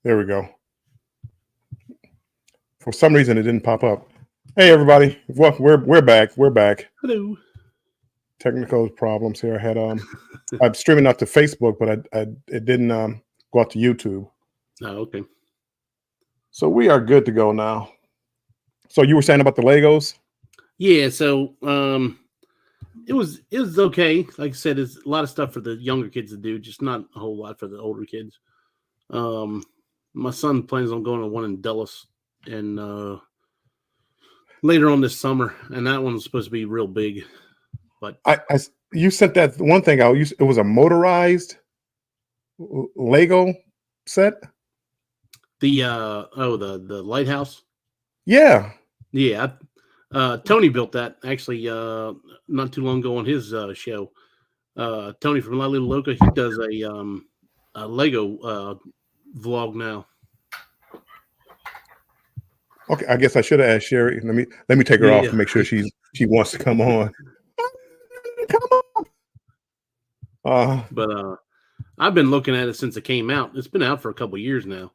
There we go. For some reason, it didn't pop up. Hey, everybody. Well, we're back. We're back. Hello. Technical problems here. I had I'm streaming out to Facebook, but it didn't go out to YouTube. Oh, okay. So we are good to go now. So you were saying about the Legos? Yeah. So it was okay. Like I said, it's a lot of stuff for the younger kids to do, just not a whole lot for the older kids. My son plans on going to one in Dulles and later on this summer, and that one's supposed to be real big. But you sent that one thing out. It was a motorized Lego set. The the lighthouse. Yeah. Yeah. Tony built that actually not too long ago on his show. Tony from La Little Loca, he does a Lego vlog now. Okay, I guess I should have asked Sherry. Let me take her off to make sure she wants to come on. Come on. But I've been looking at it since it came out. It's been out for a couple years now,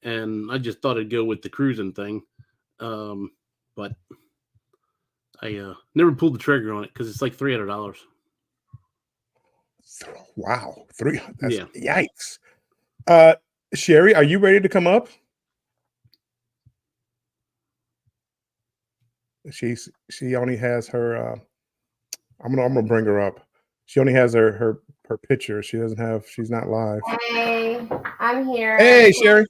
and I just thought I'd go with the cruising thing. But I never pulled the trigger on it because it's like $300. Wow, that's, yeah. Yikes. Sherry, are you ready to come up? She only has her. I'm gonna bring her up. She only has her picture. She's not live. Hey, I'm here. Hey, Sherry.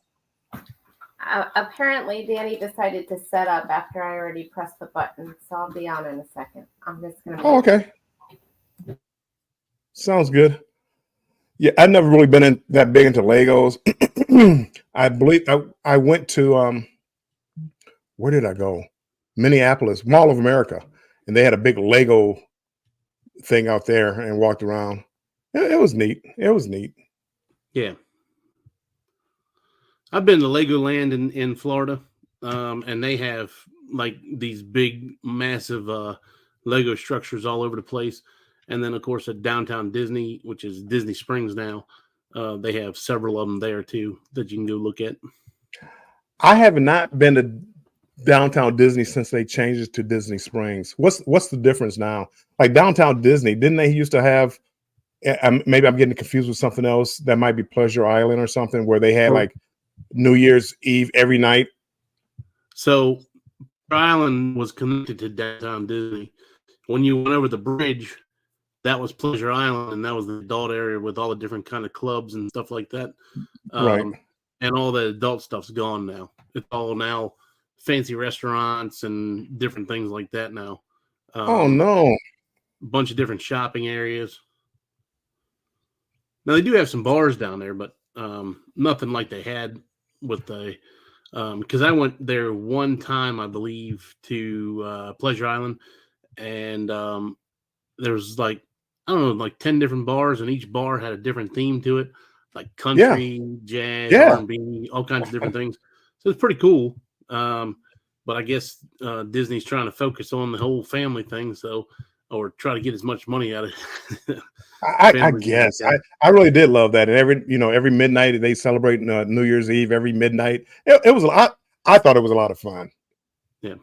Apparently, Danny decided to set up after I already pressed the button, so I'll be on in a second. I'm just gonna. Oh, okay. Sounds good. Yeah, I've never really been that big into Legos. I believe I went to where did I go? Minneapolis, Mall of America, and they had a big Lego thing out there and walked around. It was neat. It was neat. Yeah. I've been to Legoland in Florida, and they have like these big, massive Lego structures all over the place. And then, of course, at downtown Disney, which is Disney Springs now, they have several of them there too that you can go look at. I have not been to downtown Disney since they changed it to Disney Springs. What's the difference now? Like downtown Disney, didn't they used to have? Maybe I'm getting confused with something else. That might be Pleasure Island or something where they had like New Year's Eve every night. So Island was connected to downtown Disney. When you went over the bridge, that was Pleasure Island, and that was the adult area with all the different kind of clubs and stuff like that. Right. And all the adult stuff's gone now. It's all now fancy restaurants and different things like that now. Oh no! A bunch of different shopping areas. Now they do have some bars down there, but nothing like they had with the. Because I went there one time, I believe, to Pleasure Island, and there was like I don't know, like 10 different bars, and each bar had a different theme to it, like country, jazz, R&B, all kinds of different things. So it's pretty cool. But I guess Disney's trying to focus on the whole family thing, or try to get as much money out of it. I guess I really did love that, and every midnight they celebrate New Year's Eve every midnight. It was a lot. I thought it was a lot of fun. Yeah.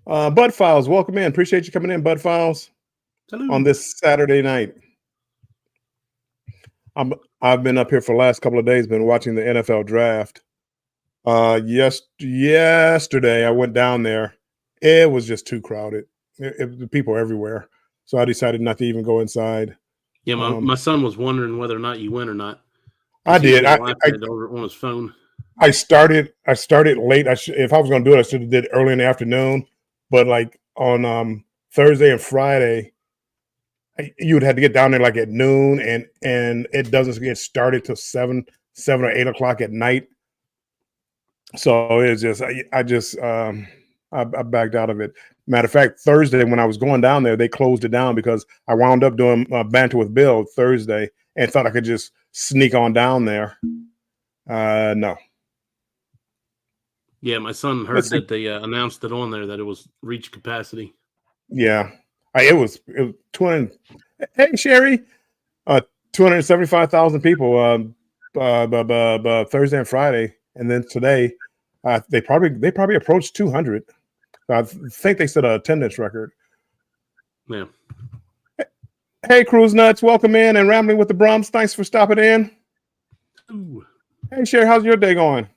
Bud Files, welcome in. Appreciate you coming in, Bud Files. Hello. On this Saturday night. I've been up here for the last couple of days, been watching the NFL draft. Yesterday I went down there. It was just too crowded. The people everywhere. So I decided not to even go inside. Yeah, my son was wondering whether or not you went or not. I did. I over on his phone. I started late. If I was going to do it, I should have did it early in the afternoon. But like on Thursday and Friday, you would have to get down there like at noon, and it doesn't get started till 7 or 8 o'clock at night. So it's just I backed out of it. Matter of fact, Thursday when I was going down there, they closed it down because I wound up doing Banter with Bill Thursday and thought I could just sneak on down there. No. Yeah, my son heard that they announced it on there that it was reached capacity. Yeah, it was 200. Hey, Sherry, 275,000 people. Thursday and Friday, and then today, they probably approached 200. I think they set an attendance record. Yeah. Hey, Cruise Nuts, welcome in and Rambling with the Brums. Thanks for stopping in. Ooh. Hey, Sherry, how's your day going?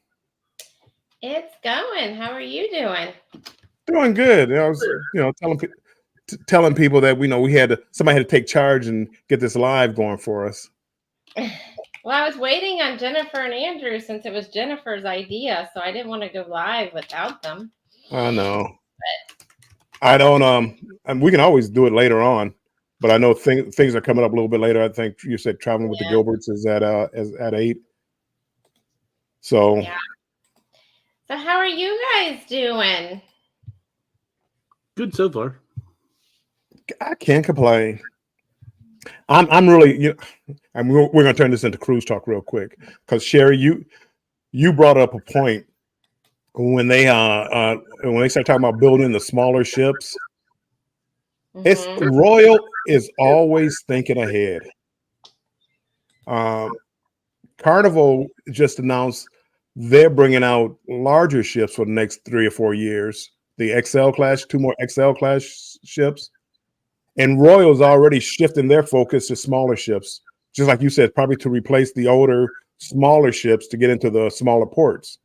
It's going. How are you doing? Doing good. I was, telling people that somebody had to take charge and get this live going for us. Well, I was waiting on Jennifer and Andrew since it was Jennifer's idea, so I didn't want to go live without them. I know. I don't. And we can always do it later on, but I know things are coming up a little bit later. I think you said Traveling with the Gilberts is at 8. So. Yeah. So how are you guys doing? Good so far. I can't complain. I'm really, we're going to turn this into cruise talk real quick because Sherry, you brought up a point when they start talking about building the smaller ships. Mm-hmm. It's Royal is always thinking ahead. Carnival just announced they're bringing out larger ships for the next 3 or 4 years. The XL class, 2 more XL class ships. And Royal's already shifting their focus to smaller ships, just like you said, probably to replace the older, smaller ships to get into the smaller ports.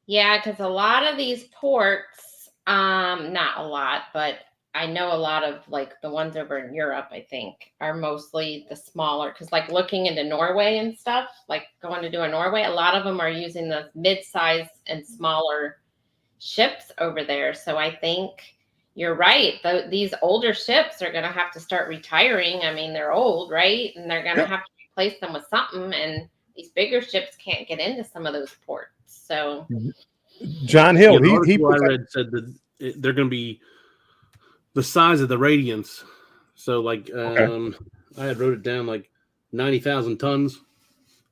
Yeah, because a lot of these ports, not a lot, but I know a lot of like the ones over in Europe, I think, are mostly the smaller. Because like looking into Norway and stuff, like going to do a Norway, a lot of them are using the mid-size and smaller ships over there. So I think you're right. These older ships are going to have to start retiring. I mean, they're old, right? And they're going to have to replace them with something. And these bigger ships can't get into some of those ports. So John Hill, I read said that they're going to be the size of the Radiance. So like, I had wrote it down like 90,000 tons.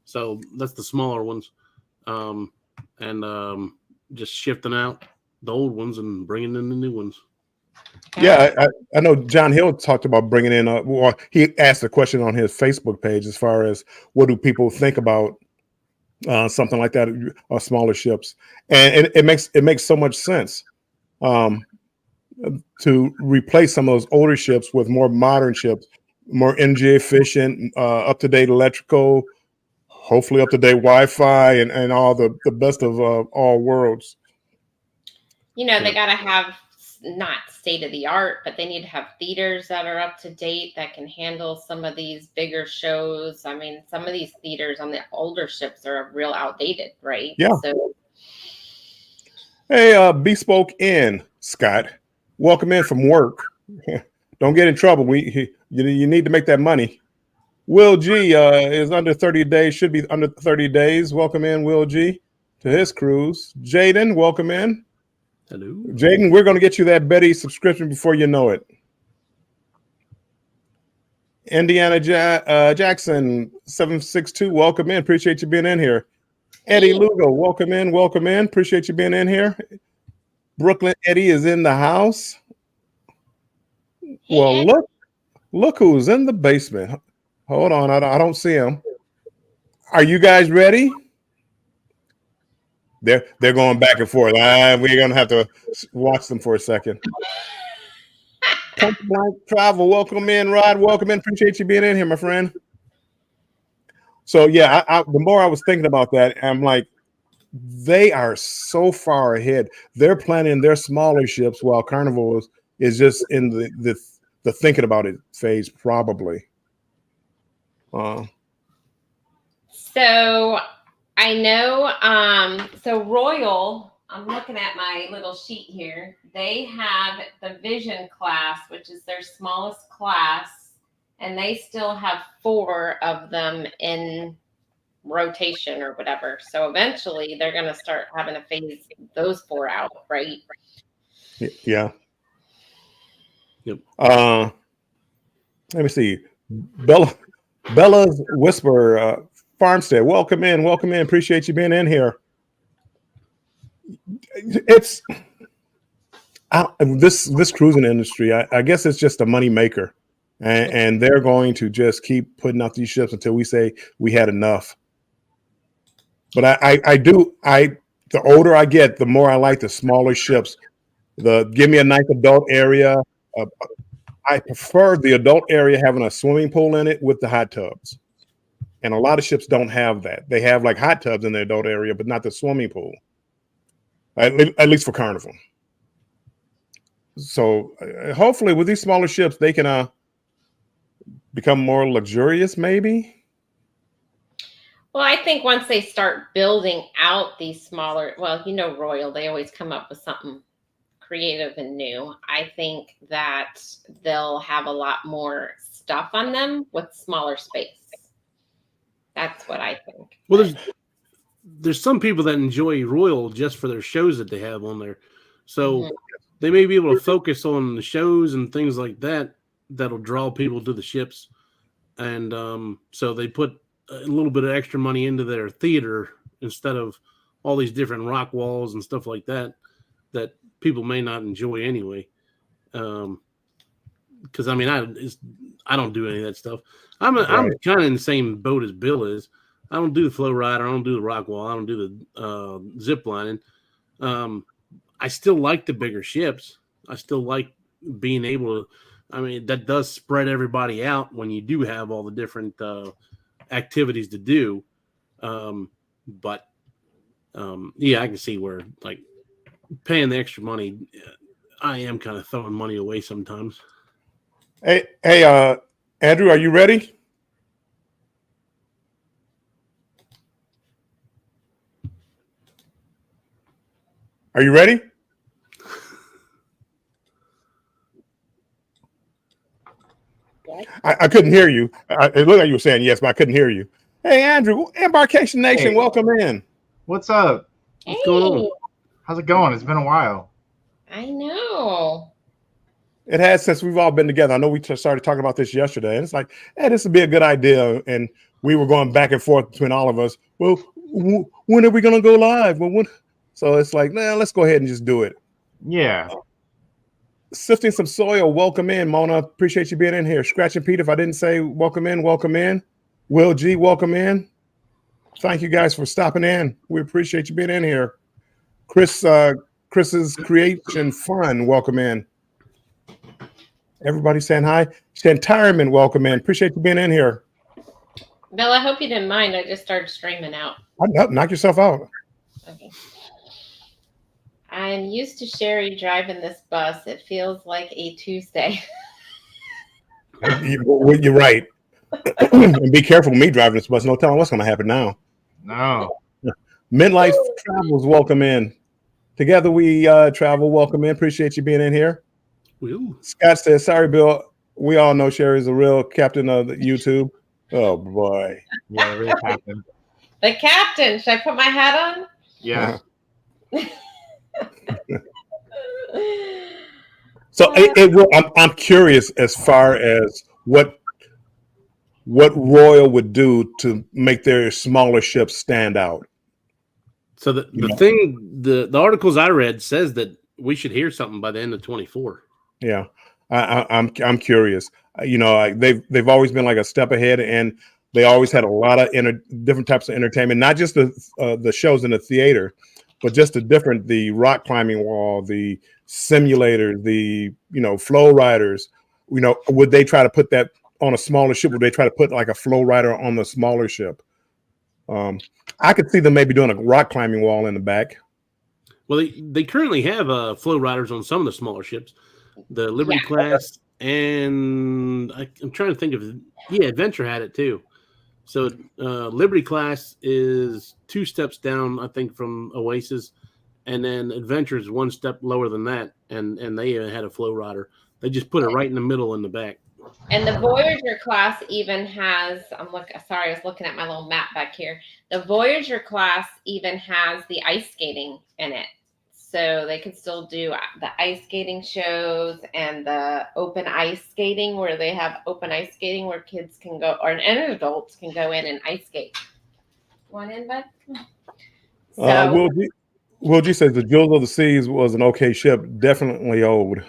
So that's the smaller ones. And just shifting out the old ones and bringing in the new ones. Yeah, I know John Hill talked about bringing in. He asked a question on his Facebook page as far as what do people think about something like that, smaller ships, and it makes so much sense to replace some of those older ships with more modern ships, more energy efficient, up to date electrical, hopefully up to date Wi-Fi, and all the best of all worlds. They got to have not state of the art, but they need to have theaters that are up to date that can handle some of these bigger shows. I mean, some of these theaters on the older ships are real outdated, right? Yeah. So, hey, Bespoke Inn, Scott, welcome in from work. Don't get in trouble. You need to make that money. Will G is under 30 days, should be under 30 days. Welcome in, Will G, to his cruise. Jaden, welcome in. Hello. Jaden, we're going to get you that Betty subscription before you know it. Indiana Jackson 762, welcome in. Appreciate you being in here. Eddie Lugo, welcome in. Appreciate you being in here. Brooklyn Eddie is in the house. Well, look who's in the basement. Hold on, I don't see him. Are you guys ready? They're going back and forth. We're gonna have to watch them for a second. Travel, welcome in, Rod. Welcome in. Appreciate you being in here, my friend. So yeah, the more I was thinking about that, I'm like, they are so far ahead. They're planning their smaller ships while Carnival is just in the thinking about it phase, probably. So I know, so Royal, I'm looking at my little sheet here. They have the Vision class, which is their smallest class, and they still have 4 of them in rotation or whatever. So eventually they're going to start having to phase those 4 out, right? Yeah. Yep. Let me see. Bella's Whisper, Farmstead, welcome in. Appreciate you being in here. It's this cruising industry. I guess it's just a money maker, and they're going to just keep putting out these ships until we say we had enough. But the older I get, the more I like the smaller ships. Give me a nice adult area. Uh, I prefer the adult area having a swimming pool in it with the hot tubs. And a lot of ships don't have that. They have like hot tubs in the adult area, but not the swimming pool. At least for Carnival. So hopefully with these smaller ships, they can become more luxurious, maybe. Well, I think once they start building out these smaller, well, Royal, they always come up with something creative and new. I think that they'll have a lot more stuff on them with smaller space. That's what I think. Well, there's some people that enjoy Royal just for their shows that they have on there. So they may be able to focus on the shows and things like that that'll draw people to the ships. And so they put a little bit of extra money into their theater instead of all these different rock walls and stuff like that people may not enjoy anyway. Because I don't do any of that stuff. I'm kind of in the same boat as Bill is. I don't do the flow ride. I don't do the rock wall. I don't do the zip lining. I still like the bigger ships. I still like being able to. I mean, that does spread everybody out when you do have all the different activities to do. But I can see where like paying the extra money, I am kind of throwing money away sometimes. Hey, Andrew, are you ready? Are you ready? I couldn't hear you. It looked like you were saying yes, but I couldn't hear you. Hey, Andrew, Embarkation Nation, welcome in. What's up? What's going on? How's it going? It's been a while. I know. It has since we've all been together. I know we started talking about this yesterday, and it's like, hey, this would be a good idea. And we were going back and forth between all of us. Well, when are we going to go live? Well, so it's like, let's go ahead and just do it. Yeah. Sifting some soil, welcome in, Mona. Appreciate you being in here. Scratching Pete, if I didn't say welcome in, welcome in. Will G, welcome in. Thank you guys for stopping in. We appreciate you being in here. Chris's Creation Fun, welcome in. Everybody saying hi. Shantireman, welcome in. Appreciate you being in here. Bill, I hope you didn't mind. I just started streaming out. Knock yourself out. Okay. I'm used to Sherry driving this bus. It feels like a Tuesday. You're right. And be careful with me driving this bus. No telling what's going to happen now. No. Midlife Travels, welcome in. Together we travel, welcome in. Appreciate you being in here. Ooh. Scott says, sorry, Bill. We all know Sherry's a real captain of the YouTube. Oh, boy. Yeah, real captain. The captain. Should I put my hat on? Yeah. So I'm curious as far as what Royal would do to make their smaller ships stand out. So the articles I read says that we should hear something by the end of 24. Yeah, I'm curious. They've always been like a step ahead, and they always had a lot of different types of entertainment, not just the shows in the theater, but just the rock climbing wall, the simulator, the flow riders. Would they try to put that on a smaller ship? Would they try to put like a flow rider on the smaller ship? I could see them maybe doing a rock climbing wall in the back. Well, they currently have flow riders on some of the smaller ships, the Liberty class, and I'm trying to think of Adventure had it too. So Liberty class is 2 steps down, I think, from Oasis, and then Adventure is 1 step lower than that, and they had a flow rider. They just put it right in the middle in the back. And the Voyager class even has, I was looking at my little map back here. The Voyager class even has the ice skating in it. So they can still do the ice skating shows and the open ice skating, where they have open ice skating where kids can go, and adults can go in and ice skate. Want in, bud? So, Will G says the Jewels of the Seas was an okay ship, definitely old.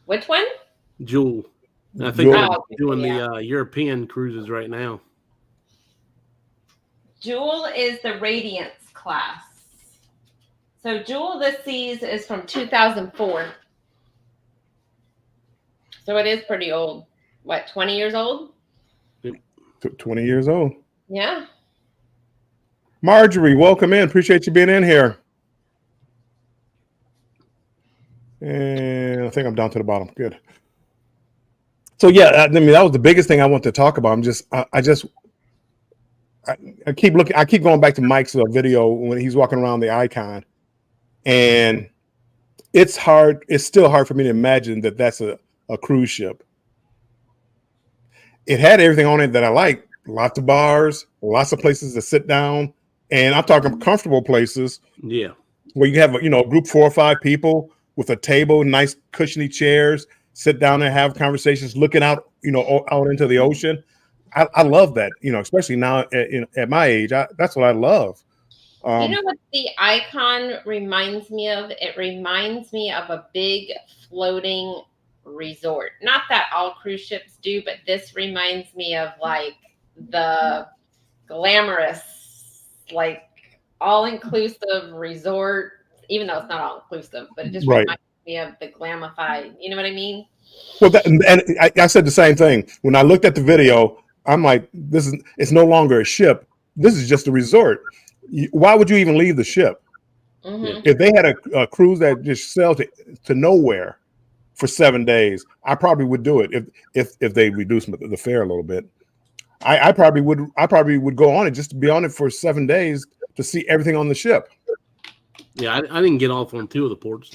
Which one? Jewel. I think they're doing the European cruises right now. Jewel is the Radiance class. So Jewel of the Seas is from 2004. So it is pretty old. What, 20 years old? 20 years old. Yeah. Marjorie, welcome in. Appreciate you being in here. And I think I'm down to the bottom. Good. So yeah, I mean that was the biggest thing I want to talk about. I keep looking. I keep going back to Mike's video when he's walking around the icon, and it's hard. It's still hard for me to imagine that that's a cruise ship. It had everything on it that I like. Lots of bars, lots of places to sit down, and I'm talking comfortable places. Yeah. Where you have a group 4 or 5 people with a table, nice cushiony chairs, sit down and have conversations, looking out out into the ocean. I love that, especially now at my age. That's what I love. You know what the icon reminds me of? It reminds me of a big floating resort. Not that all cruise ships do, but this reminds me of like the glamorous, like all-inclusive resort, even though it's not all-inclusive, but it just reminds me of the glamified, you know what I mean? Well, and I said the same thing. When I looked at the video, I'm like, it's no longer a ship. This is just a resort. Why would you even leave the ship? Mm-hmm. If they had a cruise that just sailed to nowhere for 7 days, I probably would do it if they reduced the fare a little bit. I probably would go on it just to be on it for 7 days to see everything on the ship. Yeah, I didn't get off on 2 of the ports.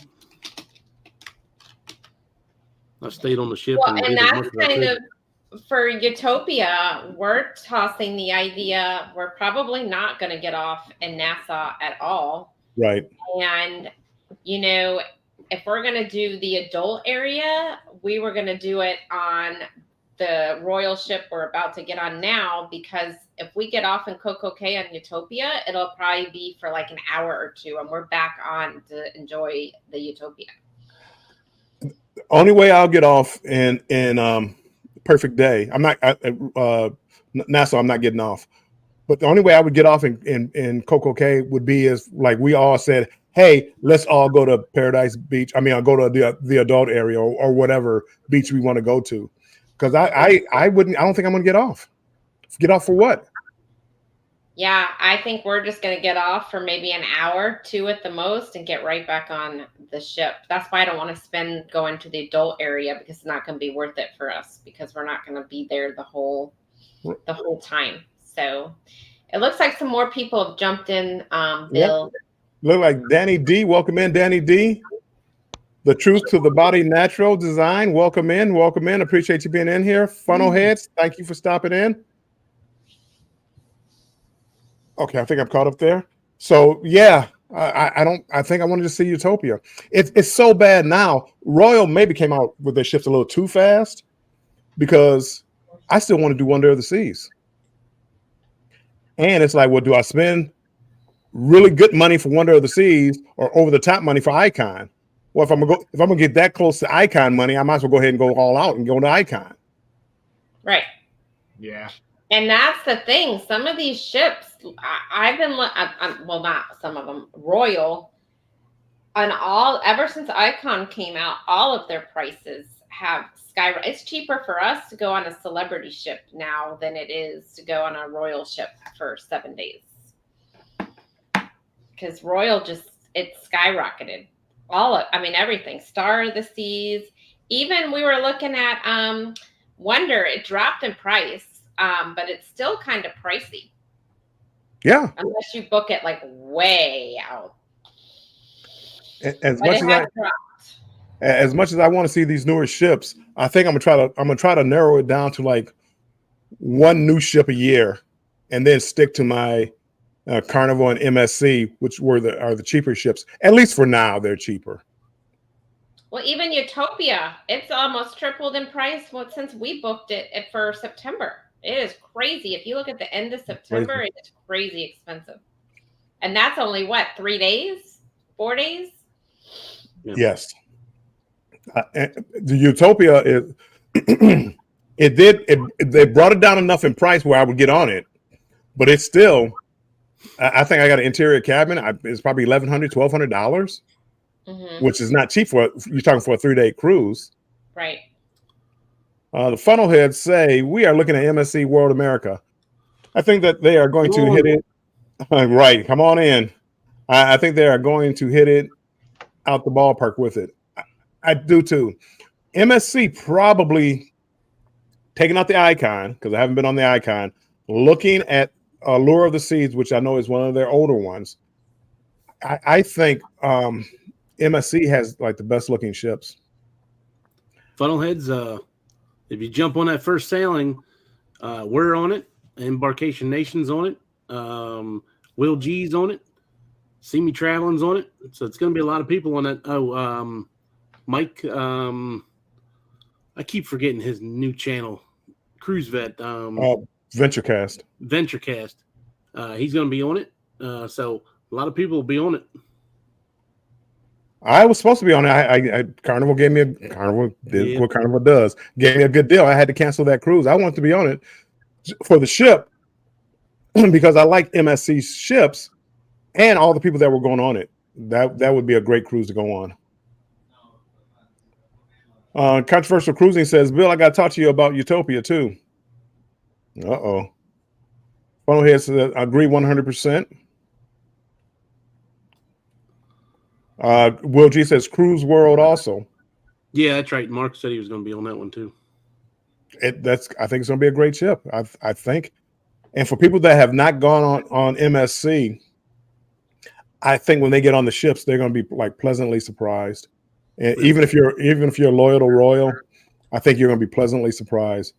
I stayed on the ship. Well, and that's kind of for Utopia. We're tossing the idea we're probably not going to get off in Nassau at all. Right. And, if we're going to do the adult area, we were going to do it on the royal ship we're about to get on now, because if we get off in Coco Cay on Utopia, it'll probably be for like an hour or 2, and we're back on to enjoy the Utopia. Only way I'll get off in Perfect Day. I'm not Nassau. I'm not getting off. But the only way I would get off in Coco Cay would be is like we all said, hey, let's all go to Paradise Beach. I mean, I'll go to the adult area or whatever beach we want to go to. Because I don't think I'm going to get off. Get off for what? Yeah, I think we're just going to get off for maybe an hour, 2 at the most, and get right back on the ship. That's why I don't want to spend going to the adult area, because it's not going to be worth it for us, because we're not going to be there the whole time. So it looks like some more people have jumped in, Bill. Yep. Look like Danny D. Welcome in, Danny D. The Truth to the Body Natural Design. Welcome in. Welcome in. Appreciate you being in here. Funnel Heads, thank you for stopping in. Okay, I think I'm caught up there. So yeah, I think I wanted to see Utopia. It's so bad now. Royal maybe came out with their ships a little too fast, because I still want to do Wonder of the Seas. And it's like, well, do I spend really good money for Wonder of the Seas or over the top money for Icon? Well, if I'm gonna get that close to Icon money, I might as well go ahead and go all out and go to Icon. Right. Yeah. And that's the thing. Some of these ships, I've been, well, not some of them, Royal, and ever since Icon came out, all of their prices have skyrocketed. It's cheaper for us to go on a celebrity ship now than it is to go on a Royal ship for 7 days. Because Royal it's skyrocketed. Everything. Star of the Seas. Even we were looking at Wonder, it dropped in price. But it's still kind of pricey. Yeah. Unless you book it like way out. As much as I want to see these newer ships, I think I'm gonna try to narrow it down to like one new ship a year, and then stick to my Carnival and MSC, which are the cheaper ships. At least for now, they're cheaper. Well, even Utopia, it's almost tripled in price since we booked it for September. It is crazy. If you look at the end of September, it's crazy expensive. And that's only 3 days? 4 days? Yeah. Yes. The Utopia is they brought it down enough in price where I would get on it, but it's still I think I got an interior cabin. It's probably $1,100, $1,200, which is not cheap for you're talking for a 3-day cruise. Right. The funnelheads say we are looking at MSC World America. I think that they are going to hit it. Right, come on in. I think they are going to hit it out the ballpark with it. I do too. MSC probably taking out the Icon, because I haven't been on the Icon, looking at Lure of the Seas, which I know is one of their older ones. I think MSC has like the best looking ships. Funnelheads, if you jump on that first sailing, we're on it. Embarkation Nation's on it. Will G's on it. See Me Traveling's on it. So it's going to be a lot of people on that. Oh, Mike, I keep forgetting his new channel, Cruise Vet. Venturecast. Venturecast. He's going to be on it. So a lot of people will be on it. I was supposed to be on it. Carnival gave me what Carnival does. Gave me a good deal. I had to cancel that cruise. I wanted to be on it for the ship because I like MSC's ships and all the people that were going on it. That would be a great cruise to go on. Controversial Cruising says, Bill, I got to talk to you about Utopia too. Uh-oh. Funnelhead says, I agree 100%. Will G says Cruise World also. Yeah, that's right. Mark said he was going to be on that one too. I think it's going to be a great ship. I think. And for people that have not gone on MSC, I think when they get on the ships, they're going to be like pleasantly surprised. And even if you're loyal to Royal, I think you're going to be pleasantly surprised.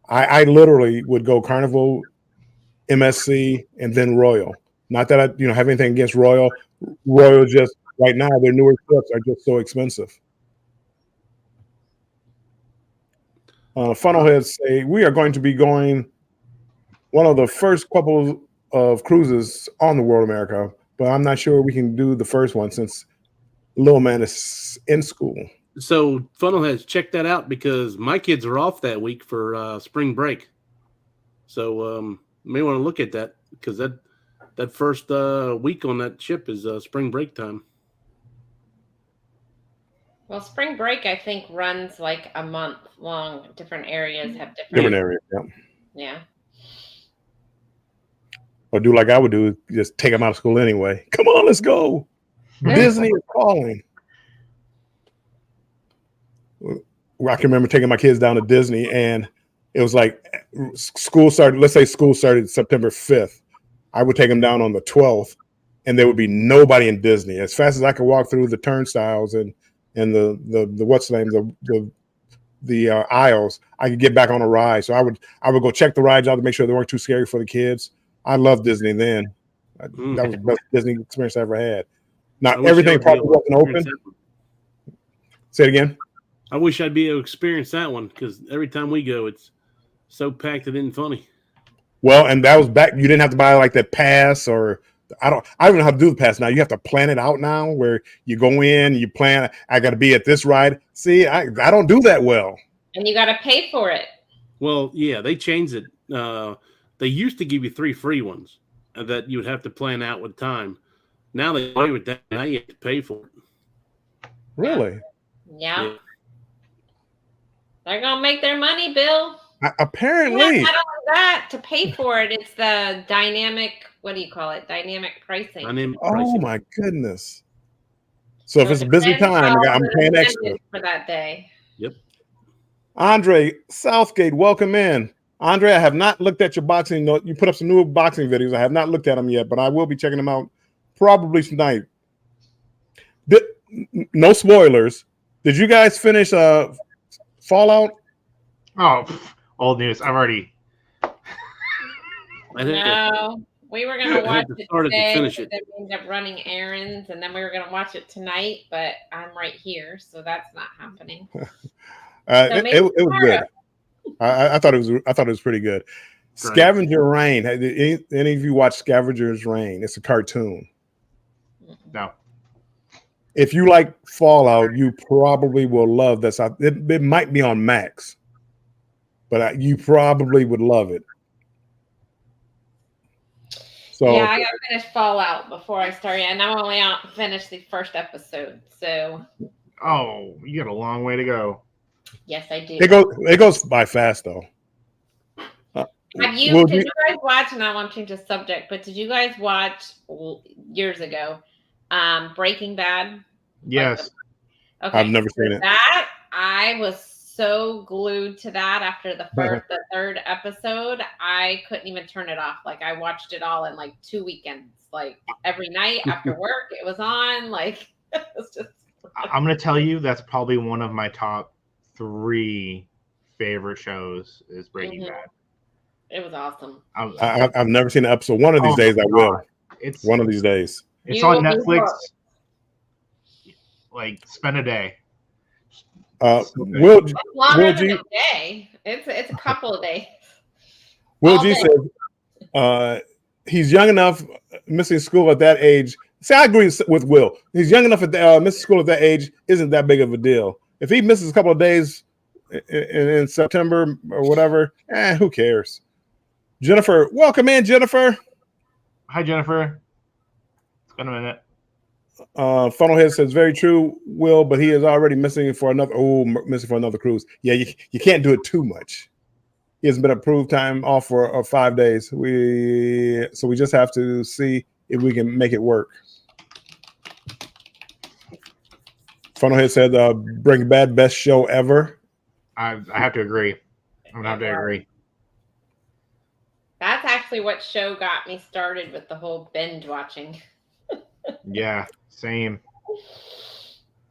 I literally would go Carnival, MSC, and then Royal. Not that I have anything against Royal. Royal just right now their newer ships are just so expensive. Funnelheads say we are going to be going one of the first couple of cruises on the World America, but I'm not sure we can do the first one since little man is in school. So Funnelheads, check that out because my kids are off that week for spring break. So you may want to look at that because that first week on that ship is spring break time. Well, spring break, I think, runs like a month long. Different areas have different areas. Yeah. Yeah. Or do like I would do, just take them out of school anyway. Come on, let's go. Disney is calling. I can remember taking my kids down to Disney, and it was like school started. Let's say school started September 5th. I would take them down on the 12th, and there would be nobody in Disney. As fast as I could walk through the turnstiles and the what's the name, the aisles, I could get back on a ride. So I would go check the rides out to make sure they weren't too scary for the kids. I loved Disney then. That was the best Disney experience I ever had. Now everything probably wasn't open. Say it again. I wish I'd be able to experience that one because every time we go, it's so packed it isn't funny. Well, and that was back. You didn't have to buy like that pass, or I don't know how to do the pass now. You have to plan it out now, where you go in, you plan. I got to be at this ride. See, I don't do that well. And you got to pay for it. Well, yeah, they changed it. They used to give you 3 free ones that you would have to plan out with time. Now they play with that. Now you have to pay for it. Really? Yeah. They're gonna make their money, Bill. Apparently. Not only that, to pay for it, it's the dynamic. What do you call it? Dynamic pricing. Oh my goodness! So if it's a busy time, I'm paying extra for that day. Yep. Andre Southgate, welcome in. Andre, I have not looked at your boxing note. You put up some new boxing videos. I have not looked at them yet, but I will be checking them out probably tonight. No spoilers. Did you guys finish Fallout? Oh, old news. I've already. No, we were gonna watch it today, finish but then we ended up running errands, and then we were gonna watch it tonight. But I'm right here, so that's not happening. It was good. I thought it was pretty good. Right. Scavenger Reign. Any of you watch Scavenger's Reign? It's a cartoon. No. If you like Fallout, you probably will love this. It might be on Max, but you probably would love it. So yeah, I got to finish Fallout before I start. And I'm only out finished the first episode. So Oh, you got a long way to go. yes, I do. it goes by fast though. Did you guys watch, and I want to change the subject, but did you guys watch years ago Breaking Bad? Yes. Okay. I've never seen it. That I was so glued to that after the third episode, I couldn't even turn it off. Like I watched it all in like 2 weekends. Like every night after work, it was on. Like it was just. I'm gonna tell you that's probably one of my top 3 favorite shows is Breaking Bad. It was awesome. I've never seen an episode. One of these days I will. It's one of these days. It's on Netflix. Like spend a day. Longer than a day. It's a couple of days. Will G says he's young enough, missing school at that age. See, I agree with Will. He's young enough at missing school at that age isn't that big of a deal. If he misses a couple of days in September or whatever, who cares? Jennifer, welcome in, Jennifer. Hi, Jennifer. It's been a minute. Funnelhead says very true, Will, but he is already missing for another cruise. Yeah, you can't do it too much. He hasn't been approved time off for 5 days. So we just have to see if we can make it work. Funnelhead said Breaking Bad best show ever. I have to agree. I'm gonna have to agree. That's actually what show got me started with the whole binge watching. Yeah, same.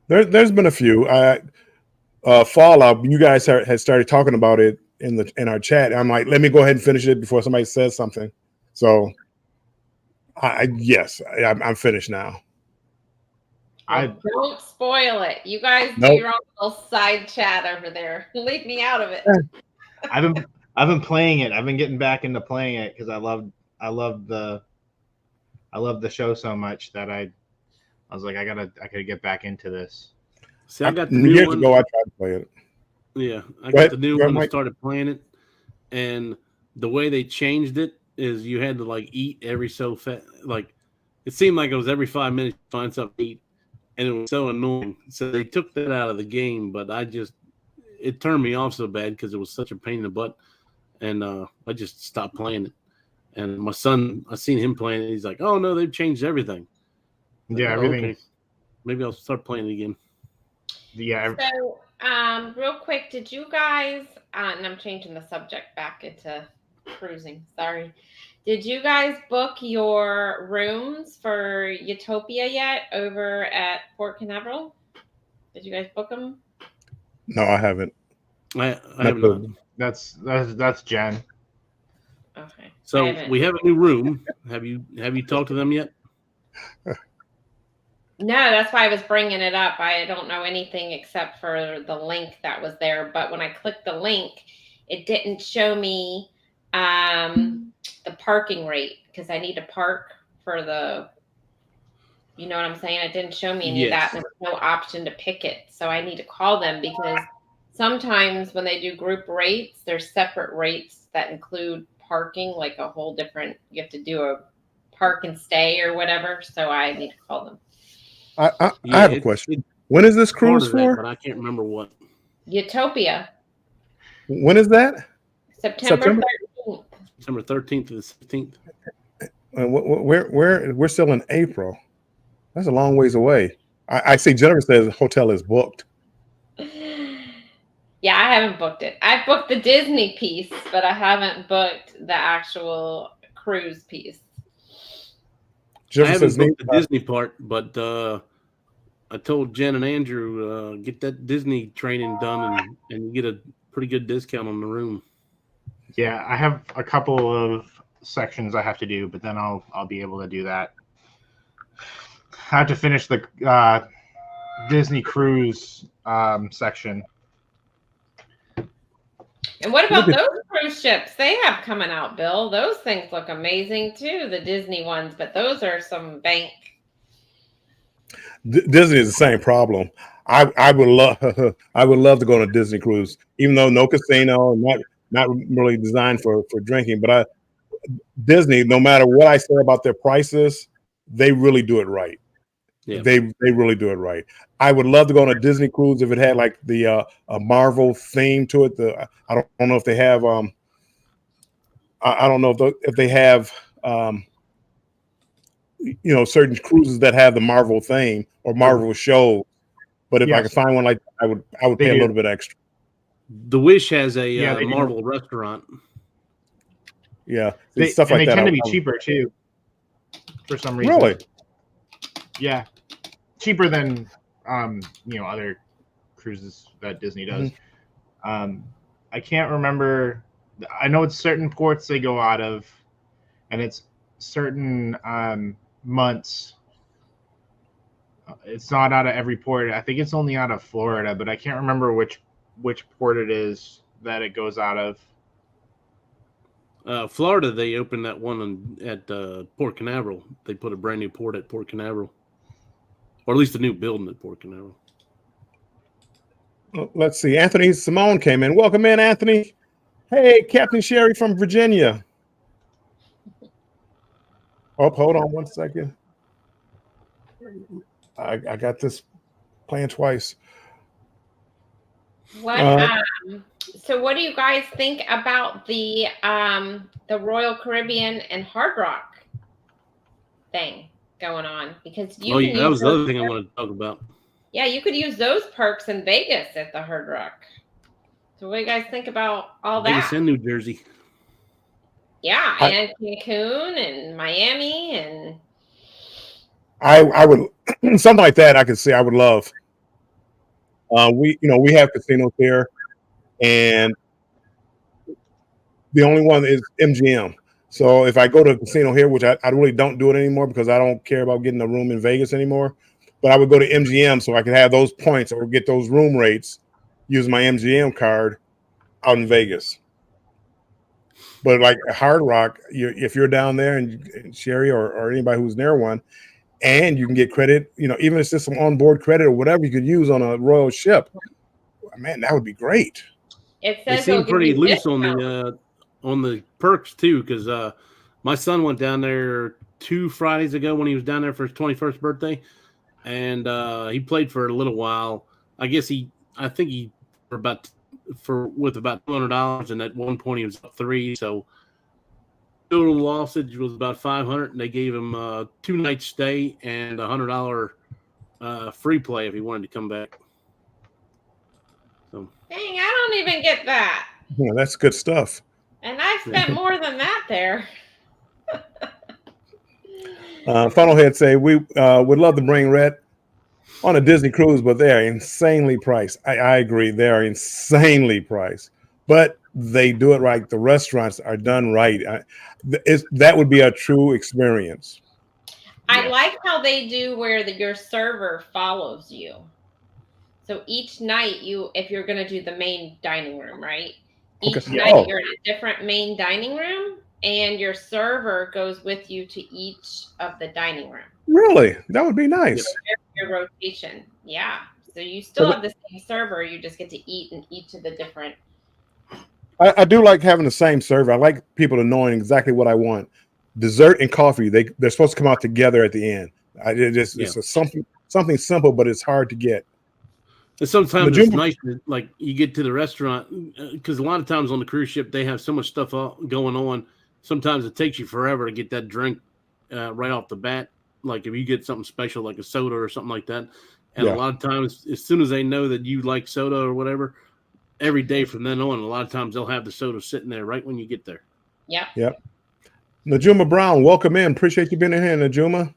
There's been a few. Fallout. You guys had started talking about it in our chat. I'm like, let me go ahead and finish it before somebody says something. So, I'm finished now. Don't spoil it. You guys do your own little side chat over there. Leave me out of it. I've been playing it. I've been getting back into playing it because I love the show so much that I was like, I gotta get back into this. See, I got the new years one. ago I tried to play it. Yeah, I got the new one and started playing it, and the way they changed it is you had to like eat every so fast. Like it seemed like it was every 5 minutes to find something to eat, and it was so annoying. So they took that out of the game, but it turned me off so bad because it was such a pain in the butt, and I just stopped playing it. And my son, I seen him playing it. He's like, "Oh no, they've changed everything." Yeah, everything. Okay. Maybe I'll start playing it again. Yeah. So, real quick, did you guys? And I'm changing the subject back into cruising. Sorry. Did you guys book your rooms for Utopia yet over at Port Canaveral? Did you guys book them? No, I haven't. I haven't. That's Jen. Okay. So we have a new room. Have you talked to them yet? No, that's why I was bringing it up. I don't know anything except for the link that was there. But when I clicked the link, it didn't show me the parking rate because I need to park for the. You know what I'm saying? It didn't show me any of that. And there was no option to pick it. So I need to call them because sometimes when they do group rates, there's separate rates that include parking, like a whole different. You have to do a park and stay or whatever. So I need to call them. I have a question. When is this cruise for? But I can't remember what. Utopia. When is that? September 13th. September 13th to the 16th. We're still in April. That's a long ways away. I see Jennifer says the hotel is booked. Yeah, I haven't booked it. I've booked the Disney piece, but I haven't booked the actual cruise piece. Jennifer I haven't booked the Disney part, but I told Jen and Andrew get that Disney training done and get a pretty good discount on the room. Yeah, I have a couple of sections I have to do, but then I'll be able to do that. I have to finish the Disney cruise section. And what about those cruise ships they have coming out, Bill? Those things look amazing too, the Disney ones, but those are some bank. Disney is the same problem. I would love to go on a Disney cruise, even though no casino, not really designed for drinking. But Disney, no matter what I say about their prices, they really do it right. Yeah. They really do it right. I would love to go on a Disney cruise if it had like the a Marvel theme to it. I don't know if they have I don't know if they have certain cruises that have the Marvel theme or Marvel show. But if I could find one like that, I would pay a little bit extra. The Wish has a Marvel restaurant. Yeah, stuff like that. They tend to be cheaper too, for some reason. Really? Yeah, cheaper than other cruises that Disney does. Mm-hmm. I can't remember. I know it's certain ports they go out of, and it's certain months. It's not out of every port. I think it's only out of Florida, but I can't remember which port it is that it goes out of. Florida, they opened that one at Port Canaveral. They put a brand new port at Port Canaveral, or at least a new building at Port Canaveral. Let's see. Anthony Simone came in. Welcome in, Anthony. Hey, Captain Sherry from Virginia. Oh, hold on one second. I got this playing twice. So what do you guys think about the Royal Caribbean and Hard Rock thing going on? Because that was the other thing I wanted to talk about. Yeah, you could use those perks in Vegas at the Hard Rock. So what do you guys think about all that? Vegas and New Jersey. Yeah, and Cancun and Miami and I would something like that. I could say I would love. We have casinos here, and the only one is MGM. So if I go to a casino here, which I really don't do it anymore because I don't care about getting a room in Vegas anymore, but I would go to MGM so I could have those points or get those room rates, use my MGM card out in Vegas. But like Hard Rock, if you're down there and Sherry or anybody who's near one, and you can get credit, even if it's just some onboard credit or whatever you could use on a royal ship, man, that would be great. They seem pretty loose on the perks too, because my son went down there 2 Fridays ago when he was down there for his 21st birthday, and he played for a little while. I think he with about $200, and at one point he was up 3, so total lossage was about $500, and they gave him a 2-night stay and $100 free play if he wanted to come back. So, dang, I don't even get that. Yeah, that's good stuff. And I spent more than that there. Funnelhead say we would love to bring Rhett on a Disney cruise, but they are insanely priced. I agree, they are insanely priced, but they do it right. The restaurants are done right. That would be a true experience. I like how they do where your server follows you. So each night, if you're going to do the main dining room, right? Each night you're in a different main dining room, and your server goes with you to each of the dining room. Really? That would be nice. Your rotation. Yeah. So you still have the same server. You just get to eat in each of the different. I do like having the same server. I like people to knowing exactly what I want. Dessert and coffee, they're supposed to come out together at the end. It's something simple, but it's hard to get. And sometimes it's nice to, like, you get to the restaurant, because a lot of times on the cruise ship they have so much stuff going on. Sometimes it takes you forever to get that drink right off the bat. Like if you get something special like a soda or something like that, and a lot of times as soon as they know that you like soda or whatever, every day from then on, a lot of times they'll have the soda sitting there right when you get there. Yep. Najuma Brown, welcome in. Appreciate you being in here, Najuma.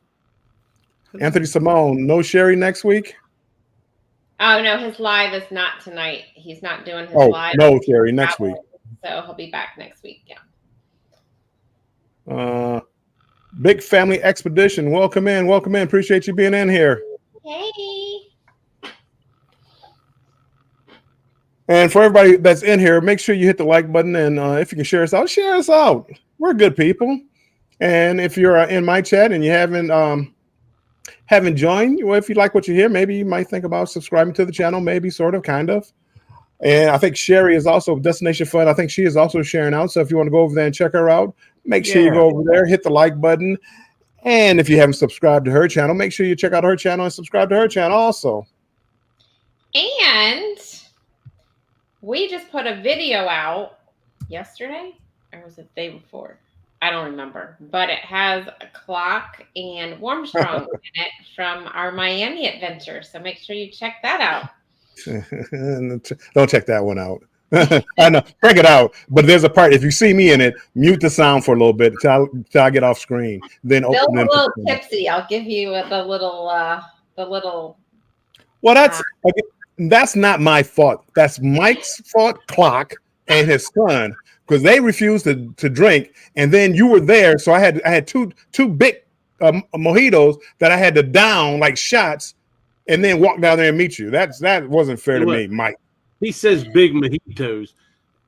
Anthony Simone, no Sherry next week? Oh, no, his live is not tonight. He's not doing his live. No, Sherry, next week. So he'll be back next week, Big Family Expedition, welcome in. Appreciate you being in here. Hey. And for everybody that's in here, make sure you hit the like button, and if you can share us out. We're good people. And if you're in my chat and you haven't joined, well, if you like what you hear, maybe you might think about subscribing to the channel, maybe, sort of, kind of. And I think Sherry is also Destination Fun. I think she is also sharing out. So if you want to go over there and check her out, make sure you go over there, hit the like button. And if you haven't subscribed to her channel, make sure you check out her channel and subscribe to her channel also. And we just put a video out yesterday, or was it the day before? I don't remember, but it has a Klock and Warmstrong in it from our Miami adventure. So make sure you check that out. Don't check that one out. I know, break it out. But there's a part. If you see me in it, mute the sound for a little bit till I get off screen. Then Bill's open them. A little tipsy. I'll give you the little. Well, that's not my fault. That's Mike's fault, Klock, and his son, because they refused to drink. And then you were there, so I had two big mojitos that I had to down like shots, and then walk down there and meet you. That wasn't fair to me, Mike. He says big mojitos.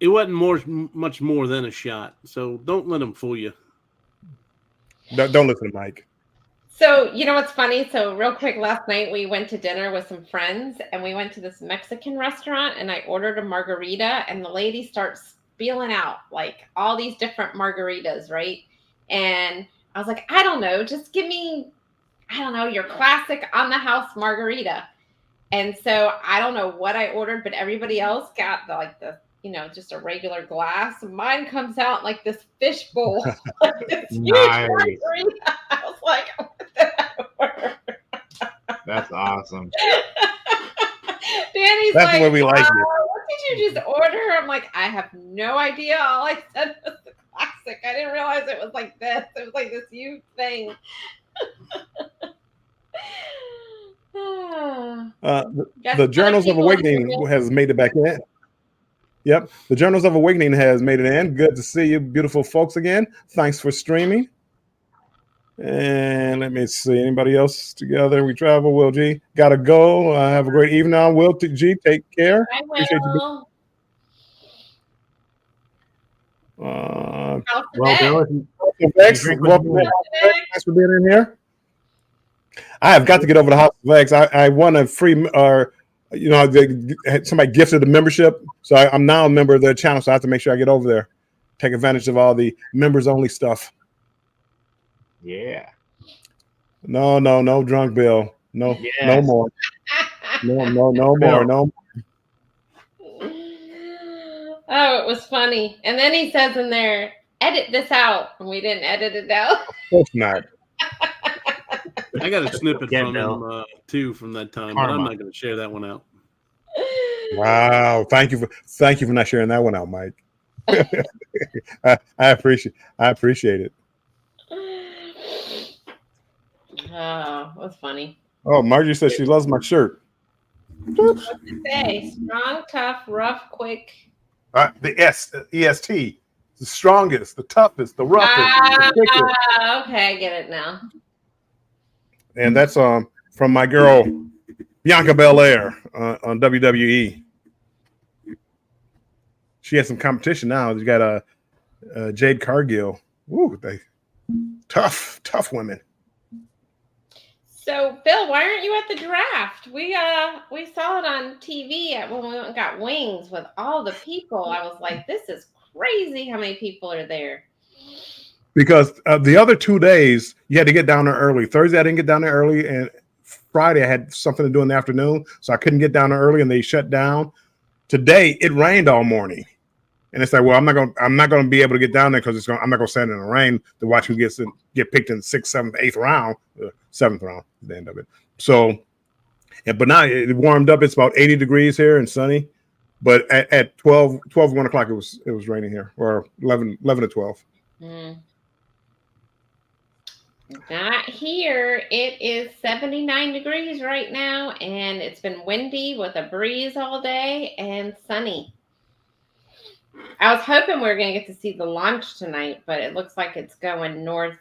It wasn't much more than a shot. So don't let him fool you. Don't listen to Mike. So, you know what's funny? So, real quick, last night we went to dinner with some friends and we went to this Mexican restaurant and I ordered a margarita and the lady starts spilling out like all these different margaritas, right? And I was like, I don't know, just give me, I don't know, your classic on the house margarita. And so I don't know what I ordered, but everybody else got the just a regular glass. Mine comes out like this fish bowl. Like this Nice. huge margarita. I was like, what did I order? That's awesome. Danny's That's like, the way we like it. What did you just order? I'm like, I have no idea. All I said was the classic. I didn't realize it was like this. It was like this huge thing. The Journals of Awakening has made it back in. Yep, the Journals of Awakening has made it in. Good to see you, beautiful folks, again. Thanks for streaming. And let me see, anybody else together? We travel. Will G, gotta go. Have a great evening now. Will G, take care. I will. Appreciate you. Thanks for being in here. I have got to get over to House of X. I won a free, somebody gifted a membership, so I'm now a member of their channel. So I have to make sure I get over there, take advantage of all the members only stuff. Yeah. No, drunk Bill. No, Yes. no more. No more. Oh, it was funny. And then he says in there, edit this out. And we didn't edit it out. Of course not. I got a snippet from him too from that time, but I'm not going to share that one out. Wow. Thank you for not sharing that one out, Mike. I appreciate it. Oh, it was funny. Oh, Margie says she loves my shirt. What's it say? Strong, tough, rough, quick. The EST, the strongest, the toughest, the roughest, the quickest. Okay, I get it now. And that's from my girl Bianca Belair on WWE. She has some competition now. You got Jade Cargill. Woo, they tough women. So, Bill, why aren't you at the draft? We saw it on TV when we went and got wings with all the people. I was like, this is crazy how many people are there. Because the other 2 days, you had to get down there early. Thursday, I didn't get down there early, and Friday, I had something to do in the afternoon, so I couldn't get down there early, and they shut down. Today, it rained all morning, and it's like, well, I'm not going to be able to get down there because I'm not going to stand in the rain to watch who get picked in the 6th, 7th, 8th round, 7th round, the end of it. So, but now it warmed up. It's about 80 degrees here and sunny. But at 1 o'clock, it was raining here, or 11 to 12. Not here. It is 79 degrees right now, and it's been windy with a breeze all day and sunny. I was hoping we were going to get to see the launch tonight, but it looks like it's going northeast,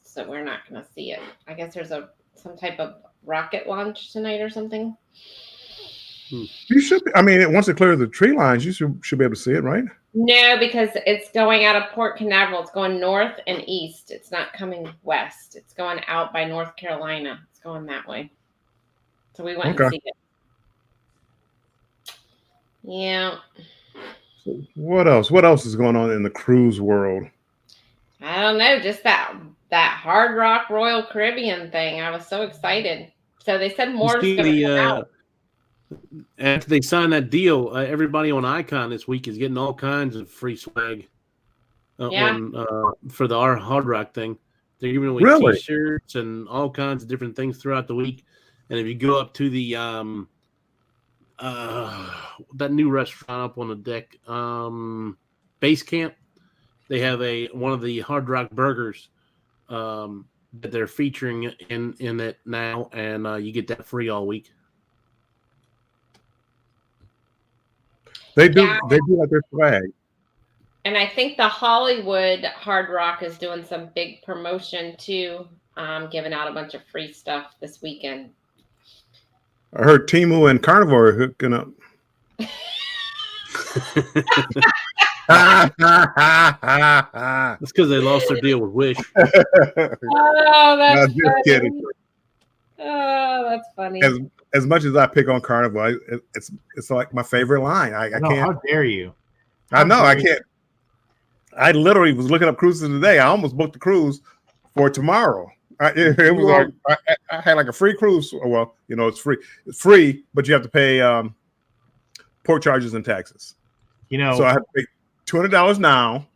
so we're not going to see it. I guess there's some type of rocket launch tonight or something. You should be, once it clears the tree lines, you should be able to see it, right? No, because it's going out of Port Canaveral. It's going north and east. It's not coming west. It's going out by North Carolina. It's going that way. So we went and see it. Yeah. What else? What else is going on in the cruise world? I don't know, just that Hard Rock Royal Caribbean thing. I was so excited. So they said more is going to come out. After they signed that deal, everybody on Icon this week is getting all kinds of free swag for the Hard Rock thing. They're giving away T-shirts and all kinds of different things throughout the week. And if you go up to the that new restaurant up on the deck, Base Camp, they have one of the Hard Rock burgers that they're featuring in it now, and you get that free all week. They do like their swag. And I think the Hollywood Hard Rock is doing some big promotion too, giving out a bunch of free stuff this weekend. I heard Temu and Carnival are hooking up. That's because they lost their deal with Wish. Oh, that's just kidding. Oh, that's funny. As much as I pick on Carnival, it's like my favorite line. I can't. How dare you? I know I can't. I literally was looking up cruises today. I almost booked the cruise for tomorrow. It was like I had like a free cruise. Well, it's free. It's free, but you have to pay port charges and taxes. So I have to pay $200 now.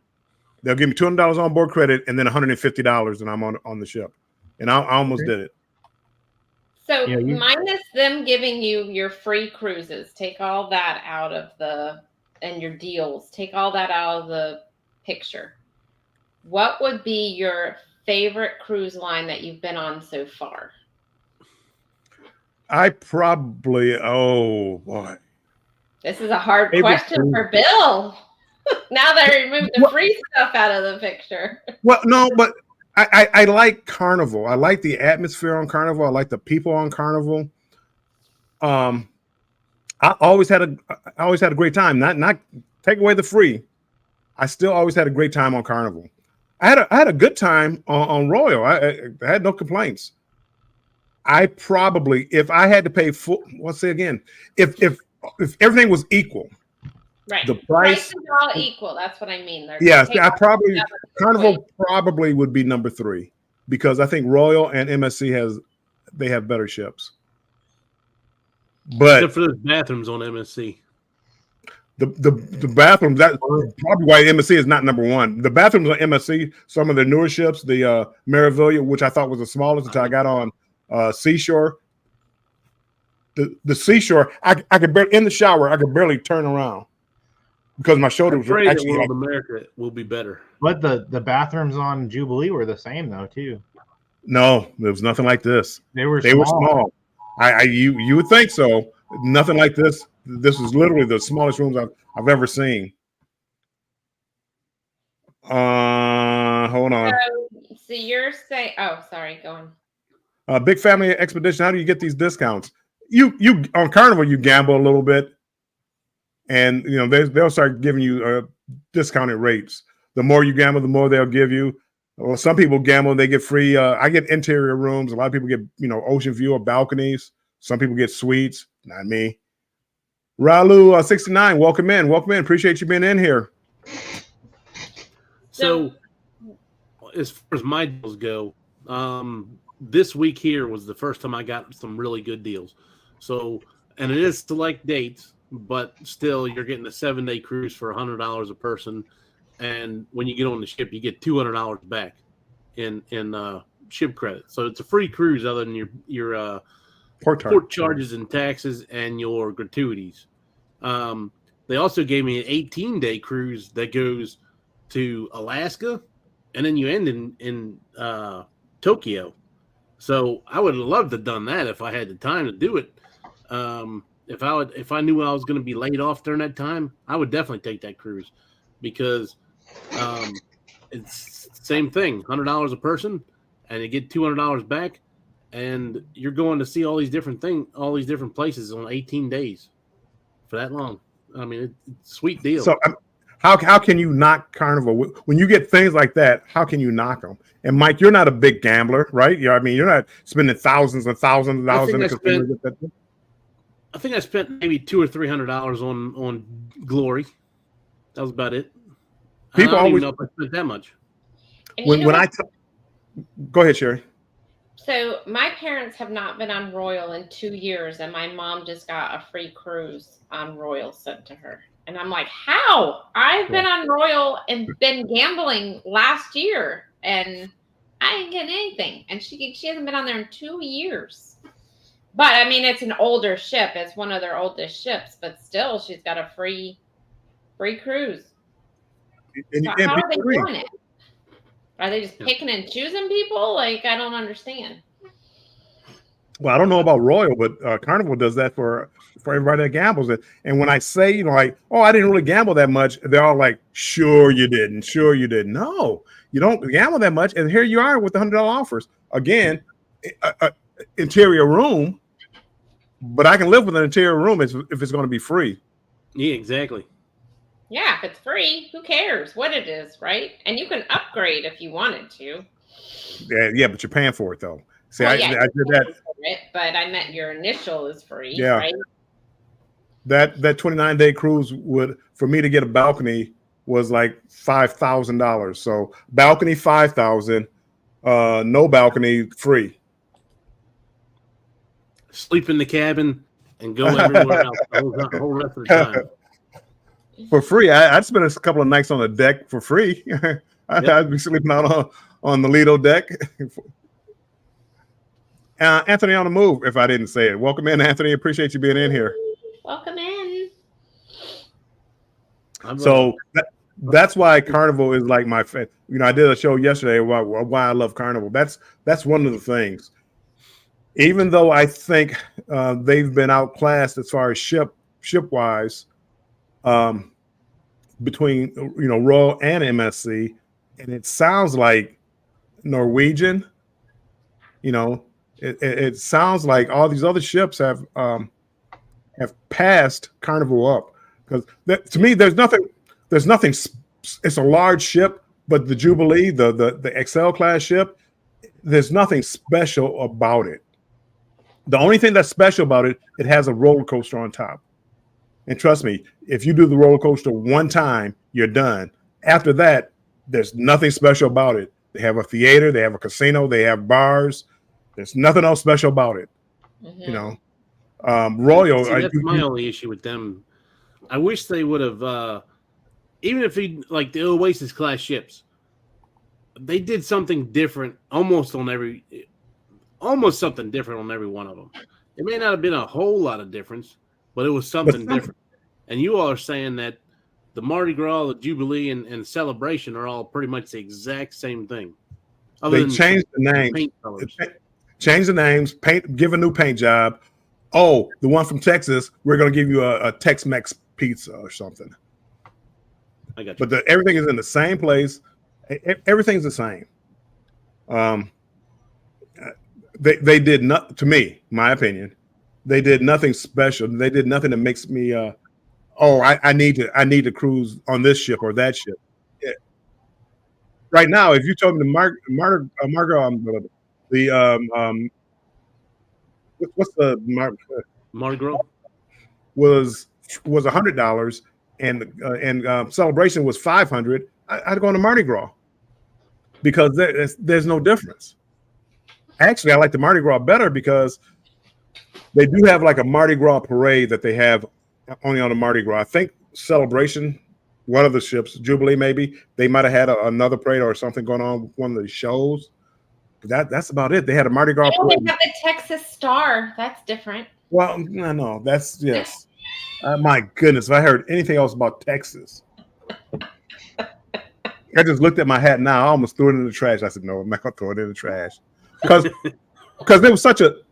They'll give me $200 on board credit, and then $150, and I'm on the ship. And I almost did it. So minus them giving you your free cruises, take all that out of and your deals, take all that out of the picture. What would be your favorite cruise line that you've been on so far? I probably, oh boy. This is a hard question for Bill. Now they removed the free stuff out of the picture. Well, no, but I like Carnival. I like the atmosphere on Carnival. I like the people on Carnival. I always had a great time. Not take away the free. I still always had a great time on Carnival. I had a good time on Royal. I had no complaints. I probably, if I had to pay full, let's say again, if everything was equal, right? The price is all equal. That's what I mean. Yes, Carnival probably would be number 3 because I think Royal and MSC have better ships. But except for those bathrooms on MSC. The bathroom, that's probably why MSC is not number 1. The bathrooms on MSC, some of the newer ships, the Meraviglia, which I thought was the smallest until I got on Seashore. The Seashore, I could barely, in the shower, I could barely turn around because my shoulders were actually. World America will be better. But the bathrooms on Jubilee were the same though too. No, there was nothing like this. They were small. You would think so. Nothing like this. This was literally the smallest rooms I've ever seen. Hold on. So you're saying? Oh, sorry. Go on. Big Family Expedition. How do you get these discounts? You on Carnival you gamble a little bit, and they'll start giving you discounted rates. The more you gamble, the more they'll give you. Well, some people gamble and they get free. I get interior rooms. A lot of people get ocean view or balconies. Some people get suites. Not me. Ralu 69, welcome in. Appreciate you being in here. So, as far as my deals go, this week here was the first time I got some really good deals. So, and it is select dates, but still, you're getting a 7-day cruise for $100 a person, and when you get on the ship, you get $200 back in ship credit. So it's a free cruise other than your port charges and taxes and your gratuities. They also gave me an 18-day cruise that goes to Alaska, and then you end in Tokyo. So I would have loved to have done that if I had the time to do it. If I knew I was going to be laid off during that time, I would definitely take that cruise because it's the same thing, $100 a person, and you get $200 back, and you're going to see all these different places on 18 days for that long. I mean, it's a sweet deal. So how can you knock Carnival when you get things like that? How can you knock them? And Mike, you're not a big gambler, right? I mean, you're not spending thousands and thousands of dollars in a casino. I think I spent maybe $200 or $300 on Glory. That was about it. People I don't always even know if I spent that much. And you know when what? go ahead, Sherry. So my parents have not been on Royal in 2 years, and my mom just got a free cruise on Royal sent to her. And I'm like, how? I've been on Royal and been gambling last year, and I didn't get anything. And she hasn't been on there in 2 years. But I mean, it's an older ship. It's one of their oldest ships, but still, she's got a free cruise. And, So and how are they free. doing it? Are they just picking and choosing people? Like, I don't understand. Well, I don't know about Royal, but Carnival does that for everybody that gambles. And when I say, you know, like, oh, I didn't really gamble that much, they're all like, sure you didn't, sure you didn't. No, you don't gamble that much, and here you are with the $100 offers again, interior room. But I can live with an interior room if it's going to be free. Yeah, exactly. Yeah, if it's free, who cares what it is, right? And you can upgrade if you wanted to. Yeah, but you're paying for it though. See, Well, I yeah, did that. But I meant your initial is free, Yeah. right? That 29-day cruise would, for me to get a balcony, was like $5,000. So balcony $5,000, no balcony free. Sleep in the cabin and go everywhere else the whole rest of the time. For free. I'd spend a couple of nights on the deck for free. I'd be sleeping out on the Lido deck. Anthony on the move, if I didn't say it. Welcome in, Anthony. Appreciate you being in here. Welcome in. So that's why Carnival is like my favorite. You know, I did a show yesterday about why I love Carnival. That's one of the things. Even though I think they've been outclassed as far as ship wise, between Royal and MSC, and it sounds like Norwegian. It sounds like all these other ships have passed Carnival up, because to me there's nothing. It's a large ship, but the Jubilee, the XL class ship, there's nothing special about it. The only thing that's special about it has a roller coaster on top. And trust me, if you do the roller coaster one time, you're done. After that, there's nothing special about it. They have a theater, they have a casino, they have bars. There's nothing else special about it. Mm-hmm. Royal. See, that's my only issue with them. I wish they would have, even if they like the Oasis class ships, they did something different almost something different on every one of them. It may not have been a whole lot of difference, but it was something different. And you all are saying that the Mardi Gras, the Jubilee, and Celebration are all pretty much the exact same thing. They changed the names. Change the names, give a new paint job. Oh, the one from Texas, we're going to give you a Tex-Mex pizza or something. I got you. But everything is in the same place. Everything's the same. They did not, to me, my opinion, they did nothing special. They did nothing that makes me, I need to cruise on this ship or that ship. Yeah. Right now, if you told me what's the Mardi Gras was $100 and Celebration was $500, I'd go on the Mardi Gras, because there's no difference. Actually, I like the Mardi Gras better because they do have like a Mardi Gras parade that they have only on the Mardi Gras. I think Celebration, one of the ships, Jubilee maybe, they might have had another parade or something going on with one of the shows. But that's about it. They had a Mardi Gras parade. They have the Texas Star. That's different. Well, no, that's yes. My goodness, if I heard anything else about Texas, I just looked at my hat now. I almost threw it in the trash. I said, no, I'm not going to throw it in the trash. Because there was such the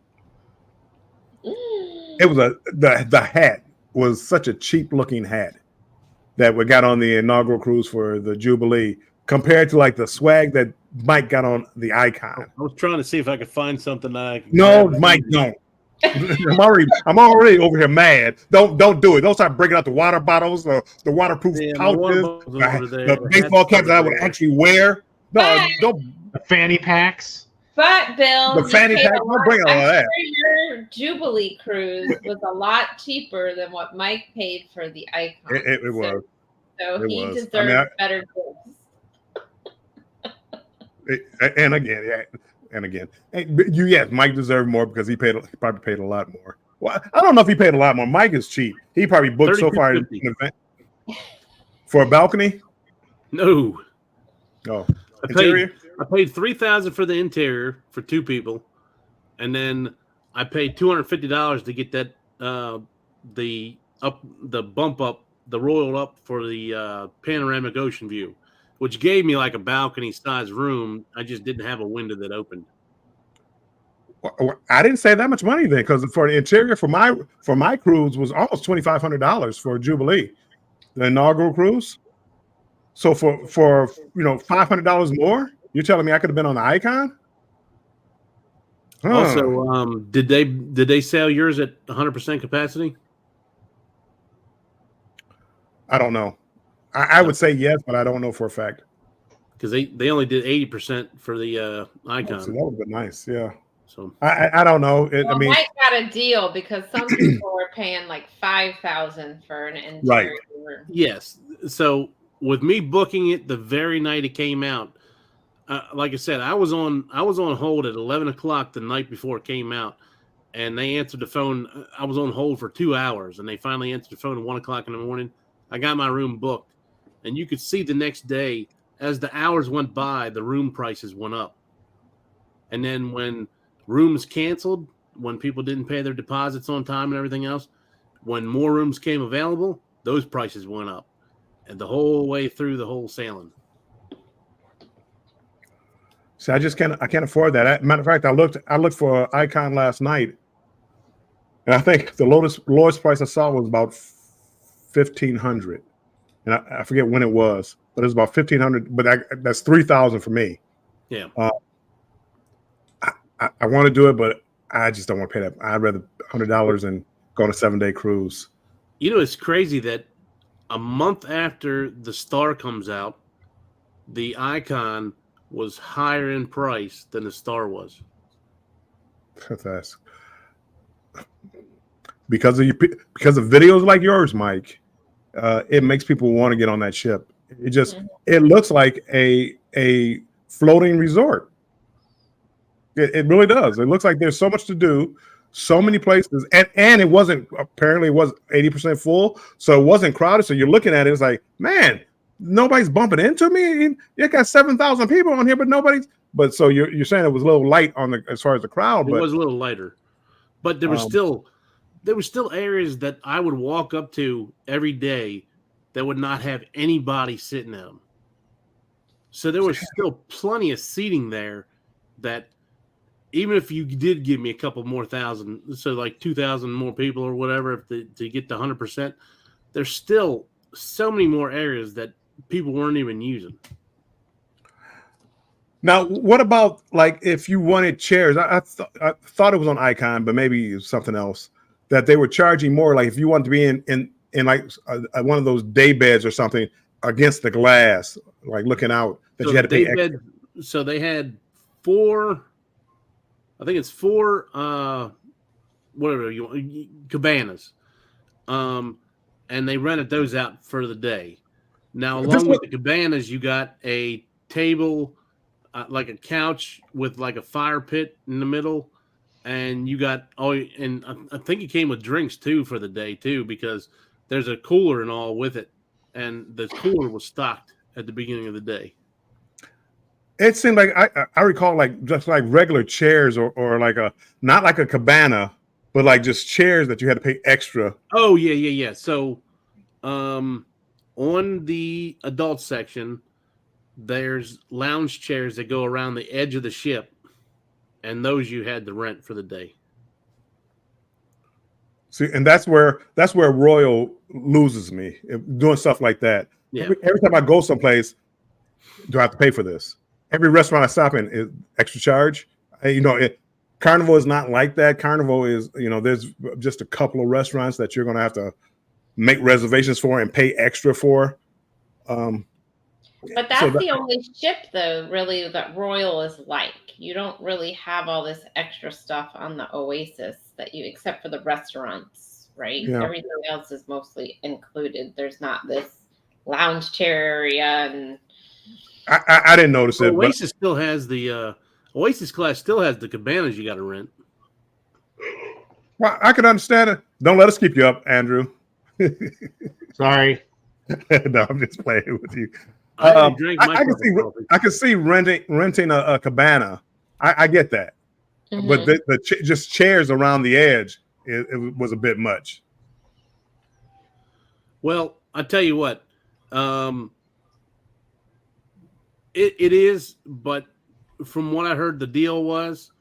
hat was such a cheap looking hat that we got on the inaugural cruise for the Jubilee compared to like the swag that Mike got on the Icon. I was trying to see if I could find something that I could Mike, don't. I'm already over here mad. Don't do it. Don't start breaking out the water bottles, the waterproof pouches, the baseball caps that I would actually wear. No, don't. The fanny packs. But Bill, the fanny pack. Don't bring all of that. Your Jubilee cruise was a lot cheaper than what Mike paid for the Icon. It was. So It he was. deserves better gifts. And again, yes, Mike deserved more because he probably paid a lot more. Well, I don't know if he paid a lot more. Mike is cheap. He probably booked so far in an event for a balcony. No, Oh, I interior. paid $3,000 for the interior for 2 people, and then I paid $250 to get that the bump up, the royal up for the panoramic ocean view, which gave me like a balcony sized room. I just didn't have a window that opened. I didn't say that much money then, because for the interior for my cruise was almost $2,500 for Jubilee, the inaugural cruise. So for $500 more, you're telling me I could have been on the Icon? Huh. Also, did they sell yours at 100% capacity? I don't know. I would say yes, but I don't know for a fact. Because they only did 80% for the Icon. So that would have been nice. Yeah. So I don't know. Mike got a deal because some people were paying like $5,000 for an interior room. Yes. So with me booking it the very night it came out, like I said, I was on hold at 11 o'clock the night before it came out, and they answered the phone. I was on hold for 2 hours, and they finally answered the phone at 1 o'clock in the morning. I got my room booked, and you could see the next day as the hours went by, the room prices went up, and then when rooms canceled, when people didn't pay their deposits on time and everything else, when more rooms came available, those prices went up, and the whole way through the whole sailing. So I can't afford that. Matter of fact, I looked for an Icon last night, and I think the lowest price I saw was about $1,500, and I forget when it was, but it was about $1,500. But that's $3,000 for me. Yeah. I want to do it, but I just don't want to pay that. I'd rather $100 and go on a 7-day cruise. You know, it's crazy that a month after the Star comes out, the Icon was higher in price than the Star was. That's because of videos like yours, Mike. It makes people want to get on that ship. It looks like a floating resort. It really does. It looks like there's so much to do, so many places, and it was 80% full, so it wasn't crowded. So you're looking at it, it's like, man, nobody's bumping into me. You got 7,000 people on here, but nobody's. But so you're saying it was a little light as far as the crowd. It was a little lighter, but there was still areas that I would walk up to every day that would not have anybody sitting in them. So there was still plenty of seating there that even if you did give me a couple more thousand, so like 2,000 more people or whatever, to get to 100%, there's still so many more areas that people weren't even using. Now, what about like if you wanted chairs? I thought it was on Icon, but maybe it was something else that they were charging more. Like if you wanted to be in like one of those day beds or something against the glass, like looking out, that you had to pay extra. So they had 4. I think it's 4 whatever you want, cabanas. And they rented those out for the day. Now, along with the cabanas, you got a table, like a couch with like a fire pit in the middle, and you got and I think it came with drinks too for the day too, because there's a cooler and all with it, and the cooler was stocked at the beginning of the day. It seemed like I recall like just like regular chairs or like not like a cabana, but like just chairs that you had to pay extra. Oh yeah. So, on the adult section, there's lounge chairs that go around the edge of the ship, and those you had to rent for the day. See, and that's where Royal loses me doing stuff like that. Yeah. Every time I go someplace, do I have to pay for this? Every restaurant I stop in is extra charge. Carnival is not like that. Carnival is, there's just a couple of restaurants that you're going to have to make reservations for and pay extra for. But that's the only ship, though, really, that Royal is like. You don't really have all this extra stuff on the Oasis except for the restaurants, right? Yeah. Everything else is mostly included. There's not this lounge chair area, and I didn't notice it, but Oasis still has the Oasis class still has the cabanas you got to rent. well, I can understand it. Don't let us keep you up, Andrew. Sorry. No, I'm just playing with you. I already drank my I can cup see of coffee. I can see renting a cabana. I get that, but just chairs around the edge, it was a bit much. Well, I tell you what, it is, but from what I heard, the deal was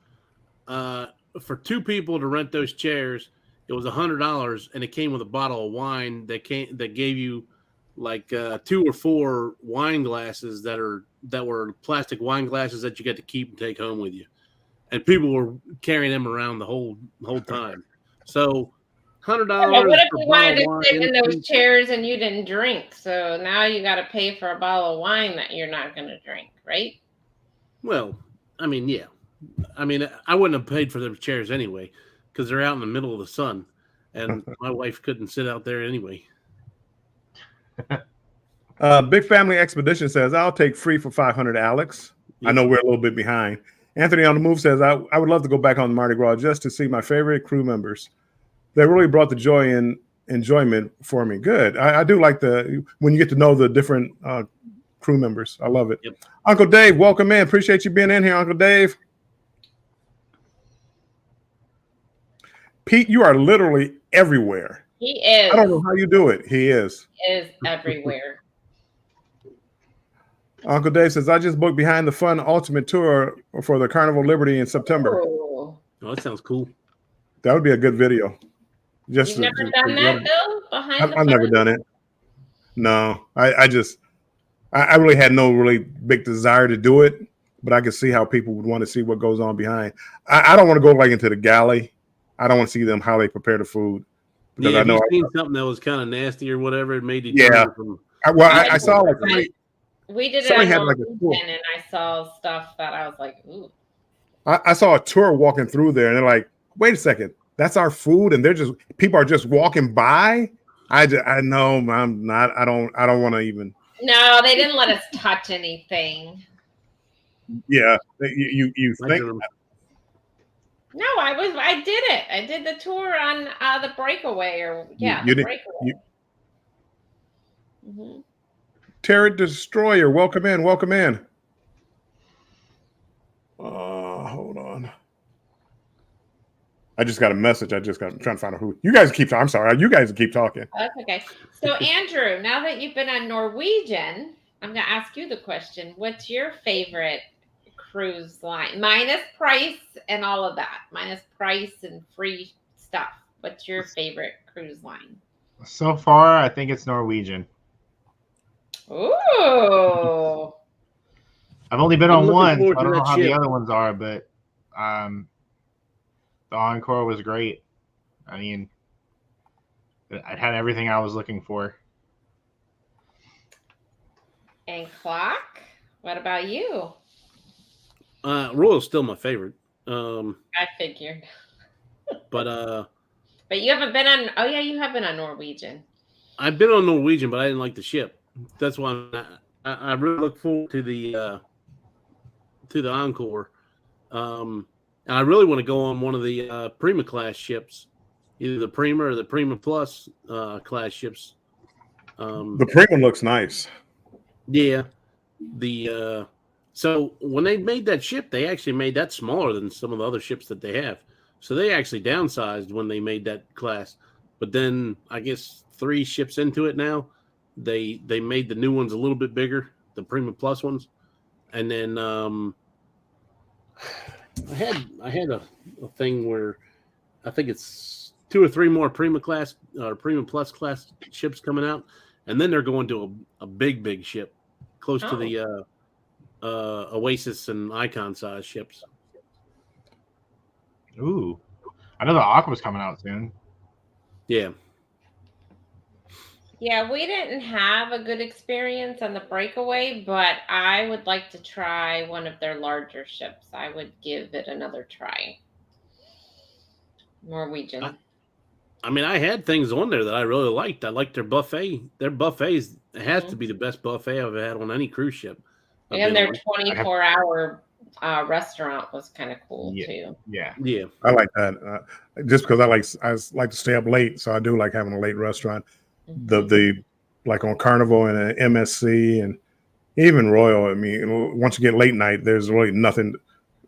for two people to rent those chairs, it was $100, and it came with a bottle of wine that gave you like 2 or 4 wine glasses that were plastic wine glasses that you get to keep and take home with you, and people were carrying them around the whole time. So $100 what if for you a bottle wanted of to wine. sit in those chairs and you didn't drink? So now you got to pay for a bottle of wine that you're not going to drink, right? Well, I mean, yeah. I mean, I wouldn't have paid for those chairs anyway because they're out in the middle of the sun, and my wife couldn't sit out there anyway. Big Family Expedition says, I'll take free for 500, Alex. Yep. I know we're a little bit behind. Anthony on the Move says, I would love to go back on the Mardi Gras just to see my favorite crew members. They really brought the joy and enjoyment for me. Good. I do like when you get to know the different crew members. I love it. Yep. Uncle Dave, welcome in. Appreciate you being in here, Uncle Dave. Pete, you are literally everywhere. He is. I don't know how you do it. He is. He is everywhere. Uncle Dave says, I just booked Behind the Fun Ultimate Tour for the Carnival Liberty in September. Oh, that sounds cool. That would be a good video. You've never done that, Bill? I've never done it. No, I really had no really big desire to do it, but I could see how people would want to see what goes on behind. I don't want to go like into the galley. I don't want to see them how they prepare the food. Yeah, if you've seen something that was kind of nasty or whatever, it made you. Yeah. I saw like we did it on Norwegian, and I saw stuff that I was like, ooh. I saw a tour walking through there, and they're like, wait a second, that's our food, and people are just walking by. I know I'm not. I don't want to even. No, they didn't let us touch anything. Yeah, you think? No, I did it. I did the tour on the Breakaway, Breakaway. Terry Destroyer, welcome in. Welcome in. Hold on. I just got a message. I'm trying to find out who. You guys keep talking. I'm sorry. You guys keep talking. That's okay. So, Andrew, now that you've been on Norwegian, I'm going to ask you the question. What's your favorite cruise line? Minus price and all of that. Minus price and free stuff. What's your favorite cruise line? So far, I think it's Norwegian. Ooh. I've only been on one, so I don't know how the other ones are, but the Encore was great. I mean, it had everything I was looking for. And Klock, what about you? Royal's still my favorite. I figured. But you haven't been on. Oh yeah, you have been on Norwegian. I've been on Norwegian, but I didn't like the ship. That's why I really look forward to the Encore. And I really want to go on one of the Prima class ships, either the Prima or the Prima Plus class ships. The Prima looks nice. Yeah. So when they made that ship, they actually made that smaller than some of the other ships that they have. So they actually downsized when they made that class. But then I guess 3 ships into it now, they made the new ones a little bit bigger, the Prima Plus ones. And then I had a thing where I think it's 2 or 3 more Prima class or Prima Plus class ships coming out, and then they're going to a big ship close to the Oasis and Icon size ships. Ooh, I know the Aqua's coming out soon. Yeah. Yeah, we didn't have a good experience on the Breakaway, but I would like to try one of their larger ships. I would give it another try. Norwegian. I mean, I had things on there that I really liked. I liked their buffet. Their buffets has to be the best buffet I've had on any cruise ship. And their 24-hour restaurant was kind of cool too. Yeah, I like that. Just because I like to stay up late, so I do like having a late restaurant. The like on Carnival and MSC and even Royal. I mean, once you get late night, there's really nothing.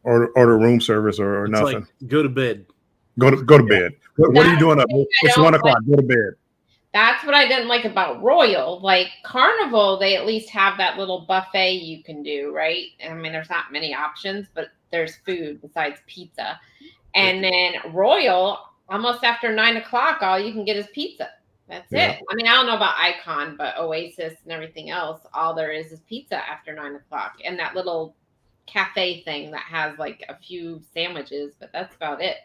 Order room service or nothing. Like, go to bed. Go to bed. What are you doing up? It's 1 o'clock. Go to bed. That's what I didn't like about Royal. Like Carnival, they at least have that little buffet you can do, right? I mean, there's not many options, but there's food besides pizza. And then Royal, almost after 9 o'clock, all you can get is pizza. That's it. I mean, I don't know about Icon, but Oasis and everything else, all there is pizza after 9 o'clock. And that little cafe thing that has like a few sandwiches, but that's about it.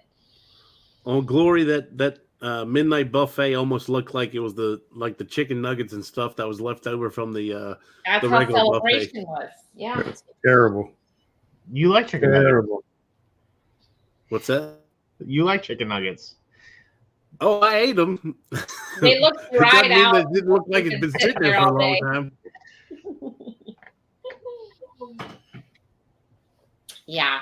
Oh, Glory, that midnight buffet almost looked like it was the chicken nuggets and stuff that was left over from the that's the how regular Celebration buffet. was. Yeah. It's terrible. You like chicken nuggets. What's that? You like chicken nuggets. Oh, I ate them. They look dried out. It didn't look like it's been sitting there for a long time. Yeah.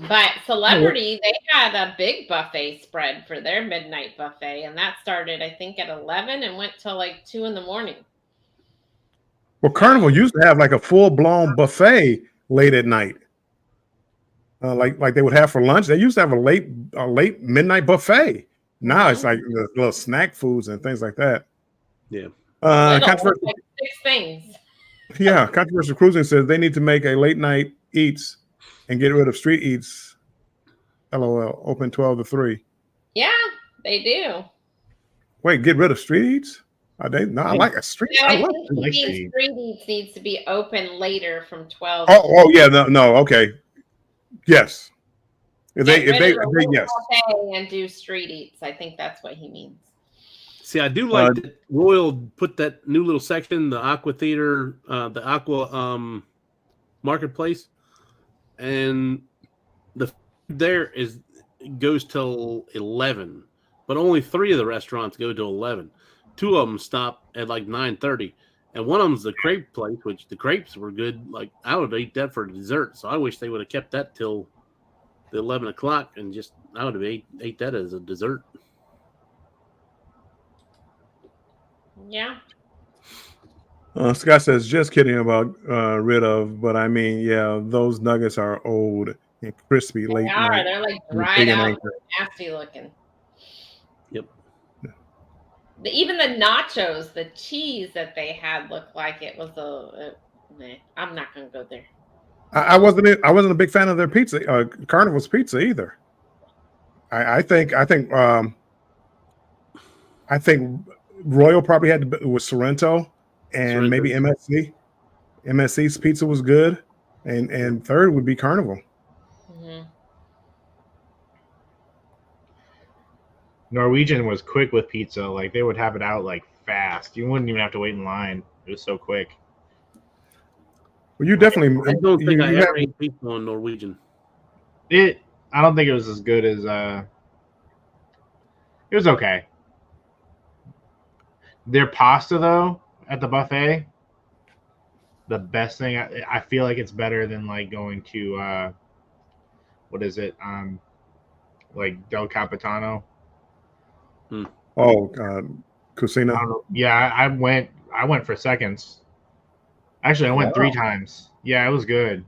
But Celebrity, they had a big buffet spread for their midnight buffet, and that started, I think, at 11 and went till like 2 in the morning. Well, Carnival used to have like a full-blown buffet late at night. Like they would have for lunch. They used to have a late midnight buffet. Now it's like the little snack foods and things like that. Yeah. Like 6 things. Yeah, Controversial Cruising says they need to make a late night eats and get rid of street eats. LOL. Open 12 to 3. Yeah, they do. Wait, get rid of street eats? Are they? No, I like a street. No, I think street eats needs to be open later from 12. Oh yeah, no, okay. Yes. If they yes. And do street eats. I think that's what he means. See, I do like that Royal put that new little section, the Aqua Theater, the Aqua Marketplace, and the there goes till 11, but only 3 of the restaurants go till 11. 2 of them stop at like 9:30, and one of them's the crepe place, which the crepes were good. Like I would eat that for dessert, so I wish they would have kept that till the 11 o'clock and just I would have ate that as a dessert. Yeah. Scott says, just kidding about rid of, but I mean, yeah, those nuggets are old and crispy late night. They're like dried out, nasty looking. Yep. Even the nachos, the cheese that they had looked like it was I'm not gonna go there. I wasn't a big fan of their pizza, Carnival's pizza either. I think Royal probably had with Sorrento and maybe MSC. MSC's pizza was good, and third would be Carnival. Mm-hmm. Norwegian was quick with pizza. Like they would have it out like fast. You wouldn't even have to wait in line. It was so quick. Well, you definitely. I don't think I ever ate pizza on Norwegian. I don't think it was as good as. It was okay. Their pasta though at the buffet, the best thing. I feel like it's better than like going to what is it? Like Del Capitano. Oh, Cucina. Yeah, I went for seconds. Actually, I went 3 times. Yeah, it was good.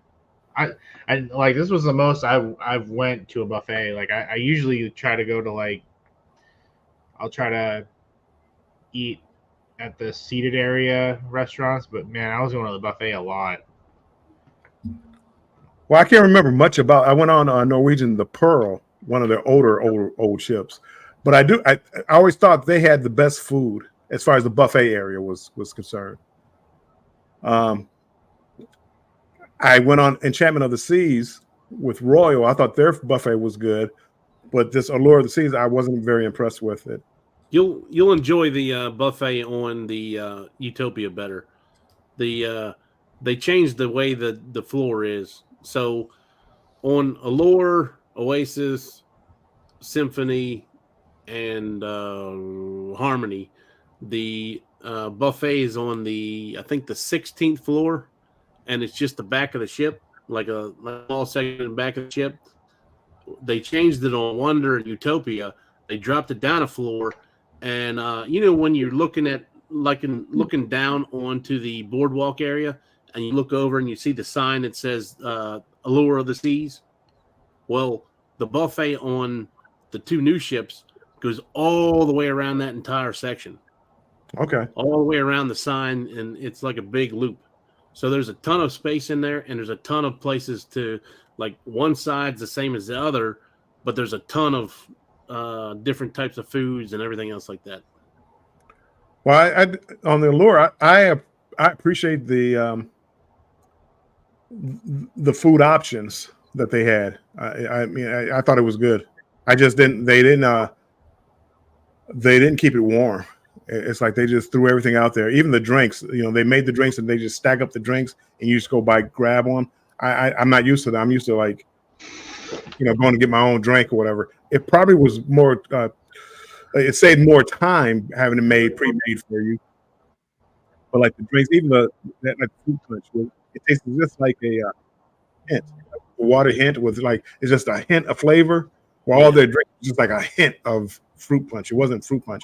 I like this was the most I've went to a buffet. Like I usually try to go to like I'll try to eat at the seated area restaurants, but man, I was going to the buffet a lot. Well, I can't remember much about. I went on Norwegian, the Pearl, one of their old ships, but I always thought they had the best food as far as the buffet area was concerned. I went on Enchantment of the Seas with Royal. I thought their buffet was good, but this Allure of the Seas, I wasn't very impressed with it. You'll enjoy the buffet on the Utopia better. They changed the way the floor is. So on Allure, Oasis, Symphony, and Harmony. The buffet is on I think the 16th floor, and it's just the back of the ship, like a small section in the back of the ship. They changed it on Wonder and Utopia. They dropped it down a floor, and when you're looking down onto the boardwalk area, and you look over and you see the sign that says Allure of the Seas. Well, the buffet on the two new ships goes all the way around that entire section. Okay. All the way around the sign, and it's like a big loop. So there's a ton of space in there, and there's a ton of places to, like, one side's the same as the other, but there's a ton of different types of foods and everything else like that. Well, I on the Allure, I appreciate the food options that they had. I mean, I thought it was good. I just didn't. They didn't keep it warm. It's like they just threw everything out there. Even the drinks, they made the drinks and they just stack up the drinks and you just go grab one. I'm not used to that. I'm used to, like, going to get my own drink or whatever. It probably was more. It saved more time having it pre-made for you. But like the drinks, even that fruit punch, it tastes just like a hint, like a water hint with, like, it's just a hint of flavor. While all their drinks just like a hint of fruit punch. It wasn't fruit punch.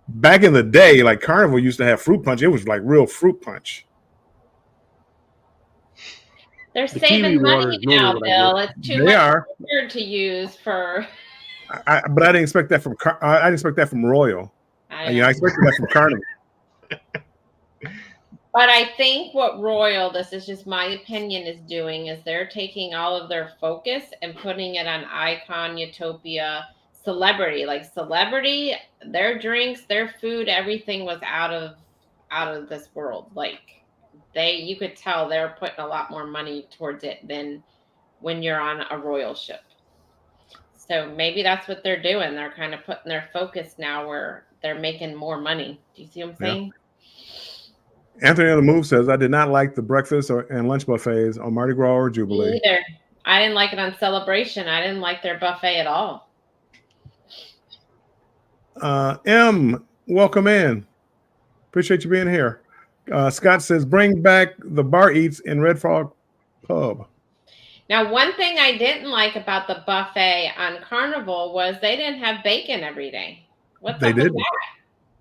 Back in the day, like Carnival used to have fruit punch. It was like real fruit punch. They're saving money now, Bill. It's too much to use for. But I didn't expect that from. I didn't expect that from Royal. I expected that from Carnival. But I think what Royal, this is just my opinion, is doing is they're taking all of their focus and putting it on Icon, Utopia, Celebrity. Like Celebrity, their drinks, their food, everything was out of this world. Like you could tell they're putting a lot more money towards it than when you're on a Royal ship. So maybe that's what they're doing. They're kind of putting their focus now where they're making more money. Do you see what I'm saying? Yeah. Anthony on the Move says, I did not like the breakfast and lunch buffets on Mardi Gras or Jubilee. Me either. I didn't like it on Celebration. I didn't like their buffet at all. M, welcome in. Appreciate you being here. Scott says, bring back the bar eats in Red Frog Pub. Now, one thing I didn't like about the buffet on Carnival was they didn't have bacon every day. What's up with that?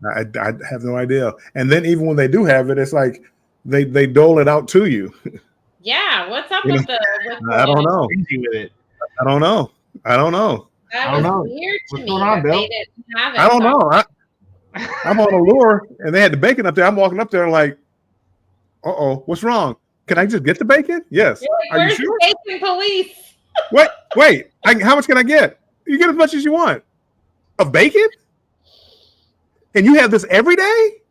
I have no idea. And then even when they do have it, it's like they dole it out to you. Yeah, what's up with the? I don't know. With it. I don't know. That was weird to me. They didn't have it. I don't know. I'm on Allure and they had the bacon up there. I'm walking up there and like, what's wrong? Can I just get the bacon? Yes. Are you sure? Bacon police. Wait. How much can I get? You get as much as you want. Of bacon? And you have this every day?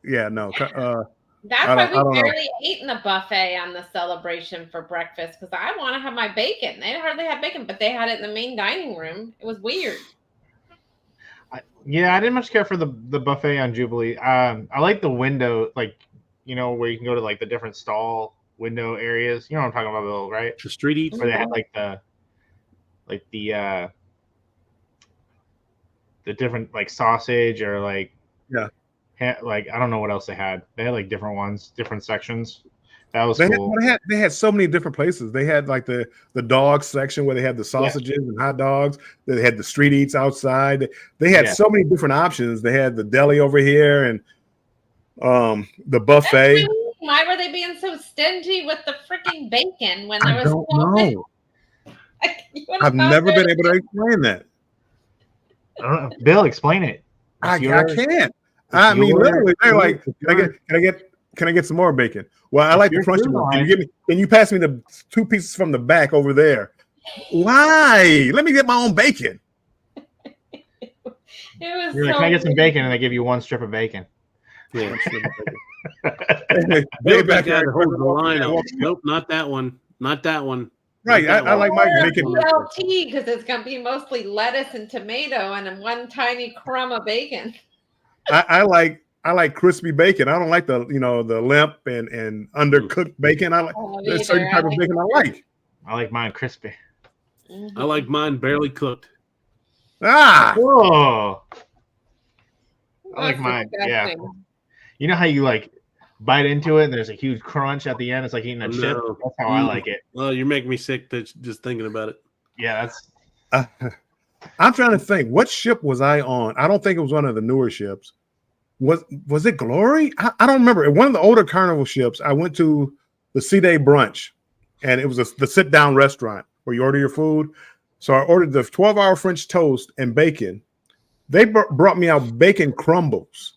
Yeah, no. That's why we barely ate in the buffet on the Celebration for breakfast, because I want to have my bacon. They hardly had bacon, but they had it in the main dining room. It was weird. I didn't much care for the buffet on Jubilee. I like the window, like, where you can go to like the different stall window areas. You know what I'm talking about, Bill, right? The street eats. Where they had the different like sausage or like like I don't know what else they had. They had like different ones, different sections. That was cool. They had so many different places. They had like the dog section where they had the sausages and hot dogs. They had the street eats outside. They had so many different options. They had the deli over here and the buffet. Why were they being so stingy with the freaking bacon when there was so much? I've never been able to explain that. I don't know. Bill, explain it. I can't. I mean, literally, they're like, can I get some more bacon? Well, I like the crunchy one. Can you pass me the 2 pieces from the back over there? Why? Let me get my own bacon. You're like, can I get some bacon? And they give you 1 strip of bacon. Yeah. Bill back there to hold the line up. Nope, not that one. Not that one. Right, I like my bacon. BLT because it's going to be mostly lettuce and tomato and then 1 tiny crumb of bacon. I like crispy bacon. I don't like the the limp and undercooked bacon. I like there's certain type of bacon I like. I like mine crispy. I like mine barely cooked. Ah, Whoa. I like That's mine. Yeah. disgusting. You know how you like bite into it and there's a huge crunch at the end? It's like eating a chip. No. That's how I like it. Well, you're making me sick just thinking about it. Yeah, that's I'm trying to think. What ship was I on? I don't think it was one of the newer ships. Was it Glory? I don't remember. One of the older Carnival ships, I went to the C-Day brunch, and it was the sit-down restaurant where you order your food. So I ordered the 12-hour French toast and bacon. They brought me out bacon crumbles.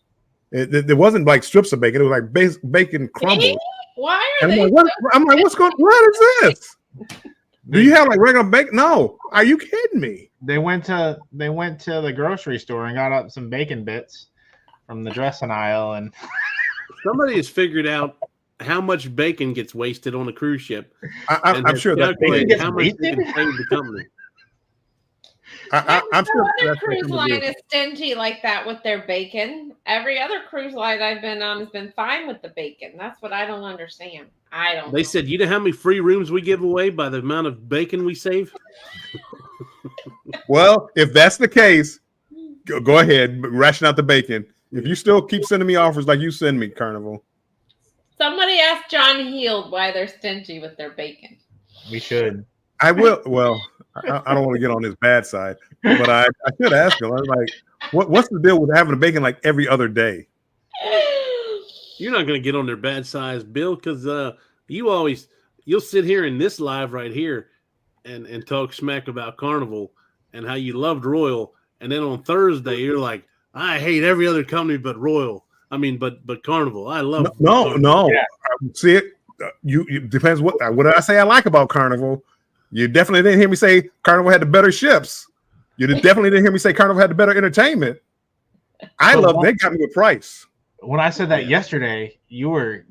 It wasn't like strips of bacon. It was like bacon crumbles. Why are And they? I'm like, what's going? What is this? Do you have like regular bacon? No. Are you kidding me? they went to the grocery store and got up some bacon bits from the dressing aisle, and Somebody has figured out how much bacon gets wasted on a cruise ship. I'm has sure that calculated gets how much they wasted? can save the company. I'm sure No other that's cruise something to line do. is stingy like that with their bacon. Every other cruise line I've been on has been fine with the bacon. That's what I don't understand. I don't. They said, you know how many free rooms we give away by the amount of bacon we save? Well, if that's the case, go ahead, ration out the bacon. If you still keep sending me offers like you send me, Carnival. Somebody asked John Heald why they're stingy with their bacon. we should. I will. Well, I don't want to get on his bad side, but I should ask him. I was like, what's the deal with having a bacon like every other day? You're not going to get on their bad size, Bill, because you'll sit here in this live right here and talk smack about Carnival and how you loved Royal, and then on Thursday you're like, I hate every other company but Royal. I mean, but Carnival. I love No. Yeah. See it. You depends what did I say I like about Carnival. You definitely didn't hear me say Carnival had the better ships. You definitely didn't hear me say Carnival had the better entertainment. They got me with price. When I said that yesterday, you were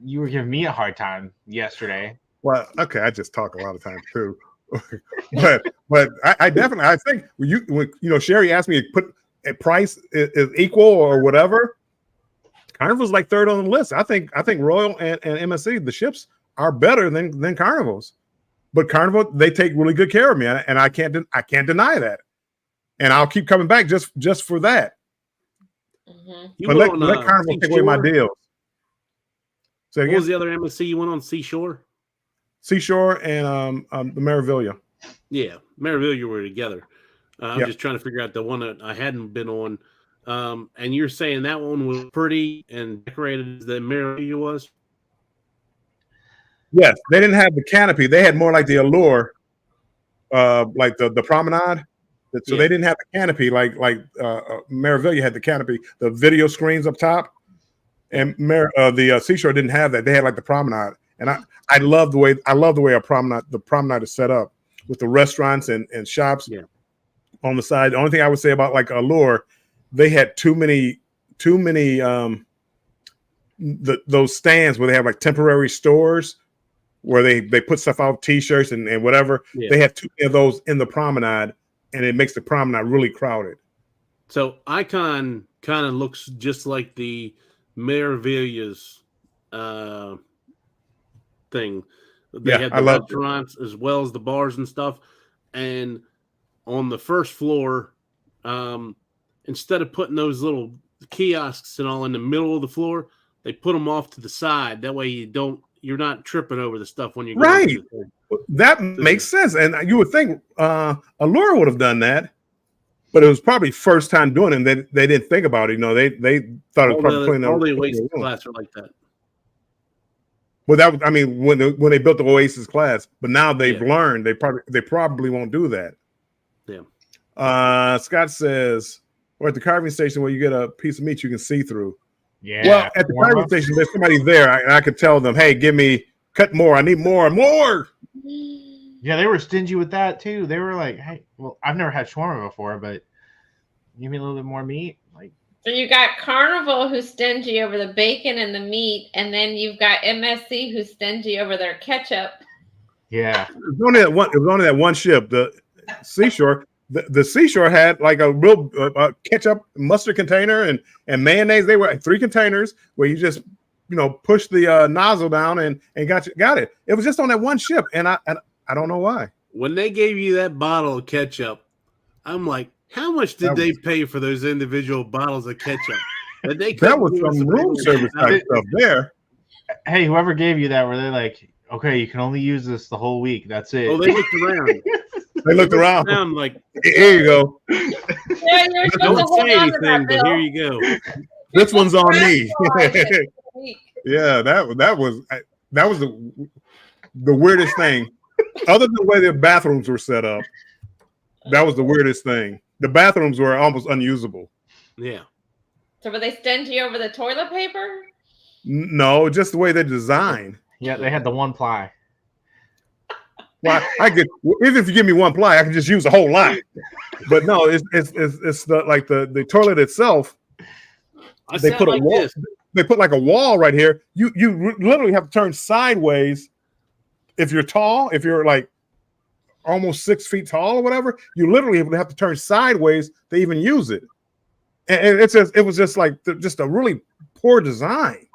giving me a hard time yesterday. Well, okay, I just talk a lot of times too. but I think when Sherry asked me to put a price is equal or whatever, Carnival's like third on the list. I think Royal and MSC, the ships are better than Carnival's. But Carnival, they take really good care of me, and I can't deny that. And I'll keep coming back just for that. Mm-hmm. But let Carnival take away my deals. So what was the other MSC you went on? Seashore and the Meraviglia. Yeah, Meraviglia were together. I'm Yep. just trying to figure out the one that I hadn't been on. And you're saying that one was pretty and decorated as the Meraviglia was? Yes, they didn't have the canopy. They had more like the Allure, like the promenade. So they didn't have the canopy like Meraviglia had the canopy, the video screens up top, and the Seashore didn't have that. They had like the promenade, and I love the way the promenade is set up with the restaurants and shops on the side. The only thing I would say about like Allure, they had too many those stands where they have like temporary stores where they put stuff out, t-shirts and whatever. Yeah. They have too many of those in the promenade, and it makes the promenade really crowded. So Icon kind of looks just like the Meraviglia's thing. They had the restaurants as well as the bars and stuff. And on the first floor, instead of putting those little kiosks and all in the middle of the floor, they put them off to the side. That way you're not tripping over the stuff when you're right. That makes sense. And you would think Allure would have done that, but it was probably first time doing it. And they didn't think about it. They thought it was probably putting all the Oasis class are like that. Well, when they built the Oasis class, but now they've learned they probably won't do that. Yeah. Scott says, or at the carving station where you get a piece of meat you can see through. Yeah. Well, at the carving station, there's somebody there, and I could tell them, "Hey, cut more. I need more and more." Yeah, they were stingy with that too. They were like, "Hey, well, I've never had shawarma before, but give me a little bit more meat." Like, so you got Carnival who's stingy over the bacon and the meat, and then you've got MSC who's stingy over their ketchup. Yeah, it was only that one ship, the Seashore. The Seashore had like a real ketchup mustard container and mayonnaise. They were 3 containers where you just push the nozzle down and got it. It was just on that one ship, and I don't know why. When they gave you that bottle of ketchup, I'm like, how much did they pay for those individual bottles of ketchup? That was some room service type stuff there. Hey, whoever gave you that, were they like, okay, you can only use this the whole week. That's it. Oh, they looked around. They looked around. Like, here you go. Yeah, you're Don't say anything, but here you go. This one's on me. Yeah, that was the weirdest thing. Other than the way their bathrooms were set up, that was the weirdest thing. The bathrooms were almost unusable. Yeah. So were they stingy over the toilet paper? No, just the way they're designed. Yeah, they had the 1 ply. Well, I could, even if you give me 1 ply, I can just use a whole lot. But no, it's the toilet itself. They put a wall. They put like a wall right here. You literally have to turn sideways. If you're tall, if you're like almost 6 feet tall or whatever, you literally have to turn sideways to even use it. And it was just like just a really poor design.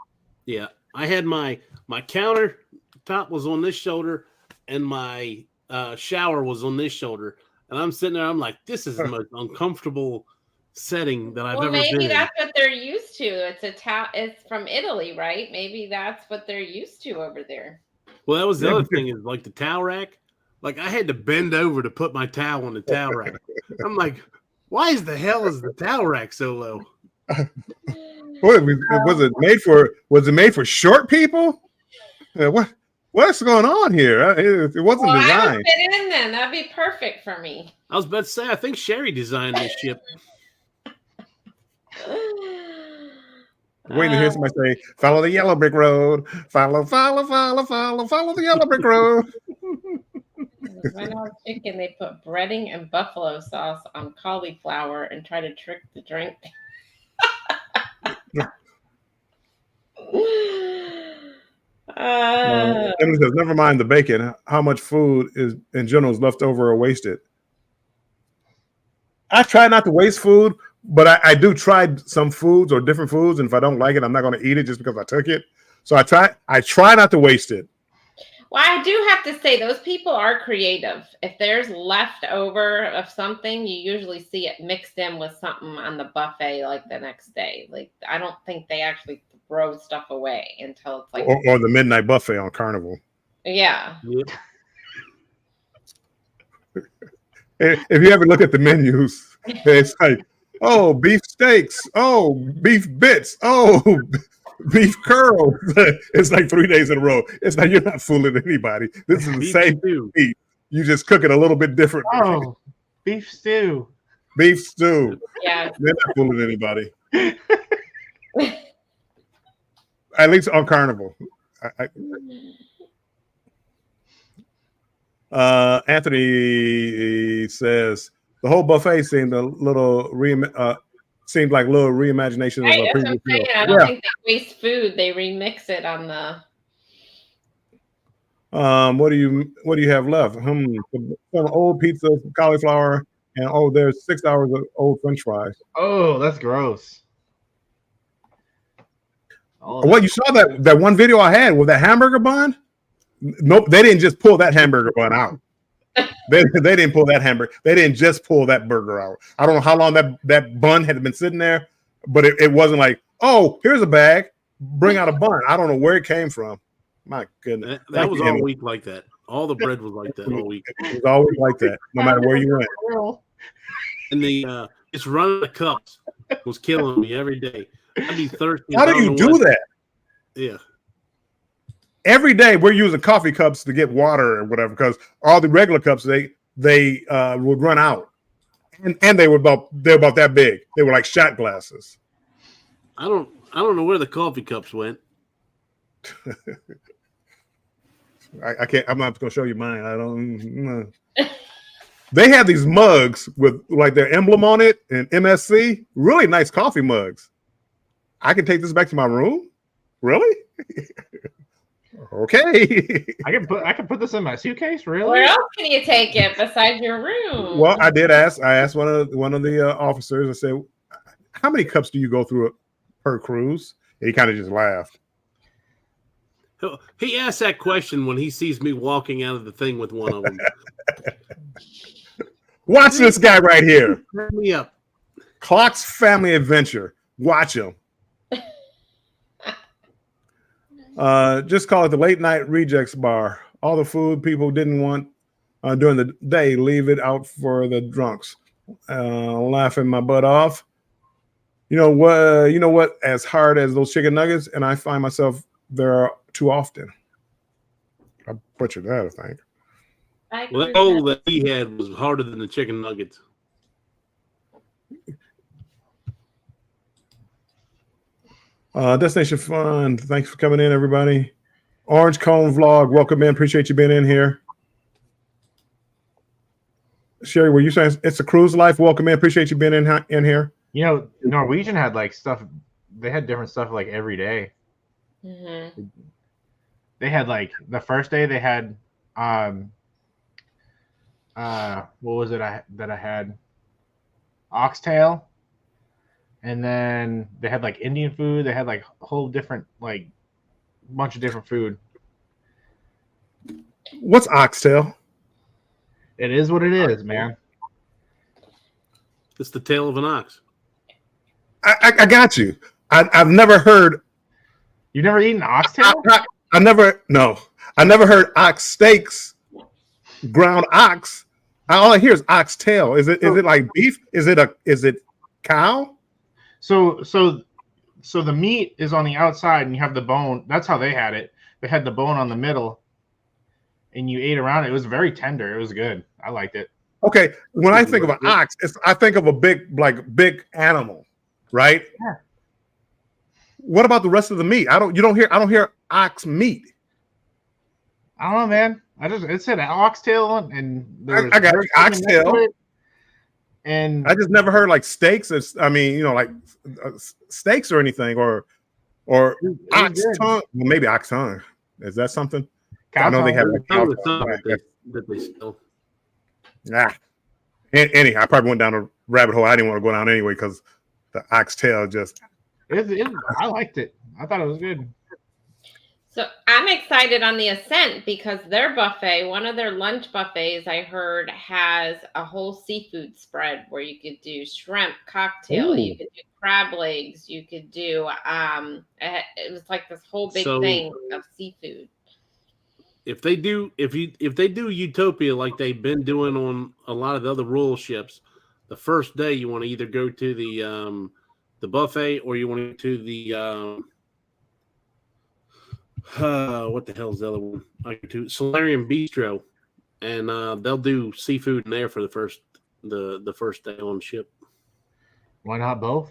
Yeah, I had my counter top was on this shoulder, and my shower was on this shoulder, and I'm sitting there. I'm like, this is the most uncomfortable setting that I've ever been in. Maybe that's what they're used to. It's from Italy, right? Maybe that's what they're used to over there. Well, that was the other thing is like the towel rack. Like I had to bend over to put my towel on the towel rack. I'm like, why is the hell is the towel rack so low? Was it made for short people? What's going on here? It wasn't designed. I would fit in then. That'd be perfect for me. I was about to say, I think Sherry designed this ship. Waiting to hear somebody say, "Follow the yellow brick road. Follow the yellow brick road." When I was chicken, they put breading and buffalo sauce on cauliflower and try to trick the drink. Emily says, "Never mind the bacon. How much food is in general is left over or wasted?" I try not to waste food, but I do try some foods or different foods, and if I don't like it, I'm not going to eat it just because I took it. So I try not to waste it. Well, I do have to say those people are creative. If there's leftover of something, you usually see it mixed in with something on the buffet like the next day. Like I don't think they actually throw stuff away until it's like or the midnight buffet on Carnival. Yeah. Yep. If you ever look at the menus, it's like, oh, beef steaks, oh, beef bits, oh, beef curls. It's like 3 days in a row. It's like you're not fooling anybody. This is the same meat. You just cook it a little bit different. Oh, beef stew. Beef stew. Yeah. They're not fooling anybody. At least on Carnival. Anthony says the whole buffet seemed a little seemed like a little reimagination of a previous meal. I don't think they waste food; they remix it on the. What do you have left? Some old pizza, cauliflower, and there's 6 hours of old French fries. Oh, that's gross. Well, you saw that one video I had with that hamburger bun. Nope, they didn't just pull that hamburger bun out. They didn't pull that hamburger. They didn't just pull that burger out. I don't know how long that bun had been sitting there, but it wasn't like, oh, here's a bag, bring out a bun. I don't know where it came from. My goodness, that was all week like that. All the bread was like that all week. It was always like that, no matter where you went. And the just running the cups was killing me every day. I'd be thirsty. How do you do that? Yeah. Every day we're using coffee cups to get water or whatever because all the regular cups they would run out, and they're about that big. They were like shot glasses. I don't know where the coffee cups went. I can't. I'm not going to show you mine. I don't. They have these mugs with like their emblem on it and MSC. Really nice coffee mugs. I can take this back to my room. Really? Okay. I can put this in my suitcase. Really? Where else can you take it besides your room? Well, I did ask. I asked one of the officers. I said, "How many cups do you go through per cruise?" And he kind of just laughed. He asked that question when he sees me walking out of the thing with one of them. Watch this guy right here. Turn me up. Klock's Family Adventure. Watch him. Just call it the late night rejects bar. All the food people didn't want during the day, leave it out for the drunks. Laughing my butt off. You know what? You know what? As hard as those chicken nuggets, and I find myself there too often. I butchered that, I think. Well, that hole that he had was harder than the chicken nuggets. Destination Fun. Thanks for coming in, everybody. Orange Cone Vlog. Welcome in. Appreciate you being in here. Sherry, were you saying it's a cruise life? Welcome in. Appreciate you being in here. You know, Norwegian had like stuff. They had different stuff like every day. Mm-hmm. They had like the first day they had what was it that I had? Oxtail. And then they had like Indian food. They had like a whole different like bunch of different food. What's oxtail? It is what it is, man. It's the tail of an ox. I got you. I've never heard. You've never eaten oxtail? I never heard ox steaks, ground ox. All I hear is oxtail. Is it like beef? Is it cow? So the meat is on the outside and you have the bone. That's how they had it. They had the bone on the middle and you ate around it. It was very tender. It was good. I liked it. Okay. When I think of an ox, I think of a big animal, right? Yeah. What about the rest of the meat? I don't hear ox meat. I don't know, man. It said oxtail and I got oxtail. And I just never heard like steaks. Like steaks or anything, or ox tongue. Well, maybe ox tongue. Is that something? I know they have like cow tongue that they sell. Yeah. Anyhow, I probably went down a rabbit hole. I didn't want to go down anyway because the oxtail just. I liked it. I thought it was good. So I'm excited on the Ascent because their buffet, one of their lunch buffets, I heard has a whole seafood spread where you could do shrimp cocktail, you could do crab legs, you could do it was like this whole big thing of seafood. If they do Utopia like they've been doing on a lot of the other royal ships, the first day you want to either go to the buffet or you want to go to the what the hell is the other one? I go to Solarium Bistro, and they'll do seafood in there for the first day on the ship. Why not both?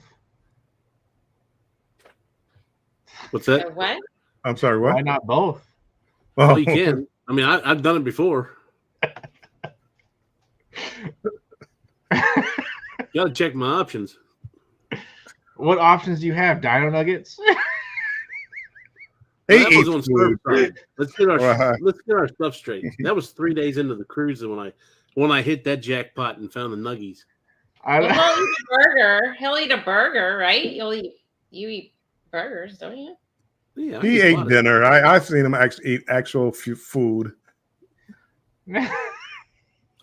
What's that? What? I'm sorry. What? Why not both? Oh. Well, you can. I mean, I've done it before. You gotta check my options. What options do you have? Dino nuggets? Well, that was on surf side. Let's get our stuff straight. That was 3 days into the cruise when I hit that jackpot and found the nuggies. Well, he'll eat a burger. He'll eat a burger, right? You eat burgers, don't you? Yeah, he ate dinner. I've seen him actually eat actual food. I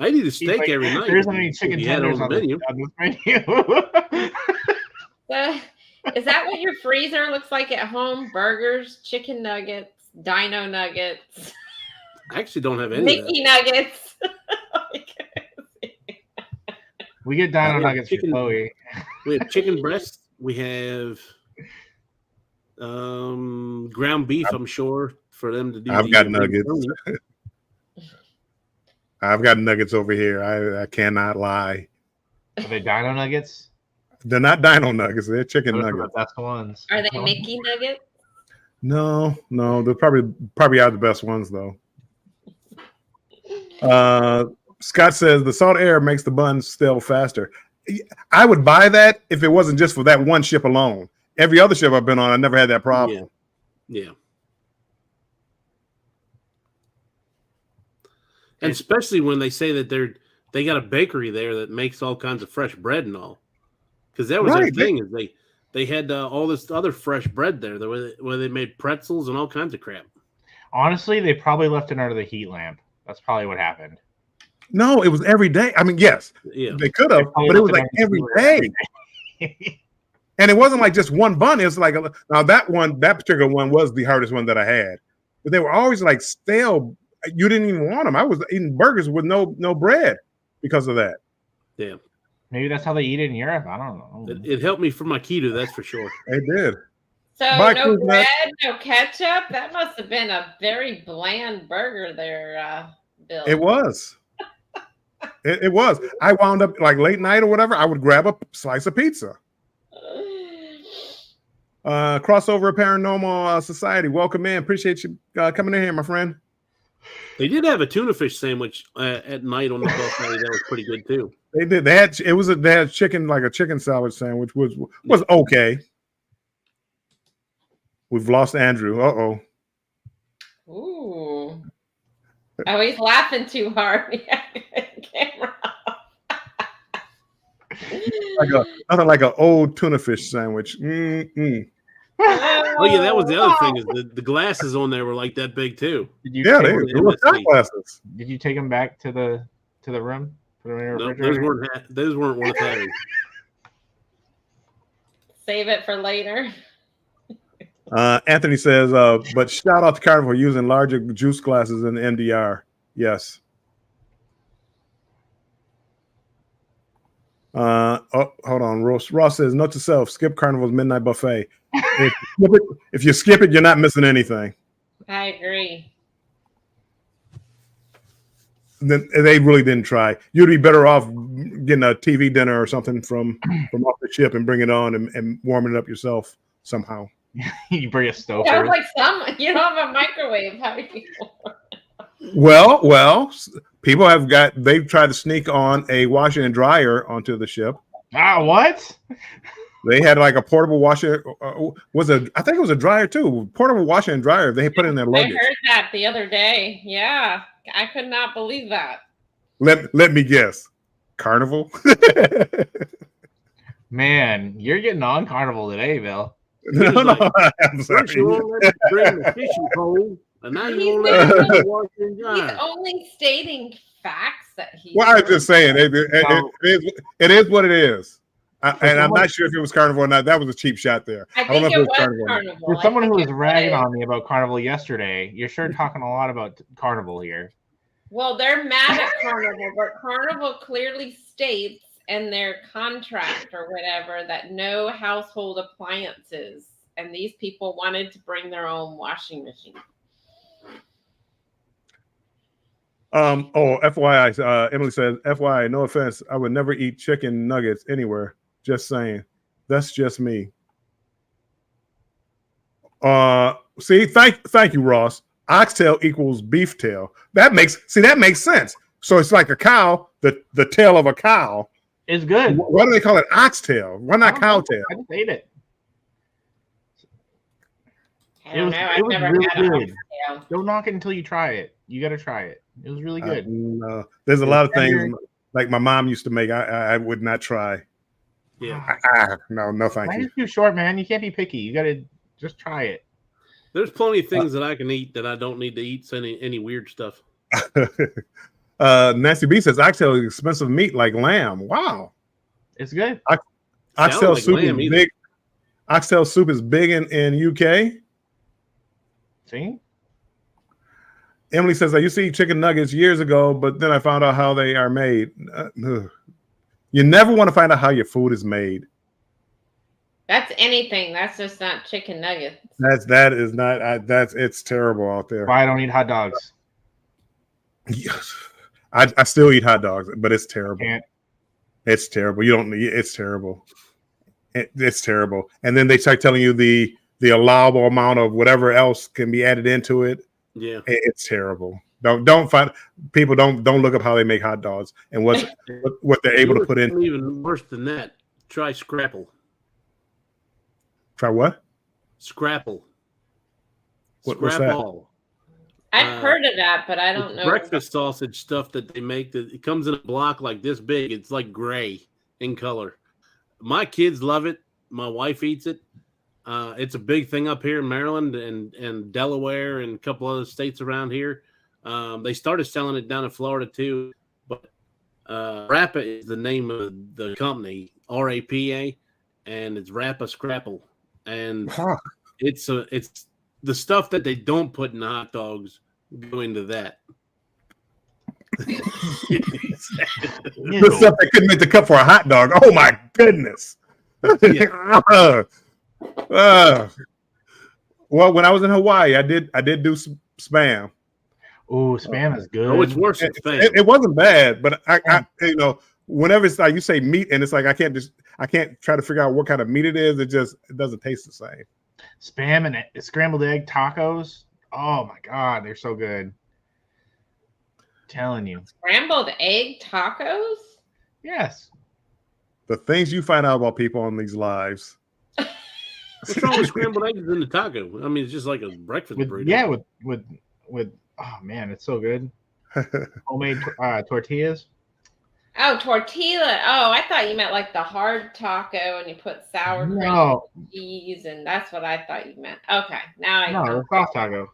eat a steak every night. There isn't any chicken tenders on this menu. Is that what your freezer looks like at home? Burgers, chicken nuggets, dino nuggets. I actually don't have any Mickey nuggets. We get dino nuggets for Chloe. We have chicken breasts. We have ground beef, I'm sure, for them to do. I've got nuggets. I've got nuggets over here. I cannot lie. Are they dino nuggets? They're not dino nuggets. They're chicken Those nuggets. are the best ones. Are they Mickey nuggets? No. They're probably are the best ones though. Scott says the salt air makes the buns still faster. I would buy that if it wasn't just for that one ship alone. Every other ship I've been on, I never had that problem. Yeah. And especially when they say that they got a bakery there that makes all kinds of fresh bread and all. Because that was their thing, is they had all this other fresh bread there where they made pretzels and all kinds of crap. Honestly, they probably left it under the heat lamp. That's probably what happened. No, it was every day. I mean, yes, Yeah. they could have, but it was like every day. And it wasn't like just one bun. It was like now that particular one was the hardest one that I had, but they were always like stale. You didn't even want them. I was eating burgers with no bread because of that. Yeah. Maybe that's how they eat it in Europe. I don't know. It helped me for my keto, that's for sure. It did. So Bye, no Cruz bread, Nut. no ketchup. That must have been a very bland burger there, Bill. It was. It was. I wound up like late night or whatever. I would grab a slice of pizza. Crossover Paranormal Society, welcome in. Appreciate you coming in here, my friend. They did have a tuna fish sandwich at night on the buffet. That was pretty good too. They did. They had chicken, like a chicken salad sandwich, was okay. We've lost Andrew. Uh-oh. Ooh. Oh, he's laughing too hard. Camera. Nothing like an old tuna fish sandwich. Mm-mm. Oh yeah, that was the other thing is the glasses on there were like that big too. Yeah, they were shot glasses. Did you take them back to the room? No, those weren't worth having. Save it for later. Anthony says, but shout out to Carnival for using larger juice glasses in the MDR. Yes. Hold on. Ross says, note to self, skip Carnival's midnight buffet. If you skip it, you're not missing anything. I agree. Then they really didn't try. You'd be better off getting a TV dinner or something from off the ship and bring it on and warming it up yourself somehow. You bring a stove. Sounds like you don't have a microwave. How do you? Well, people they've tried to sneak on a washer and dryer onto the ship. Ah, what? They had like a portable washer. I think it was a dryer too. Portable washer and dryer. They put in their luggage. I heard that the other day. Yeah, I could not believe that. Let me guess. Carnival. Man, you're getting on Carnival today, Bill. No, I'm sorry. First you won't let me bring the fishing pole, and now you won't let me wash and He's dry. only stating facts that he. Well, I was just saying it is what it is. And I'm not sure if it was Carnival or not. That was a cheap shot there. I think it was Carnival. For someone who was ragging on me about Carnival yesterday, you're sure talking a lot about Carnival here. Well, they're mad at Carnival, but Carnival clearly states in their contract or whatever that no household appliances, and these people wanted to bring their own washing machine. FYI, Emily says, FYI, no offense, I would never eat chicken nuggets anywhere. Just saying. That's just me. See, thank you, Ross. Oxtail equals beef tail. That makes sense. So it's like a cow, the tail of a cow. It's good. Why do they call it oxtail? Why not cow tail? I just ate it. I don't know. It was never really had good. Don't knock it until you try it. You got to try it. It was really good. There's a lot of things like my mom used to make. I would not try. Yeah. No, thank you. Life is too short, man. You can't be picky. You got to just try it. There's plenty of things that I can eat that I don't need to eat any weird stuff. Nancy B says oxtail is expensive meat like lamb. Wow, it's good. Oxtail soup is big. Oxtail soup is big in UK. See, Emily says I used to eat chicken nuggets years ago, but then I found out how they are made. You never want to find out how your food is made. That's anything. That's just not chicken nuggets. It's terrible out there. Why I don't eat hot dogs? Yes. I still eat hot dogs, but it's terrible. Can't. It's terrible. You don't. It's terrible. It's terrible. And then they start telling you the allowable amount of whatever else can be added into it. Yeah, it's terrible. Don't look up how they make hot dogs and what they're able to put in. Even worse than that, try scrapple. Try what? Scrapple. What's that? I've heard of that, but I don't know. Breakfast sausage stuff that they make that it comes in a block like this big. It's like gray in color. My kids love it. My wife eats it. It's a big thing up here in Maryland and Delaware and a couple other states around here. They started selling it down in Florida too. but Rappa is the name of the company, RAPA, and it's Rappa Scrapple, and it's the stuff that they don't put in hot dogs go into that. The stuff that couldn't make the cut for a hot dog. Oh my goodness. Well, when I was in Hawaii, I did do some spam. Oh, spam is good. Oh, it's worse than spam. It wasn't bad, but I whenever it's like you say meat, and it's like I can't try to figure out what kind of meat it is. It doesn't taste the same. Spam and scrambled egg tacos. Oh my god, they're so good. I'm telling you. Scrambled egg tacos? Yes. The things you find out about people on these lives. What's wrong with scrambled eggs in the taco? I mean, it's just like a breakfast burrito. Yeah, with oh man, it's so good. Homemade tortillas. Oh, tortilla. Oh, I thought you meant like the hard taco and you put sour cream and cheese, and that's what I thought you meant. Okay, now I know. No, soft taco.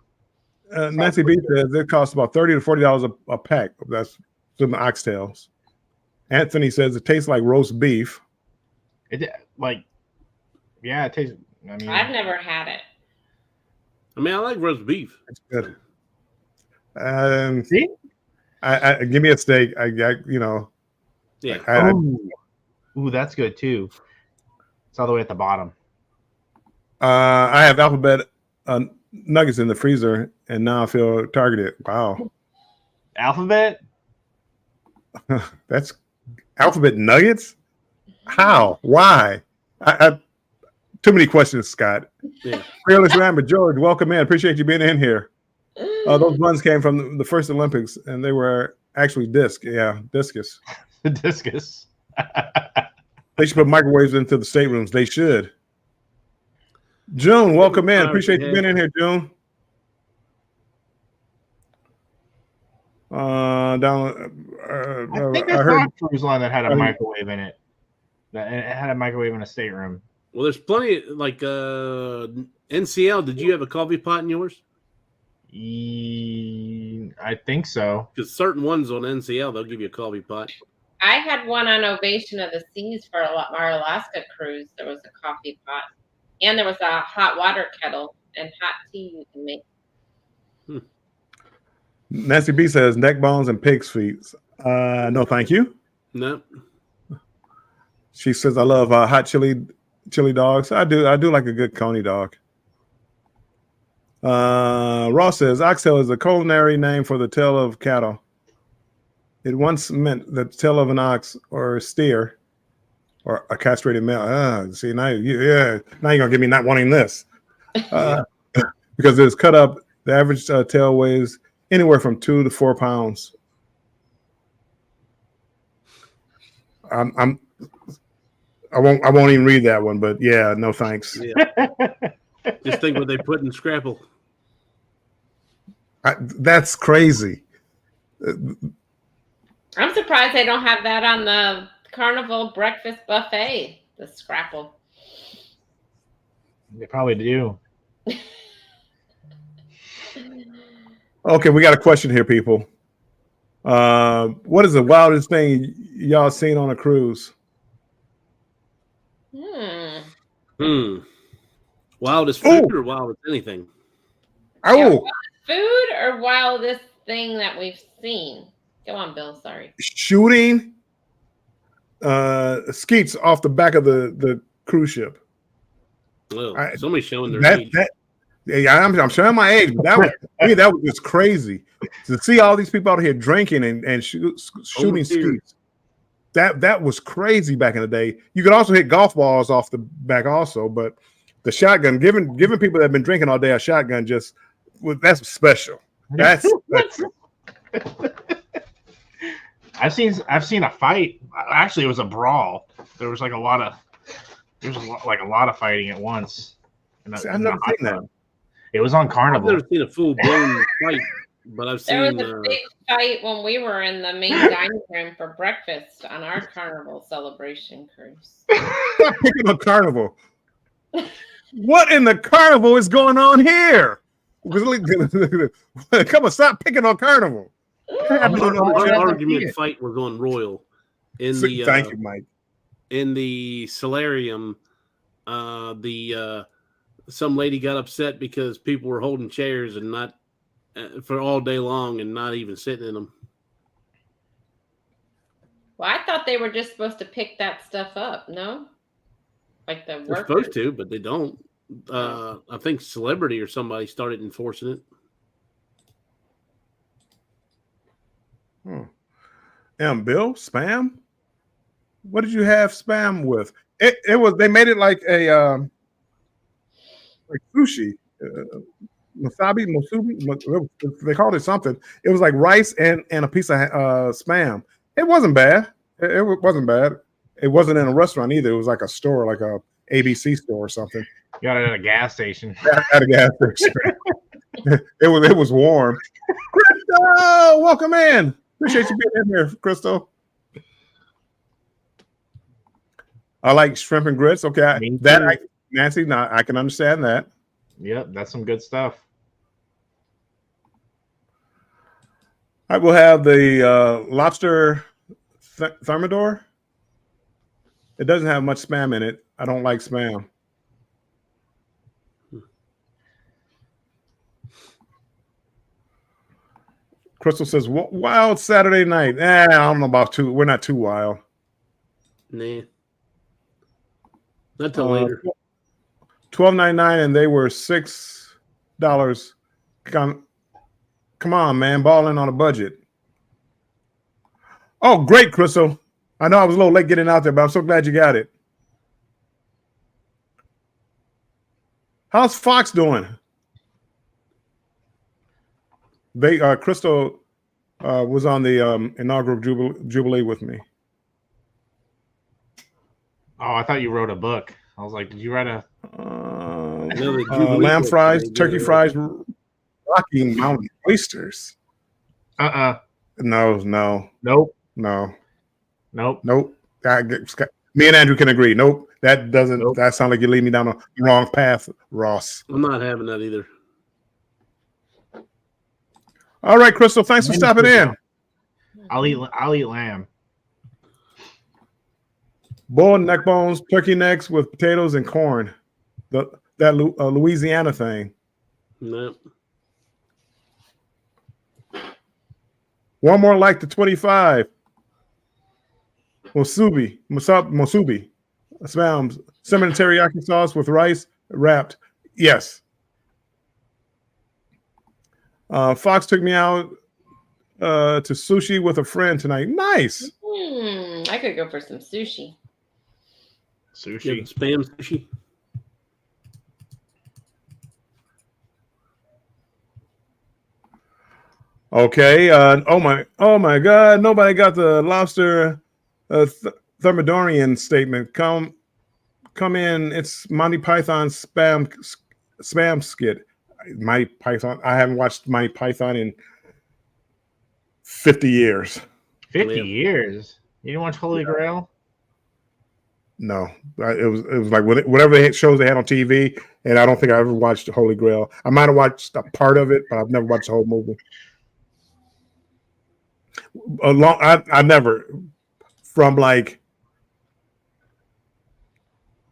Nancy B says it costs about $30 to $40 a pack. That's some oxtails. Anthony says it tastes like roast beef. It tastes. I mean, I've never had it. I mean, I like roast beef. It's good. See, I give me a steak. Yeah. Ooh, that's good too. It's all the way at the bottom. I have Alphabet nuggets in the freezer, and now I feel targeted. Wow. Alphabet? That's Alphabet nuggets? How? Why? I too many questions, Scott. Yeah. Fearless Ramber, George, welcome in. Appreciate you being in here. Those buns came from the first Olympics, and they were actually discus. The discus. They should put microwaves into the staterooms. They should. June, welcome in. Appreciate you being in here, June. I think I heard a cruise line that had a microwave in it. That it had a microwave in a stateroom. Well, there's plenty like NCL. Did you have a coffee pot in yours? I think so. Because certain ones on NCL, they'll give you a coffee pot. I had one on Ovation of the Seas for our Alaska cruise. There was a coffee pot, and there was a hot water kettle and hot tea you can make. Nancy B says neck bones and pig's feet. No, thank you. No. She says I love hot chili dogs. I do like a good coney dog. Ross says oxtail is a culinary name for the tail of cattle. It once meant the tail of an ox or a steer or a castrated male. See, now you're gonna get me not wanting this because it's cut up. The average tail weighs anywhere from 2 to 4 pounds. I won't even read that one, but yeah, no thanks. Yeah. Just think what they put in Scrapple. That's crazy. I'm surprised they don't have that on the Carnival breakfast buffet, the Scrapple. They probably do. Okay, we got a question here, people. What is the wildest thing y'all seen on a cruise? Wildest food or wildest anything? Oh, food or wildest thing that we've seen? Go on, Bill. Sorry. Shooting skeets off the back of the cruise ship. Well, somebody's showing their age. I'm showing my age. But that was just crazy to see all these people out here drinking and shooting skeets. That was crazy back in the day. You could also hit golf balls off the back also, but the shotgun, giving people that have been drinking all day a shotgun, that's special. That's special. I've seen a fight. Actually, it was a brawl. There was a lot of fighting at once. I've never seen that. It was on Carnival. I've never seen a full blown fight, but I've seen. There was a big fight when we were in the main dining room for breakfast on our Carnival celebration cruise. Stop picking on Carnival. What in the Carnival is going on here? Come on, stop picking on Carnival. I'm Our, gonna our see argument it. fight was on Royal. In the Thank you, Mike. in the solarium, some lady got upset because people were holding chairs and not for all day long and not even sitting in them. Well, I thought they were just supposed to pick that stuff up. No, like the They're workers. supposed to, but they don't. I think Celebrity or somebody started enforcing it. Bill, spam. What did you have spam with? It was, they made it like a like sushi. Musubi, they called it something. It was like rice and a piece of spam. It wasn't bad. It wasn't bad. It wasn't in a restaurant either. It was like a store, like a ABC store or something. You got it at a gas station. At a gas station. It was warm. Crystal, welcome in. Appreciate you being in here, Crystal. I like shrimp and grits. Okay, Nancy, now I can understand that. Yep, that's some good stuff. I will have the lobster thermidor. It doesn't have much spam in it. I don't like spam. Crystal says, wild Saturday night. I don't know about two. We're not too wild. Nah. Not till later. $12.99 and they were $6. Come on, man. Balling on a budget. Oh, great, Crystal. I know I was a little late getting out there, but I'm so glad you got it. How's Fox doing? Crystal was on the inaugural Jubilee with me. Oh, I thought you wrote a book. I was like, did you write a lamb fries, turkey fries, Rocky Mountain oysters? No. Nope. Me and Andrew can agree. Nope. That doesn't. Nope. That sounds like you lead me down the wrong path, Ross. I'm not having that either. All right, Crystal. Thanks for stopping in. I'll eat lamb. Boiled neck bones, turkey necks with potatoes and corn. That Louisiana thing. Nope. One more like the 25. Musubi. Spam, cinnamon teriyaki sauce with rice wrapped. Yes. Fox took me out to sushi with a friend tonight. Nice. I could go for some sushi. Yeah, spam sushi. Okay. Oh my God! Nobody got the lobster thermidorian statement. Come in. It's Monty Python's spam skit. Monty Python. I haven't watched Monty Python in 50 years. 50 years? You didn't watch Holy Grail? No, it was like whatever shows they had on TV, and I don't think I ever watched Holy Grail. I might have watched a part of it, but I've never watched the whole movie. I never, from like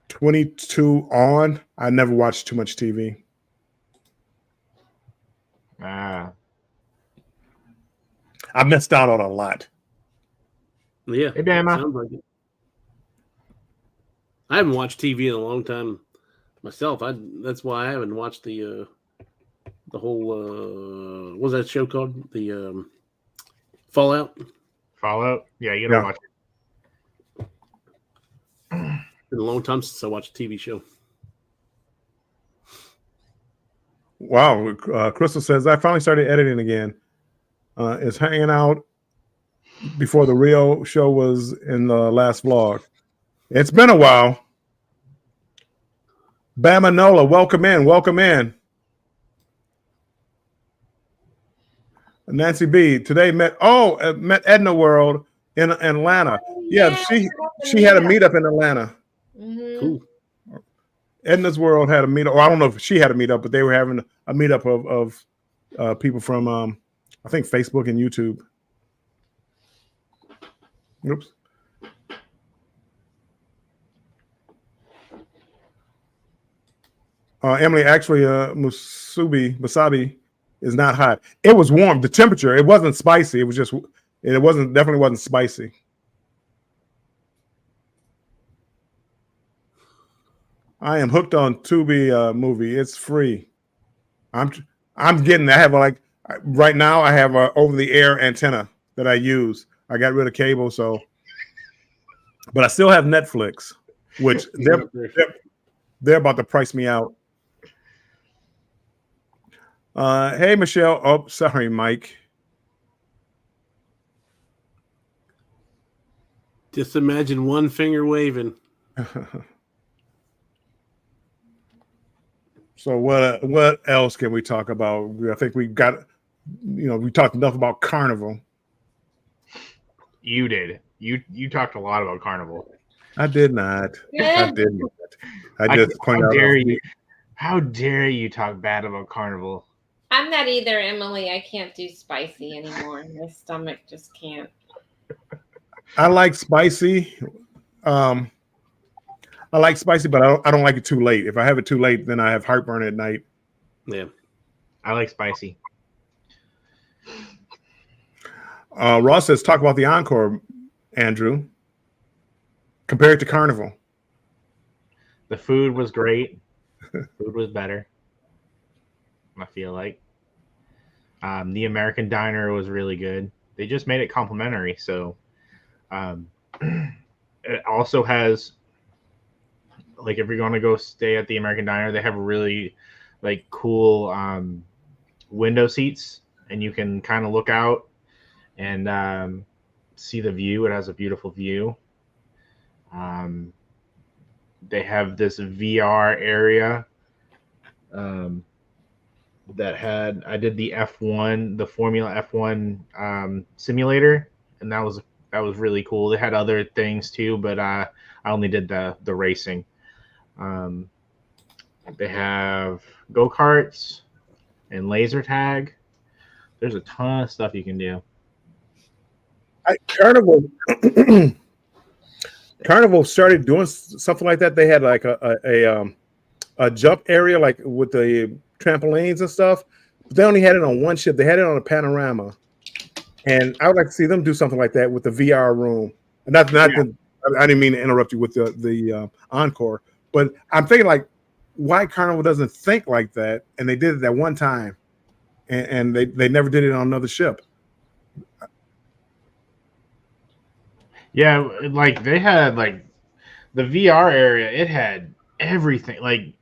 22 on, I never watched too much TV. I missed out on a lot. Yeah, hey, Bama. Sounds like it. I haven't watched TV in a long time myself. That's why I haven't watched the whole what was that show called? The Fallout. Yeah, you don't watch it. It's been a long time since I watched a TV show. Wow, Crystal says I finally started editing again. Is hanging out before the real show was in the last vlog. It's been a while. Bama Nola, welcome in. Nancy B. Today met Edna World in Atlanta. Yeah, she had a meetup in Atlanta. Mm-hmm. Cool. Edna's World had a meetup. Well, I don't know if she had a meetup, but they were having a meetup of people from I think Facebook and YouTube. Oops. Emily, actually, Musabi is not hot. It was warm. The temperature, it wasn't spicy. It was just, it wasn't, definitely wasn't spicy. I am hooked on Tubi movie. It's free. I'm getting. I have like right now. I have a over the air antenna that I use. I got rid of cable, so but I still have Netflix, which they're about to price me out. Hey Michelle. Oh, sorry, Mike. Just imagine one finger waving. So what else can we talk about? I think we got, we talked enough about Carnival. You did. You talked a lot about Carnival. I did not. I did not. I just pointed out. How dare you talk bad about Carnival? I'm not either, Emily. I can't do spicy anymore. My stomach just can't. I like spicy. I like spicy, but I don't like it too late. If I have it too late, then I have heartburn at night. Yeah. I like spicy. Ross says, talk about the Encore, Andrew. Compared to Carnival. The food was great. Food was better. I feel like. The American Diner was really good. They just made it complimentary. So it also has, like, if you're going to go stay at the American Diner, they have really like cool window seats, and you can kind of look out and see the view. It has a beautiful view. They have this VR area that had, I did the F1, the Formula F1 simulator, and that was really cool. They had other things too, but I only did the racing. They have go-karts and laser tag. There's a ton of stuff you can do. Carnival started doing something like that. They had like a jump area, like with the trampolines and stuff. But they only had it on one ship. They had it on a panorama, and I would like to see them do something like that with the VR room. And I didn't mean to interrupt you with the Encore, but I'm thinking like, why Carnival doesn't think like that? And they did it that one time, and they never did it on another ship. Yeah, like they had like the VR area, it had everything. Like,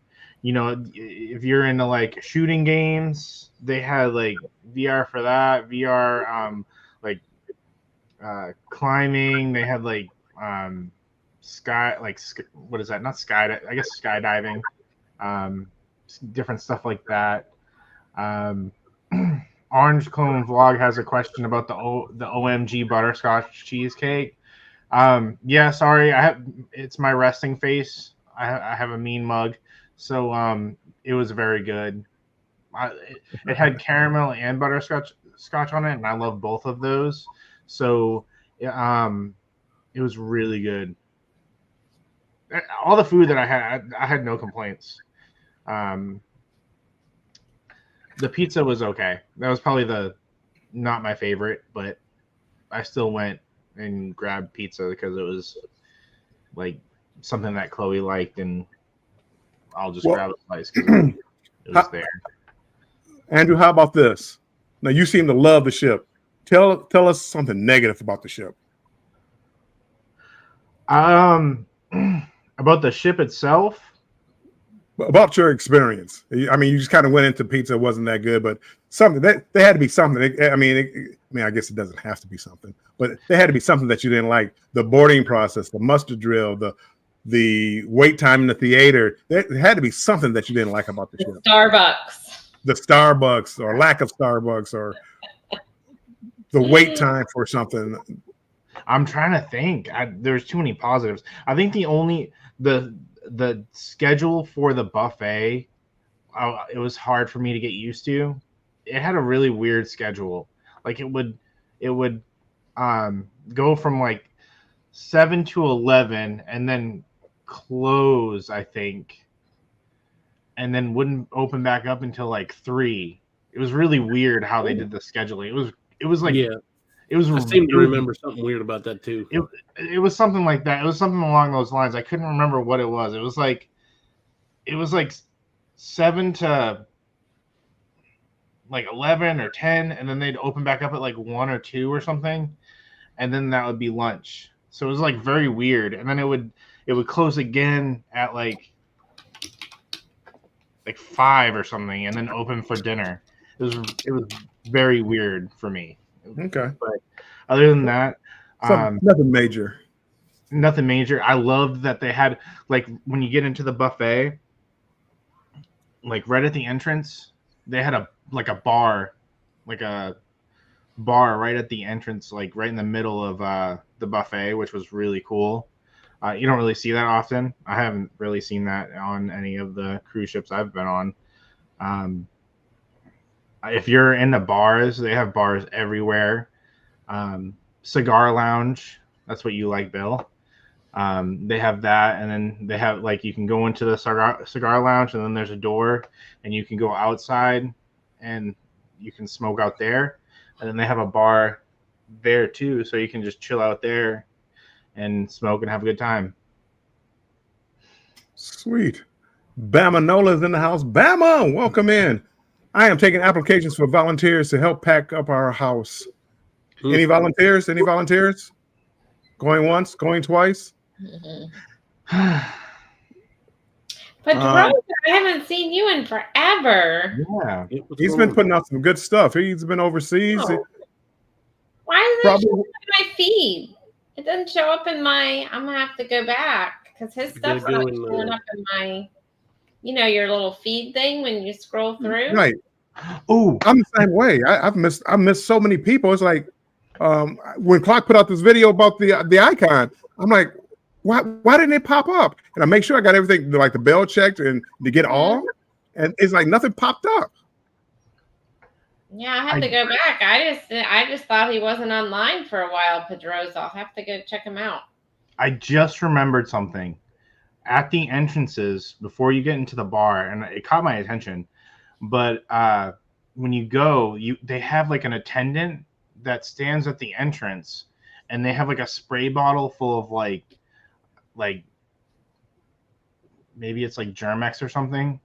if you're into like shooting games, they had like VR for that. VR, like climbing. They had like what is that? Not sky. I guess skydiving. Different stuff like that. Orange Cone Vlog has a question about the OMG butterscotch cheesecake. Yeah, sorry, it's my resting face. I have a mean mug, so it was very good. It had caramel and butterscotch on it, and I love both of those. So it was really good. All the food that I had no complaints. The pizza was okay. That was probably not my favorite, but I still went and grabbed pizza because it was like something that Chloe liked, and I'll just grab a slice because it was there. Andrew, how about this? Now you seem to love the ship. Tell us something negative about the ship. About the ship itself. About your experience. I mean, you just kind of went into pizza. It wasn't that good, but something there had to be something. I mean, I guess it doesn't have to be something, but there had to be something that you didn't like. The boarding process, the muster drill, the wait time in the theater. There had to be something that you didn't like about the ship. The Starbucks, or lack of Starbucks, or the wait time for something. I'm trying to think. There's too many positives. I think the schedule for the buffet, it was hard for me to get used to. It had a really weird schedule. Like it would go from like 7 to 11, and then close, I think, and then wouldn't open back up until like 3. It was really weird how they did the scheduling. It was like Yeah, it was. I seem to remember something weird about that too. It was something like that. It was something along those lines. I couldn't remember what it was. It was like 7 to like 11 or 10, and then they'd open back up at like 1 or 2 or something, and then that would be lunch. So it was like very weird. And then it would close again at like 5 or something, and then open for dinner. It was very weird for me. Okay. But other than that, nothing major. Nothing major. I loved that they had, like, when you get into the buffet, like right at the entrance, they had a bar right at the entrance, like right in the middle of the buffet, which was really cool. You don't really see that often. I haven't really seen that on any of the cruise ships I've been on. If you're in the bars, they have bars everywhere. Cigar lounge, that's what you like, Bill. They have that, and then they have, like, you can go into the cigar lounge, and then there's a door, and you can go outside, and you can smoke out there. And then they have a bar there too, so you can just chill out there and smoke and have a good time. Sweet. Bama Nola's in the house. Bama, welcome in. I am taking applications for volunteers to help pack up our house. Any volunteers? Any volunteers? Going once, going twice? But Rose, I haven't seen you in forever. Yeah. He's been putting out some good stuff. He's been overseas. Oh. Why does it show up in my feed? It doesn't show up in my. I'm gonna have to go back because his stuff's not showing up in my. You know, your little feed thing when you scroll through. Right. Oh, I'm the same way. I missed so many people. It's like when Klock put out this video about the icon, I'm like, why didn't it pop up? And I make sure I got everything, like the bell checked and to get all, and it's like nothing popped up. Yeah, I have to go back. I just thought he wasn't online for a while, Pedroza. I'll have to go check him out. I just remembered something. At the entrances, before you get into the bar, and it caught my attention, but when you go, they have like an attendant that stands at the entrance, and they have like a spray bottle full of like maybe it's like Germex or something,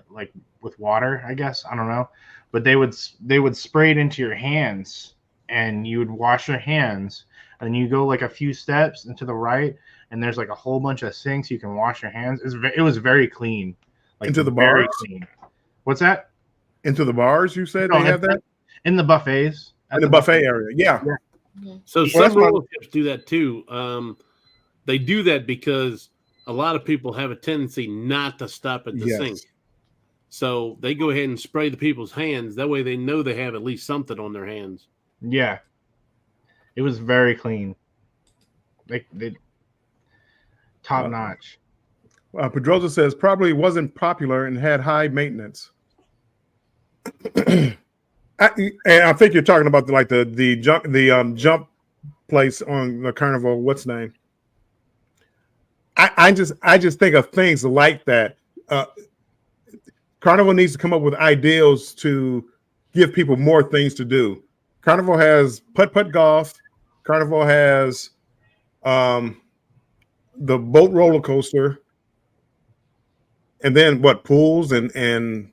like with water, I guess. I don't know. But they would spray it into your hands, and you would wash your hands, and you go like a few steps into the right, and there's like a whole bunch of sinks you can wash your hands. It was very clean. Like into the bars? Clean. What's that? Into the bars, you said they have that? In the buffets. In the buffet area, yeah. So some relatives do that too. They do that because a lot of people have a tendency not to stop at the sink. So they go ahead and spray the people's hands. That way they know they have at least something on their hands. Yeah. It was very clean. They top notch. Pedroza says probably wasn't popular and had high maintenance. And I think you're talking about the jump place on the Carnival. What's the name? I just think of things like that. Carnival needs to come up with ideals to give people more things to do. Carnival has putt-putt golf. Carnival has the boat roller coaster, and then pools and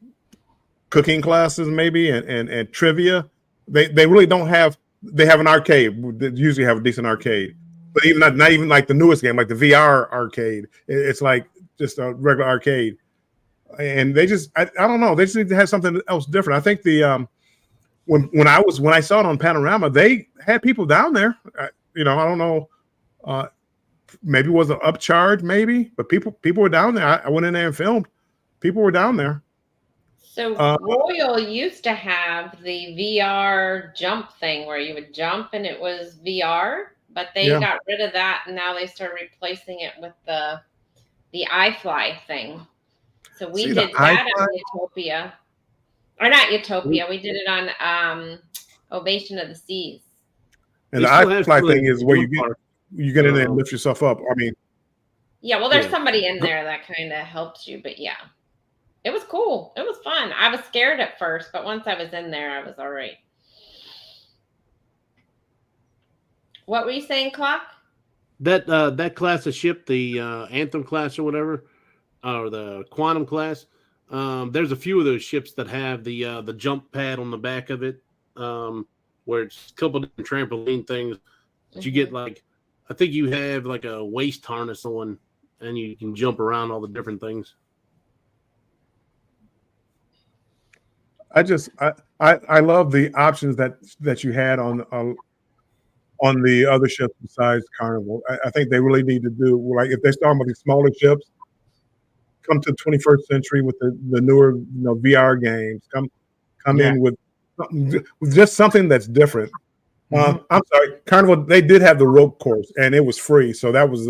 cooking classes maybe and trivia. They really don't have. They have an arcade. They usually have a decent arcade, but even not even like the newest game, like the VR arcade. It's like just a regular arcade. And they just, I don't know. They just need to have something else different. I think when I saw it on Panorama, they had people down there. I don't know. Maybe it was an upcharge, maybe, but people were down there. I went in there and filmed. People were down there. So Royal used to have the VR jump thing where you would jump and it was VR, but they got rid of that and now they started replacing it with the iFly thing. So we did that at Utopia. Or not Utopia. We did it on Ovation of the Seas. And the iFly thing is where you get you get in there and lift yourself up. I mean, yeah, well, there's somebody in there that kind of helps you, but yeah, it was cool. It was fun. I was scared at first, but once I was in there, I was all right. What were you saying, Klock? That class of ship, the Anthem class or whatever, or the Quantum class. There's a few of those ships that have the jump pad on the back of it, where it's a couple different trampoline things. But you get like, I think you have like a waist harness on, and you can jump around all the different things. I love the options that you had on the other ships besides Carnival. I think they really need to do, like, if they're starting with these smaller ships, come to the 21st century with the newer, VR games. Come in with just something that's different. I'm sorry, Carnival, they did have the rope course and it was free, so that was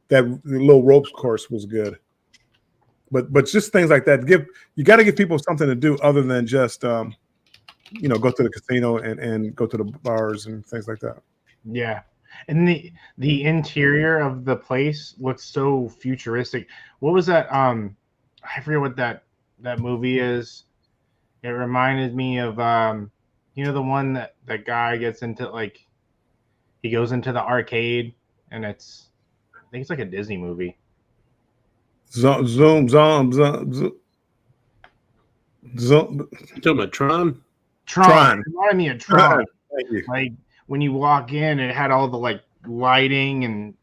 that little ropes course was good. But just things like that. You got to give people something to do other than just go to the casino and go to the bars and things like that. Yeah, and the interior of the place looks so futuristic. What was that? I forget what that movie is. It reminded me of the one that guy gets into, like, he goes into the arcade and I think it's like a Disney movie. Zoom. You talking about Tron? Tron. It reminded me of Tron. Thank you. Like, when you walk in, it had all the like lighting and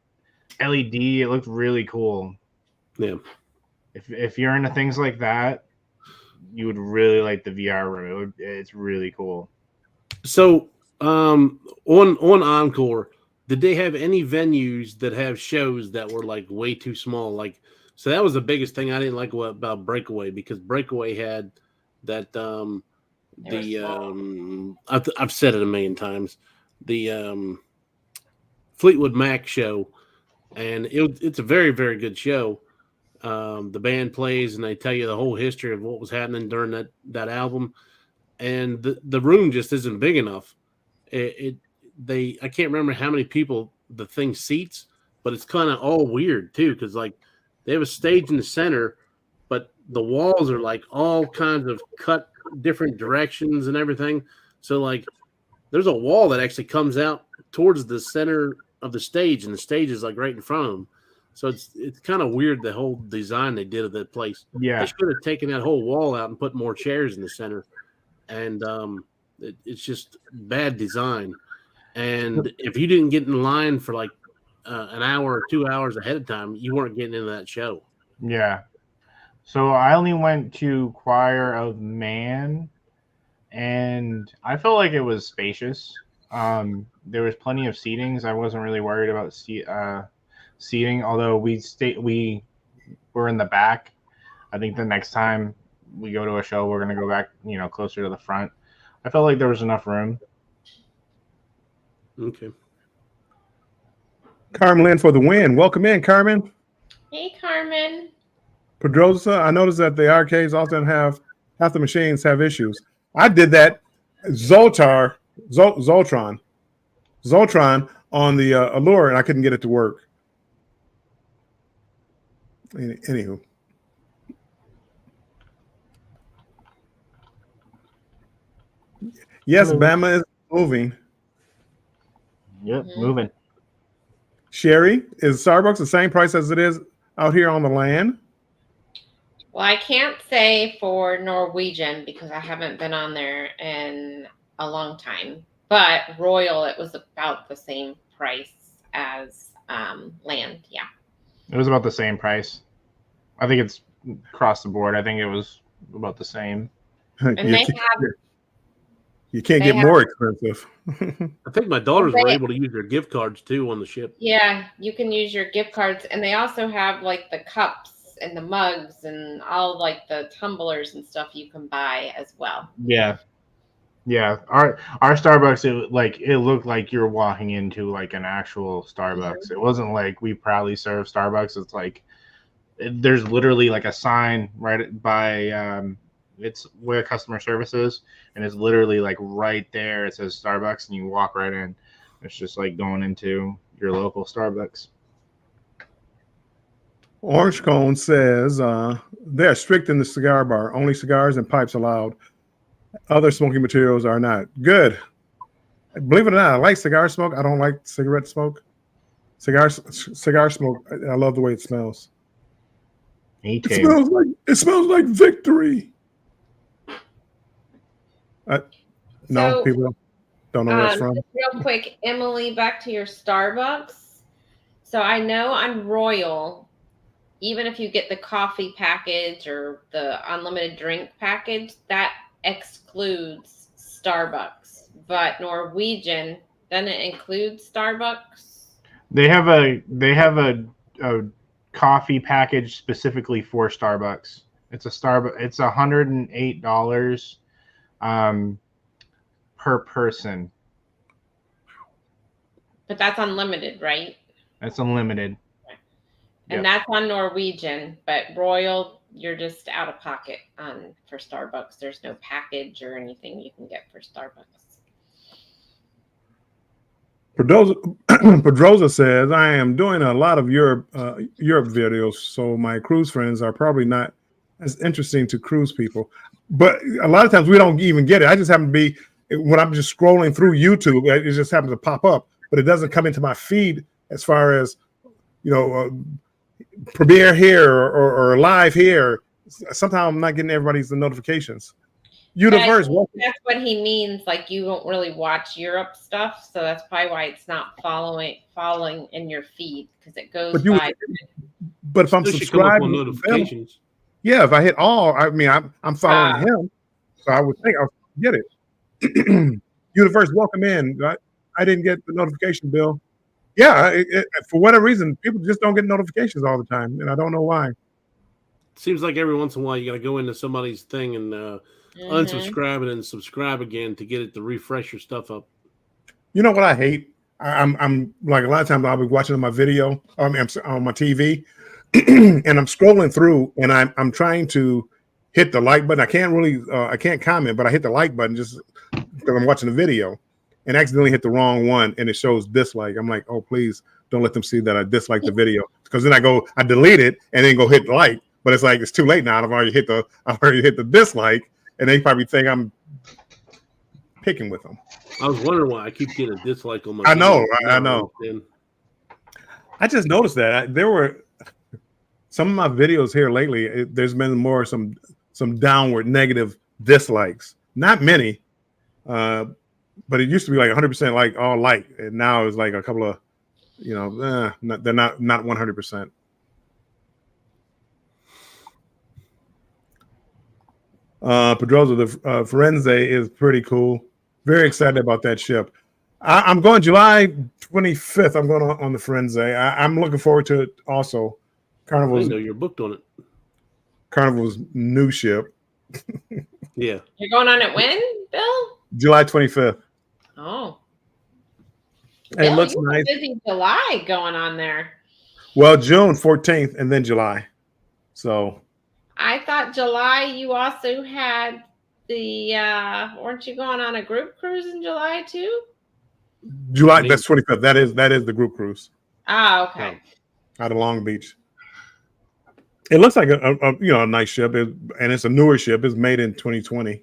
LED. It looked really cool. Yeah. If you're into things like that, you would really like the VR room. It's really cool. So, on Encore, did they have any venues that have shows that were like way too small? Like, so that was the biggest thing I didn't like about Breakaway, because Breakaway had that I've said it a million times, the Fleetwood Mac show, and it's a very, very good show. The band plays and they tell you the whole history of what was happening during that album, and the room just isn't big enough. I can't remember how many people the thing seats, but it's kind of all weird too, because like they have a stage in the center, but the walls are like all kinds of cut different directions and everything. So like there's a wall that actually comes out towards the center of the stage, and the stage is like right in front of them. So it's kind of weird, the whole design they did of that place. Yeah, they should have taken that whole wall out and put more chairs in the center. And it's just bad design. And if you didn't get in line for like an hour or 2 hours ahead of time, you weren't getting into that show. Yeah. So I only went to Choir of Man, and I felt like it was spacious. There was plenty of seatings. I wasn't really worried about seating, although we were in the back. I think the next time we go to a show, we're going to go back, closer to the front. I felt like there was enough room. Okay. Carmen for the win. Welcome in, Carmen. Hey, Carmen. Pedrosa, I noticed that the arcades often have half the machines have issues. I did that. Zoltron on the Allure, and I couldn't get it to work. Anywho. Yes, Bama is moving. Yep, moving. Sherry, is Starbucks the same price as it is out here on the land? Well, I can't say for Norwegian because I haven't been on there in a long time. But Royal, it was about the same price as land. Yeah. It was about the same price. I think it's across the board. I think it was about the same. And you can't get more expensive. I think my daughters were able to use their gift cards too on the ship. Yeah, you can use your gift cards, and they also have like the cups and the mugs and all like the tumblers and stuff you can buy as well. Yeah. Our Starbucks, it looked like you're walking into like an actual Starbucks. It wasn't like we proudly serve Starbucks. It's like there's literally like a sign right by it's where customer service is, and it's literally like right there. It says Starbucks, and you walk right in. It's just like going into your local Starbucks. Orange Cone says they are strict in the cigar bar. Only cigars and pipes allowed. Other smoking materials are not. Good. Believe it or not, I like cigar smoke. I don't like cigarette smoke. Cigar smoke. I love the way it smells. Me It too. smells like victory. No, So, people don't know where it's from. just real quick, Emily, back to your Starbucks. So I know on Royal, even if you get the coffee package or the unlimited drink package, that excludes Starbucks. But Norwegian, doesn't it include Starbucks? They have a coffee package specifically for Starbucks. It's It's $108 per person. But that's unlimited, right? That's unlimited. And Yep. that's on Norwegian, but Royal, you're just out of pocket for Starbucks. There's no package or anything you can get for Starbucks. Pedroza says, I am doing a lot of Europe videos, so my cruise friends are probably not as interesting to cruise people. But a lot of times we don't even get it. I just happen to be, when I'm just scrolling through YouTube, it just happens to pop up, but it doesn't come into my feed as far as, premiere here or live here. Sometimes I'm not getting everybody's notifications. Universe. That's what he means. Like, you don't really watch Europe stuff, so that's probably why it's not following in your feed, because it goes by. But if I'm subscribed on notifications, yeah, if I hit all, I mean, I'm following him, so I would think I'll get it. Universe, welcome in. I didn't get the notification, Bill. Yeah, for whatever reason, people just don't get notifications all the time, and I don't know why. Seems like every once in a while you got to go into somebody's thing and unsubscribe and then subscribe again to get it to refresh your stuff up. You know what I hate? I'm like, a lot of times I'll be watching my video, on my TV, and I'm scrolling through, and I'm trying to hit the like button. I can't comment, but I hit the like button just because I'm watching the video, and accidentally hit the wrong one, and it shows dislike. I'm like, oh, please don't let them see that I dislike the video, because then I delete it and then go hit like, but it's like it's too late now. I've already hit the dislike, and they probably think I'm picking with them. I was wondering why I keep getting a dislike on my. I know. I just noticed that there were some of my videos here lately. There's been more some downward negative dislikes. Not many, but it used to be like 100% like all like, and now it's like a couple of, they're not 100%. Pedroza, the Firenze is pretty cool. Very excited about that ship. I'm going July 25th. I'm going on the Firenze. I'm looking forward to it also. Carnival's. I know you're booked on it. Carnival's new ship. Yeah. You're going on it when, Bill? July 25th. Oh. It Bill, looks you were nice. busy July going on there. Well, June 14th and then July. So. I thought July you also had weren't you going on a group cruise in July too? July, that's 25th. That is the group cruise. Ah, okay. Out of Long Beach. It looks like a nice ship, and it's a newer ship. It's made in 2020,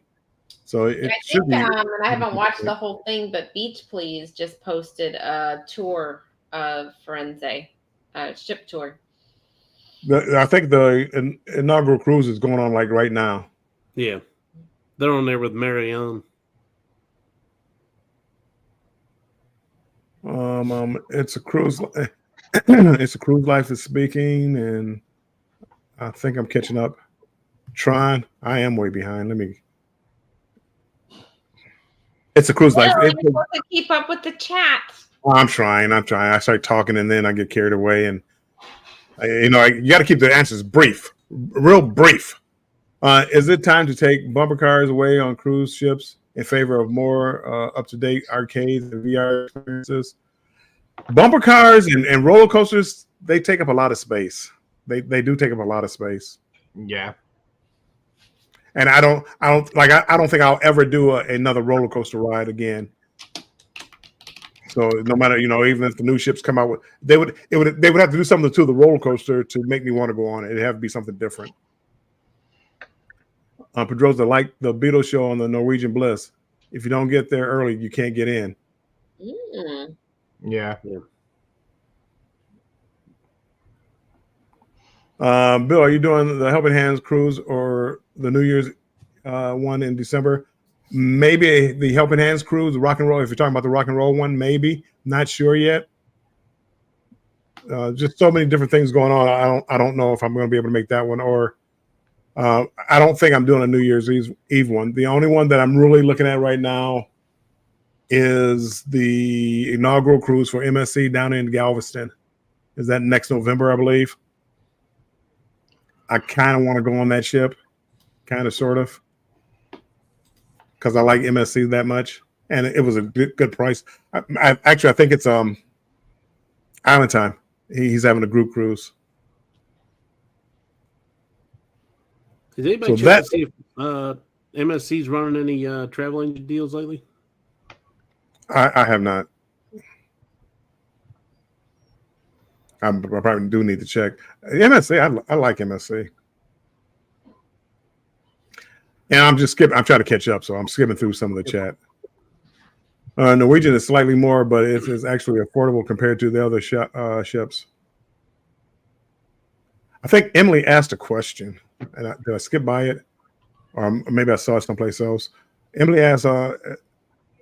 so it should be. And I haven't watched the whole thing, but Beach Please just posted a tour of Firenze, ship tour. I think the inaugural cruise is going on like right now. Yeah, they're on there with Marianne. It's a cruise. It's a cruise life is speaking, and I think I'm catching up. Trying. I am way behind. It's a cruise life. You're supposed to keep up with the chat. I'm trying. I start talking, and then I get carried away, and you got to keep the answers brief, real brief. Is it time to take bumper cars away on cruise ships in favor of more up-to-date arcades and VR experiences? Bumper cars and roller coasters, they take up a lot of space. They do take up a lot of space. Yeah. And I don't think I'll ever do another roller coaster ride again. So no matter, even if the new ships come out with, they would have to do something to the roller coaster to make me want to go on it. It'd have to be something different. Pedroza, like the Beatles show on the Norwegian Bliss. If you don't get there early, you can't get in. Mm. Yeah. Bill, are you doing the Helping Hands cruise or the New Year's one in December? Maybe the Helping Hands cruise, the rock and roll. If you're talking about the rock and roll one, maybe. Not sure yet. Just so many different things going on. I don't know if I'm going to be able to make that one, or I don't think I'm doing a New Year's Eve one. The only one that I'm really looking at right now is the inaugural cruise for MSC down in Galveston. Is that next November, I believe? I kind of want to go on that ship, kind of, sort of, because I like MSC that much, and it was a good price. I think it's Island Time. He's having a group cruise. Has anybody checked to see if MSC's running any travel agent deals lately? I have not. I probably do need to check. MSC, I like MSC. And I'm just skipping. I'm trying to catch up, so I'm skipping through some of the chat. Norwegian is slightly more, but it is actually affordable compared to the other ships. I think Emily asked a question, and did I skip by it? Or maybe I saw it someplace else. Emily asked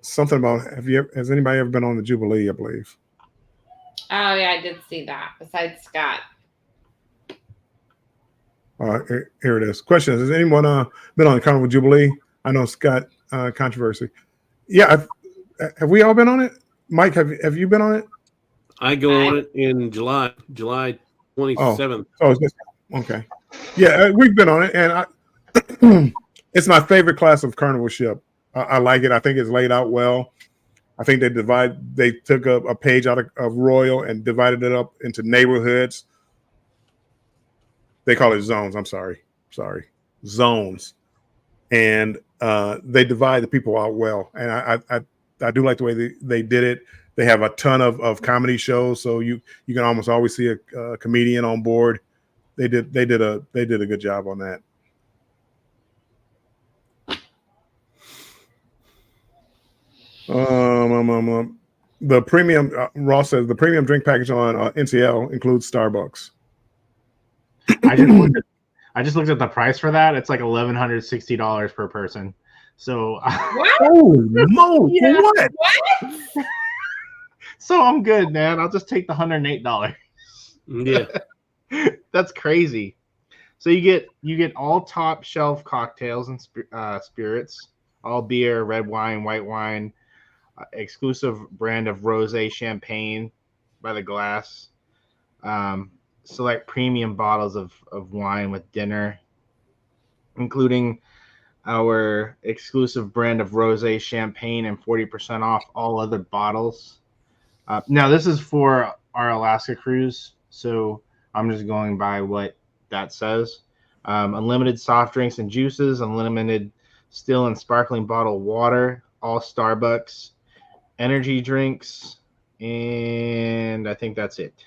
something about, has anybody ever been on the Jubilee, I believe? Oh, yeah, I did see that, besides Scott. Here it is. Question: has anyone been on the Carnival Jubilee? I know Scott controversy. Yeah, have we all been on it? Mike, have you been on it? I go on it in July 27th. Oh, okay. Yeah, we've been on it, and it's my favorite class of Carnival ship. I like it. I think it's laid out well. I think they took a page out of Royal and divided it up into neighborhoods. They call it zones. I'm sorry, zones, and they divide the people out well. And I do like the way they did it. They have a ton of comedy shows, so you can almost always see a comedian on board. They did a good job on that. The premium, Ross says, the premium drink package on NCL includes Starbucks. I just looked at the price for that. It's like $1,160 per person. So What? Oh no! Yeah. What? So I'm good, man. I'll just take the $108. Yeah, that's crazy. So you get all top shelf cocktails and spirits, all beer, red wine, white wine, exclusive brand of rosé champagne by the glass, select premium bottles of wine with dinner, including our exclusive brand of rosé champagne and 40% off all other bottles. Now this is for our Alaska cruise, so I'm just going by what that says. Unlimited soft drinks and juices, unlimited still and sparkling bottled water, all Starbucks, energy drinks, and I think that's it.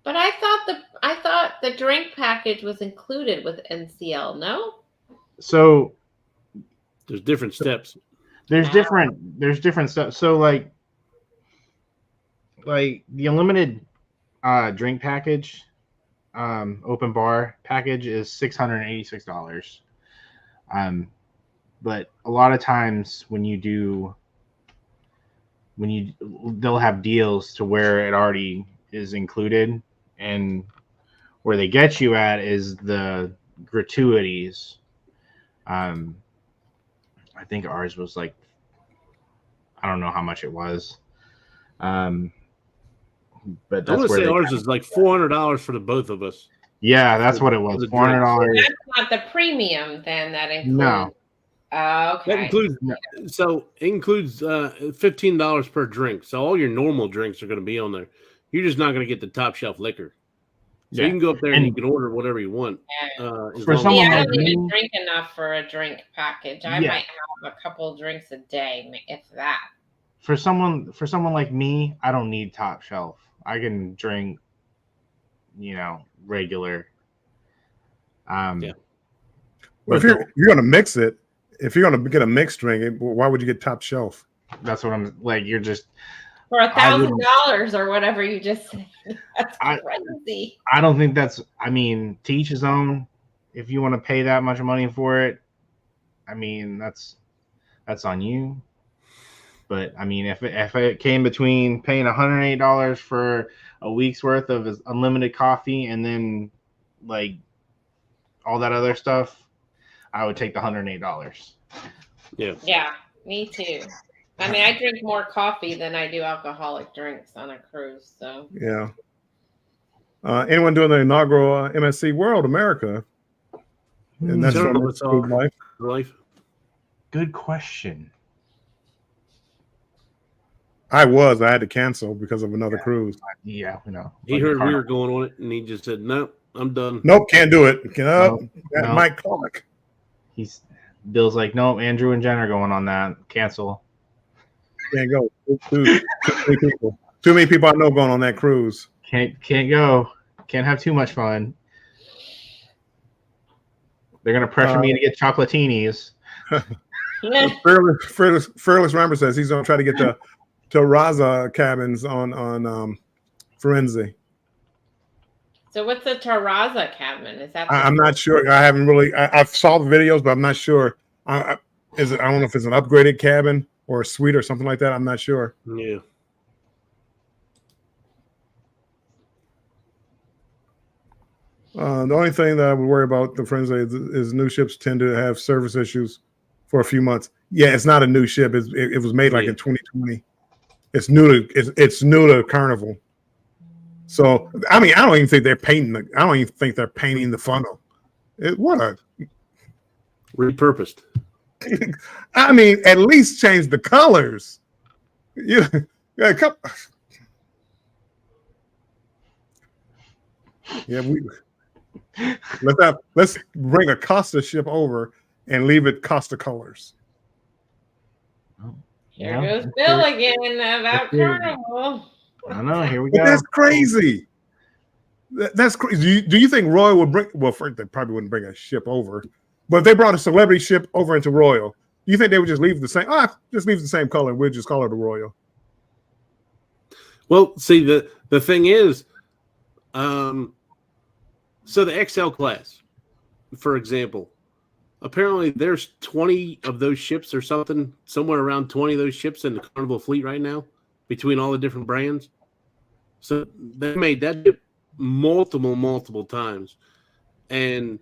But I thought the drink package was included with NCL. No. So there's different steps. There's different steps. So like the unlimited drink package, open bar package is $686. But a lot of times they'll have deals to where it already is included, and where they get you at is the gratuities. I think ours was like, I don't know how much it was. But that's where ours is like $400 for the both of us. Yeah, that's what it was. $400. That's not the premium, then. That includes. No. Okay. That includes $15 per drink. So all your normal drinks are going to be on there. You're just not going to get the top shelf liquor. So you can go up there and you can order whatever you want. For someone I like don't me, even drink enough for a drink package. I might have a couple drinks a day, if that. for someone like me, I don't need top shelf. I can drink, regular. Yeah. Well, if you're gonna mix it, if you're gonna get a mixed drink, why would you get top shelf? That's what I'm like. You're just For $1,000 or whatever you just said. That's crazy. I don't think that's. I mean, to each his own. If you want to pay that much money for it, I mean, that's on you. But I mean, if it came between paying $108 for a week's worth of unlimited coffee and then like all that other stuff, I would take the $108. Yeah. Yeah, me too. I mean, I drink more coffee than I do alcoholic drinks on a cruise. So yeah. Anyone doing the inaugural MSC World America? And that's from Life. Good question. I had to cancel because of another cruise. Yeah, we know. He heard we were going on it, and he just said, "No, I'm done." Nope, can't do it. Mike Klock. Bill's like, no, Andrew and Jen are going on that. Cancel. Can't go. Too many people I know going on that cruise. Can't go. Can't have too much fun. They're gonna pressure me to get chocolatinis. Fearless Ramber says he's gonna try to get the Terraza cabins on Firenze. So what's a Terraza cabin? Is that? I'm not sure. I haven't really. I saw the videos, but I'm not sure. I don't know if it's an upgraded cabin or a suite or something like that. I'm not sure. Yeah. The only thing that I would worry about the Firenze is new ships tend to have service issues for a few months. Yeah, it's not a new ship. It was made like in 2020. It's new to Carnival. So I mean, I don't even think they're painting the funnel. Repurposed. I mean, at least change the colors. Yeah, a couple. Yeah, let's bring a Costa ship over and leave it Costa colors. Here goes Bill again about Carnival. I know. Here we go. That's crazy. That's crazy. Do you think Royal would bring? Well, first they probably wouldn't bring a ship over, but if they brought a celebrity ship over into Royal, do you think they would just leave the same? Just leave the same color. We'll just call it a Royal. Well, see the thing is, so the XL class, for example, apparently there's 20 of those ships or something, somewhere around 20 of those ships in the Carnival fleet right now, between all the different brands. So they made that ship multiple times. And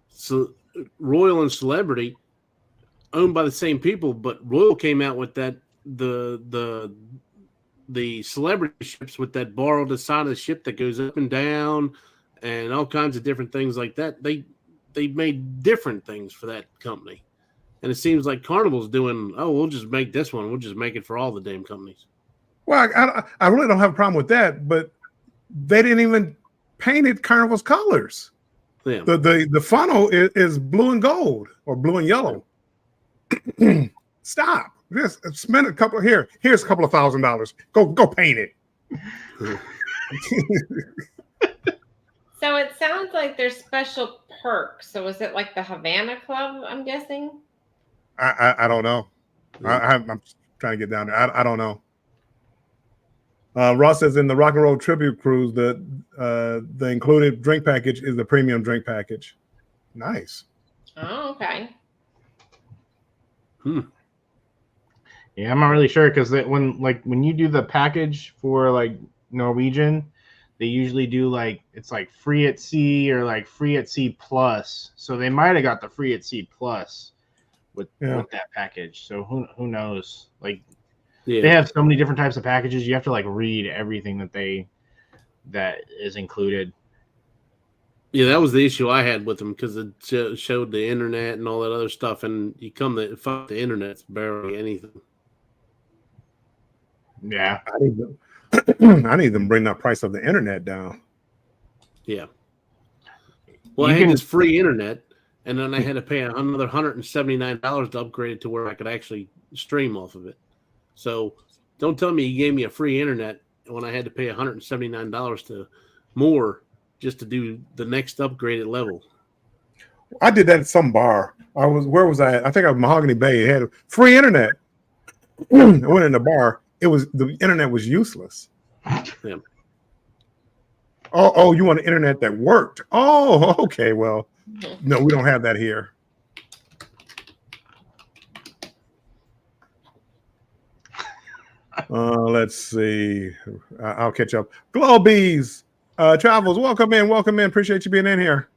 so Royal and Celebrity owned by the same people, but Royal came out with that the Celebrity ships with that bar on the side of the ship that goes up and down and all kinds of different things like that. They made different things for that company. And it seems like Carnival's doing, we'll just make this one. We'll just make it for all the damn companies. Well, I really don't have a problem with that, but they didn't even paint it Carnival's colors. Yeah. The funnel is blue and gold or blue and yellow. Stop. Just spend here's a couple of $1,000. Go paint it. So it sounds like there's special perks. So is it like the Havana Club, I'm guessing? I don't know. I'm trying to get down there. I don't know. Ross says in the Rock and Roll Tribute Cruise, the included drink package is the premium drink package. Nice. Oh, okay. Yeah, I'm not really sure because when you do the package for like Norwegian, they usually do it's like free at sea or like free at sea plus. So they might have got the free at sea plus with that package. So who knows? They have so many different types of packages. You have to read everything that is included. Yeah, that was the issue I had with them because it showed the internet and all that other stuff, and you come to fuck the internet's barely anything. Yeah, I need them to bring that price of the internet down. Yeah. Well, I had this free internet, and then I had to pay another $179 to upgrade it to where I could actually stream off of it. So don't tell me he gave me a free internet when I had to pay $179 to more just to do the next upgraded level. I did that at some bar. Where was I at? I think I was Mahogany Bay. It had free internet. I went in the bar. The internet was useless. Yeah. Oh, you want an internet that worked? Oh, okay. Well, no, we don't have that here. Let's see. I'll catch up. Globies, Travels, welcome in. Welcome in. Appreciate you being in here.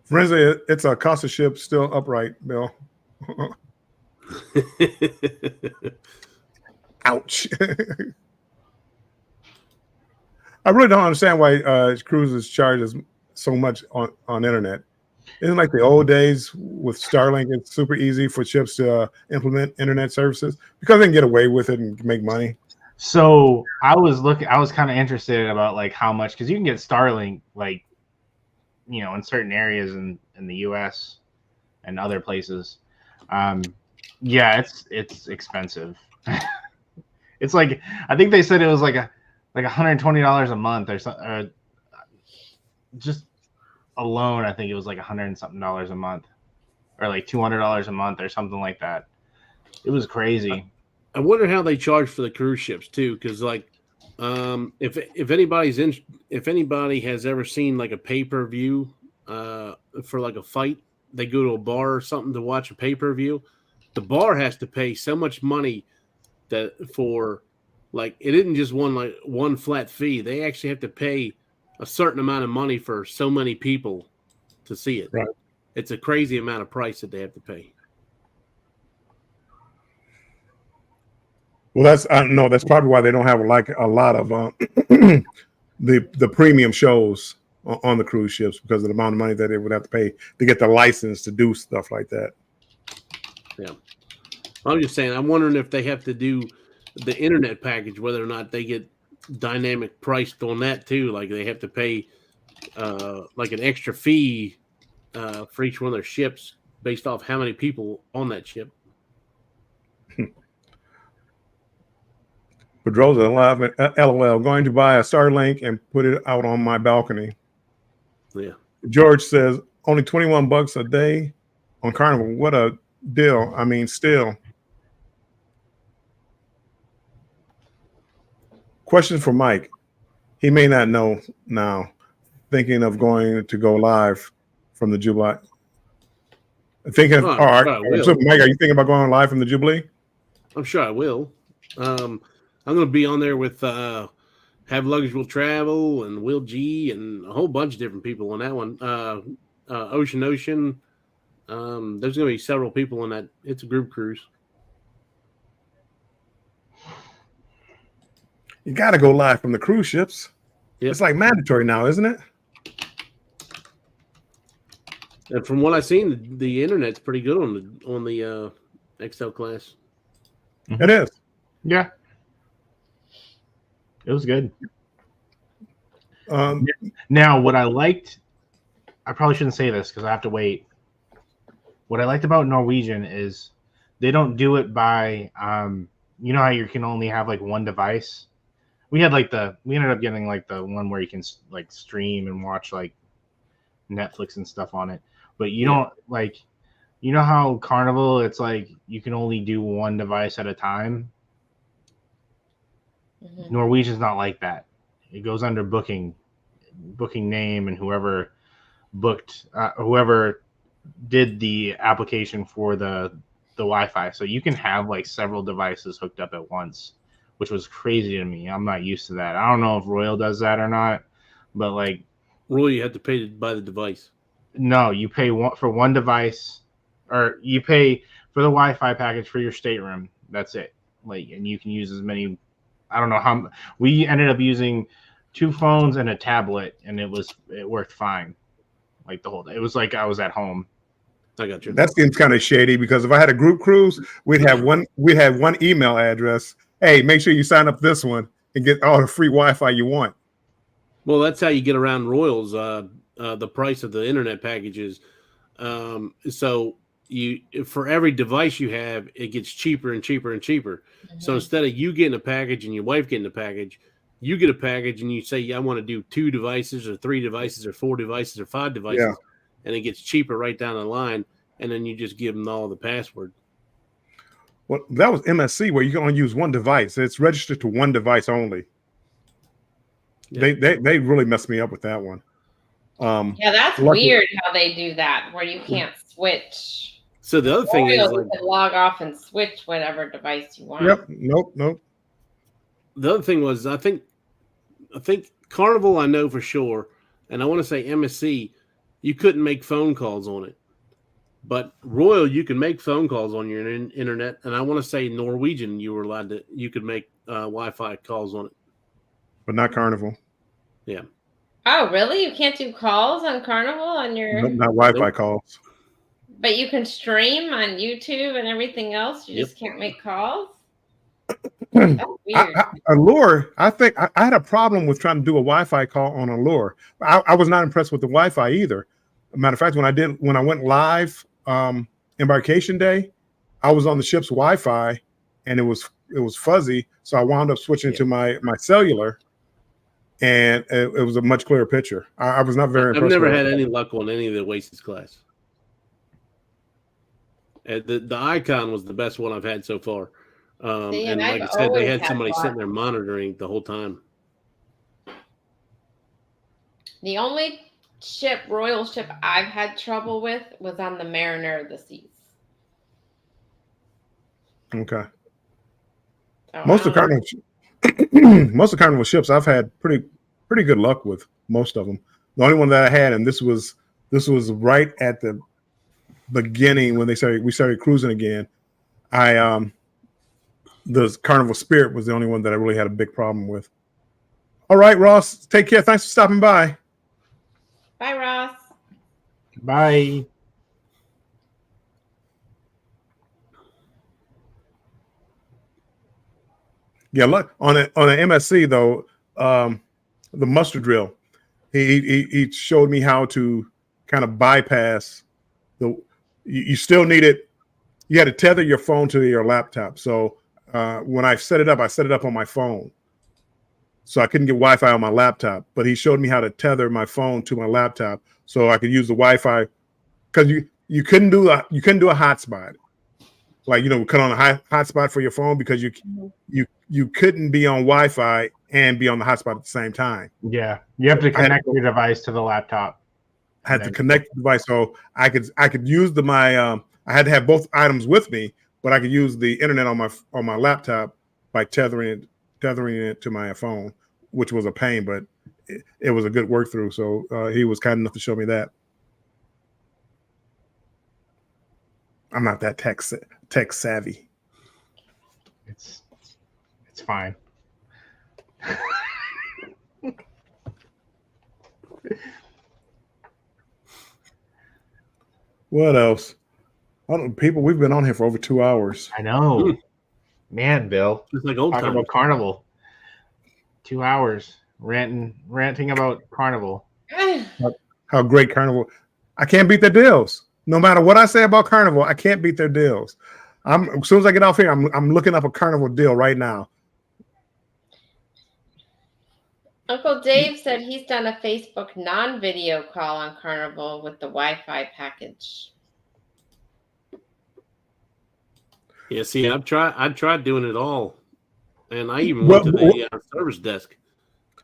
Forensic, it's a Casa ship still upright, Bill. Ouch. I really don't understand why cruises charges so much on internet. Isn't like the old days with Starlink? It's super easy for ships to implement internet services because they can get away with it and make money. So I was kind of interested about like how much, because you can get Starlink like, you know, in certain areas in the US and other places. Yeah, it's expensive. It's like, I think they said it was like $120 a month or something. Just alone, I think it was like $100 and something a month, or like $200 a month or something like that. It was crazy. I wonder how they charge for the cruise ships too, because like, if anybody has ever seen like a pay-per-view for like a fight, they go to a bar or something to watch a pay-per-view. The bar has to pay so much money that for like it isn't just one flat fee. They actually have to pay a certain amount of money for so many people to see it. Right. It's a crazy amount of price that they have to pay. Well, that's probably why they don't have like a lot of the premium shows on the cruise ships, because of the amount of money that they would have to pay to get the license to do stuff like that. Yeah, I'm just saying. I'm wondering if they have to do the internet package, whether or not they get dynamic priced on that too. Like they have to pay like an extra fee for each one of their ships based off how many people on that ship. Pedroza alive, LOL, going to buy a Starlink and put it out on my balcony. Yeah. George says only $21 a day on Carnival. What a deal. I mean, still. Question for Mike. He may not know now. Thinking of going to go live from the Jubilee. Thinking of, Mike, are you thinking about going live from the Jubilee? I'm sure I will. I'm going to be on there with Have Luggage Will Travel and Will G and a whole bunch of different people on that one. Ocean. There's going to be several people on that. It's a group cruise. You got to go live from the cruise ships. Yep. It's like mandatory now, isn't it? And from what I've seen, the internet's pretty good on the XL class. It is. Yeah. It was good. Now, what I liked, I probably shouldn't say this because I have to wait. What I liked about Norwegian is they don't do it by, you know how you can only have like one device? We ended up getting like the one where you can like stream and watch like Netflix and stuff on it. But you don't like, you know how Carnival, it's like you can only do one device at a time? Mm-hmm. Norwegian's not like that. It goes under booking name, and whoever did the application for the Wi-Fi. So you can have like several devices hooked up at once, which was crazy to me. I'm not used to that. I don't know if Royal does that or not, but like Royal, you have to pay by the device. No, you pay for one device, or you pay for the Wi-Fi package for your stateroom. That's it. Like, and you can use as many. I don't know how we ended up using 2 phones and a tablet, and it worked fine. Like the whole day. It was like I was at home. I got you. That seems kind of shady, because if I had a group cruise, we'd have one email address. Hey, make sure you sign up this one and get all the free Wi-Fi you want. Well, that's how you get around Royals, the price of the internet packages. So for every device you have, it gets cheaper and cheaper and cheaper. So instead of you getting a package and your wife getting a package, you get a package and you say, yeah, I want to do 2 devices or 3 devices or 4 devices or 5 devices, and it gets cheaper right down the line, and then you just give them all the password. Well, that was MSC where you can only use one device. It's registered to one device only. Yeah. They really messed me up with that one. Yeah, that's weird how they do that, where you can't switch. So the other thing is, you can log off and switch whatever device you want. Yep. Nope. The other thing was, I think Carnival, I know for sure, and I want to say MSC, you couldn't make phone calls on it. But Royal, you can make phone calls on your internet, and I want to say Norwegian, you could make Wi-Fi calls on it, but not Carnival. Yeah. Oh, really? You can't do calls on Carnival on your? Nope, not Wi-Fi calls. But you can stream on YouTube and everything else. You just can't make calls. That's weird. Allure, I think I had a problem with trying to do a Wi-Fi call on Allure. I was not impressed with the Wi-Fi either. Matter of fact, when I went live Embarkation Day, I was on the ship's Wi-Fi and it was fuzzy, so I wound up switching to my cellular, and it was a much clearer picture. I was not very impressed. I've never had any luck on any of the Oasis class. The Icon was the best one I've had so far. And like I said, they had somebody sitting there monitoring the whole time. The only Royal ship I've had trouble with was on the Mariner of the Seas. Okay. So most of Carnival ships I've had pretty good luck with most of them. The only one that I had, and this was right at the beginning when we started cruising again. The Carnival Spirit was the only one that I really had a big problem with. All right, Ross, take care. Thanks for stopping by. Bye, Ross. Bye. Yeah, look on an MSC though, the muster drill. He showed me how to kind of bypass the. You still need it. You had to tether your phone to your laptop. So when I set it up on my phone. So I couldn't get Wi-Fi on my laptop, but he showed me how to tether my phone to my laptop so I could use the Wi-Fi, because you couldn't do a hotspot, like cut on a hotspot for your phone, because you couldn't be on Wi-Fi and be on the hotspot at the same time. Yeah, you have to connect your device to the laptop. I had to connect the device so I could use I had to have both items with me, but I could use the internet on my laptop by tethering it to my phone, which was a pain, but it was a good work through. So he was kind enough to show me that. I'm not that tech savvy. It's fine. What else? People, we've been on here for over 2 hours. I know. Man, Bill. It's like old talking time. about Carnival. 2 hours ranting about Carnival. How great Carnival. I can't beat their deals. No matter what I say about Carnival, I can't beat their deals. As soon as I get off here, I'm looking up a Carnival deal right now. Uncle Dave said he's done a Facebook non-video call on Carnival with the Wi-Fi package. Yeah, see, I tried doing it all, and I even went to the service desk.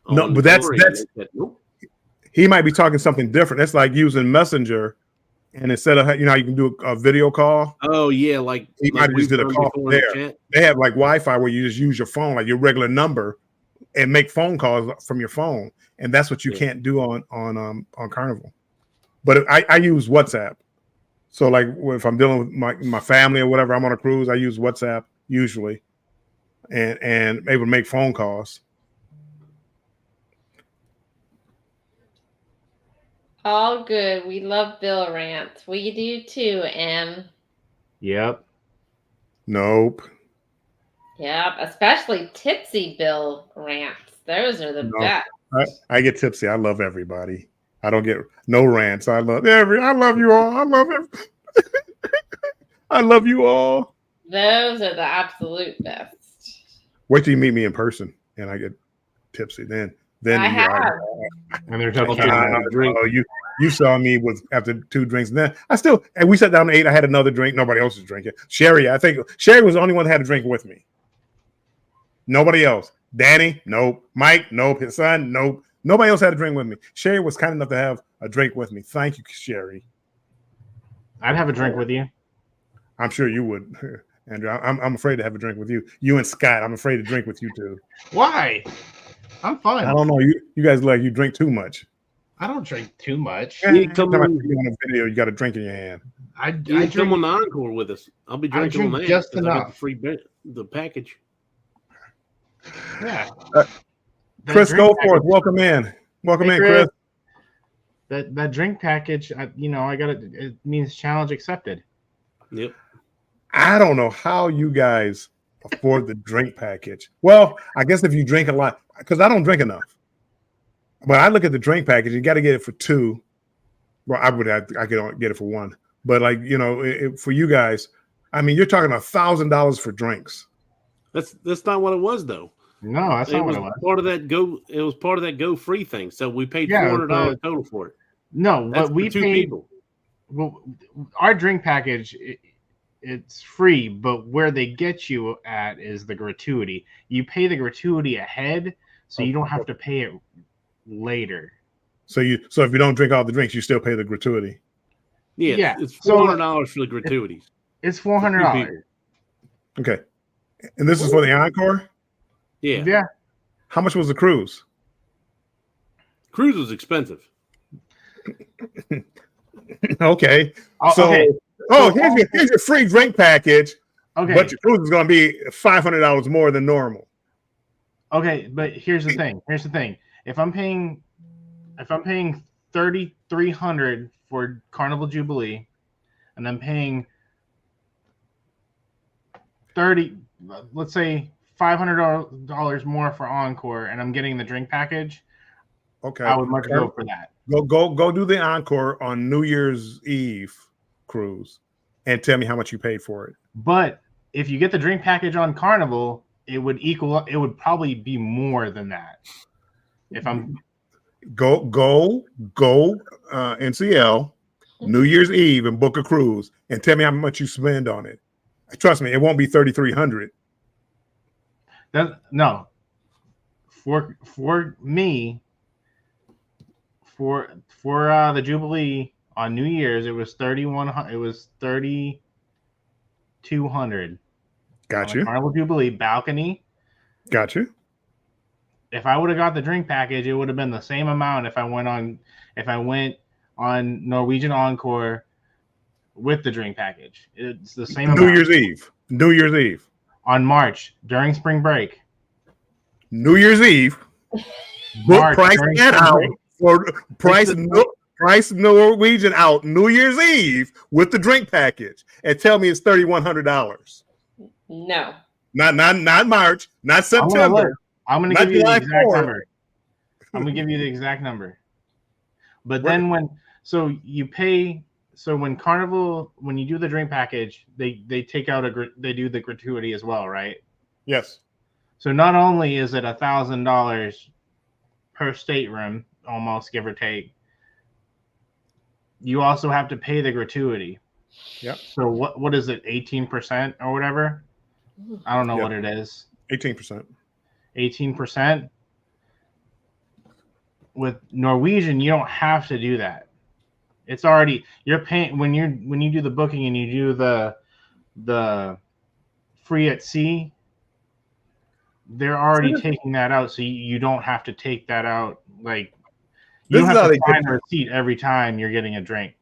No, but that's nope. He might be talking something different. That's like using Messenger, and instead of how you can do a video call. Oh yeah, he might have just did a call there. They have like Wi-Fi where you just use your phone, like your regular number, and make phone calls from your phone, and that's what you can't do on Carnival. But I use WhatsApp. So like if I'm dealing with my family or whatever, I'm on a cruise, I use WhatsApp usually, and able to make phone calls. All good. We love Bill rants. We do too, Em. Yep. Nope. Yep. Especially tipsy Bill rants. Those are the best. I get tipsy. I love everybody. I don't get no rants. I love you all. I love everybody. I love you all. Those are the absolute best. Wait till you meet me in person and I get tipsy. Then I you're have. like, And there's I'll okay. take another drink. oh, you saw me with after 2 drinks. And then and we sat down and ate. I had another drink. Nobody else was drinking. I think Sherry was the only one that had a drink with me. Nobody else. Danny, nope. Mike, nope. His son, nope. Nobody else had a drink with me. Sherry was kind enough to have a drink with me. Thank you, Sherry. I'd have a drink with you. I'm sure you would, Andrew. I'm afraid to have a drink with you. You and Scott, I'm afraid to drink with you too. Why? I'm fine. I don't know. You guys like you drink too much. I don't drink too much. You come on, on a video, you got a drink in your hand. I you drink, come on the encore with us. I'll be drinking on drink that. just 'cause I got enough. the free the package. yeah. That Chris, drink go package- forth. Welcome in. Welcome Hey, in, Chris. That drink package, I got it. It means challenge accepted. Yep. I don't know how you guys afford the drink package. Well, I guess if you drink a lot, because I don't drink enough. But I look at the drink package, you got to get it for 2. Well, I could get it for 1. But like, for you guys, I mean, you're talking $1,000 for drinks. That's not what it was though. No, that's not what it was. Part of that It was part of that go free thing. So we paid Yeah, $400 total for it. No, That's but we for 2 paid. people. Well, our drink package, it's free, but where they get you at is the gratuity. You pay the gratuity ahead, so you don't have to pay it later. So if you don't drink all the drinks, you still pay the gratuity. Yeah, it's so, $400 for the gratuities. It's $400. people. Okay. And this is for the encore? Yeah. Yeah. How much was the cruise? Cruise was expensive. Okay. Oh, So, okay. here's your free drink package, Okay. but your cruise is going to be $500 more than normal. Okay, but here's the thing. If I'm paying $3,300 for Carnival Jubilee, and I'm paying let's say $500 more for Encore, and I'm getting the drink package, Okay. I would much go for that. Go do the encore on New Year's Eve cruise and tell me how much you paid for it. But if you get the drink package on Carnival, it would probably be more than that. If I'm Go NCL New Year's Eve and book a cruise and tell me how much you spend on it. Trust me, it won't be $3,300. no, for me, for the Jubilee on New Year's, it was $3,200. Got you. Carnival Jubilee balcony. Got you. If I would have got the drink package, it would have been the same amount if I went on Norwegian Encore with the drink package. It's the same amount. New Year's Eve. On March during spring break. New Year's Eve. March, price during that spring out break. for price Norwegian out New Year's Eve with the drink package and tell me it's $3,100. No. Not March, not September. I'm gonna Not give you the July exact 4th. number. I'm gonna give you the exact number. But then when Carnival, when you do the drink package, they take out they do the gratuity as well, right? Yes. So not only is it $1,000 per stateroom, almost give or take, you also have to pay the gratuity. Yep. So what is it, 18% or whatever? I don't know Yep. what it is. 18%. 18%. With Norwegian, you don't have to do that. It's already, you're paying when you do the booking and you do the free at sea, they're already taking that out, so you don't have to take that out. Like, you don't have to sign a receipt every time you're getting a drink.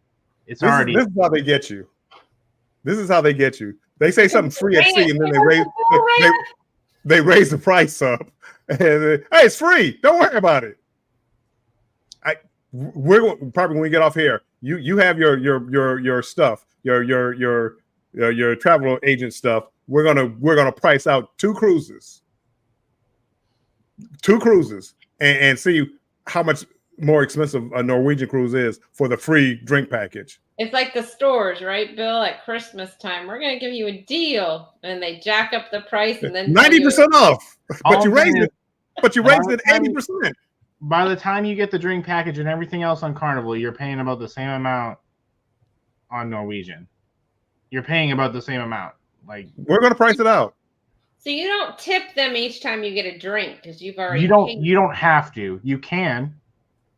This is how they get you. This is how they get you. They say something free at sea, and then they raise the price up. And hey, it's free. Don't worry about it. We're probably when we get off here. You have your stuff, your travel agent stuff. We're gonna price out 2 cruises, and see how much more expensive a Norwegian cruise is for the free drink package. It's like the stores, right, Bill? At Christmas time, we're gonna give you a deal, and they jack up the price, and then 90% off, but you raised it. But you By raised the it time- 80%. By the time you get the drink package and everything else on Carnival, you're paying about the same amount on Norwegian. You're paying about the same amount. Like We're gonna price it out. So you don't tip them each time you get a drink because you've already you don't have to. You can,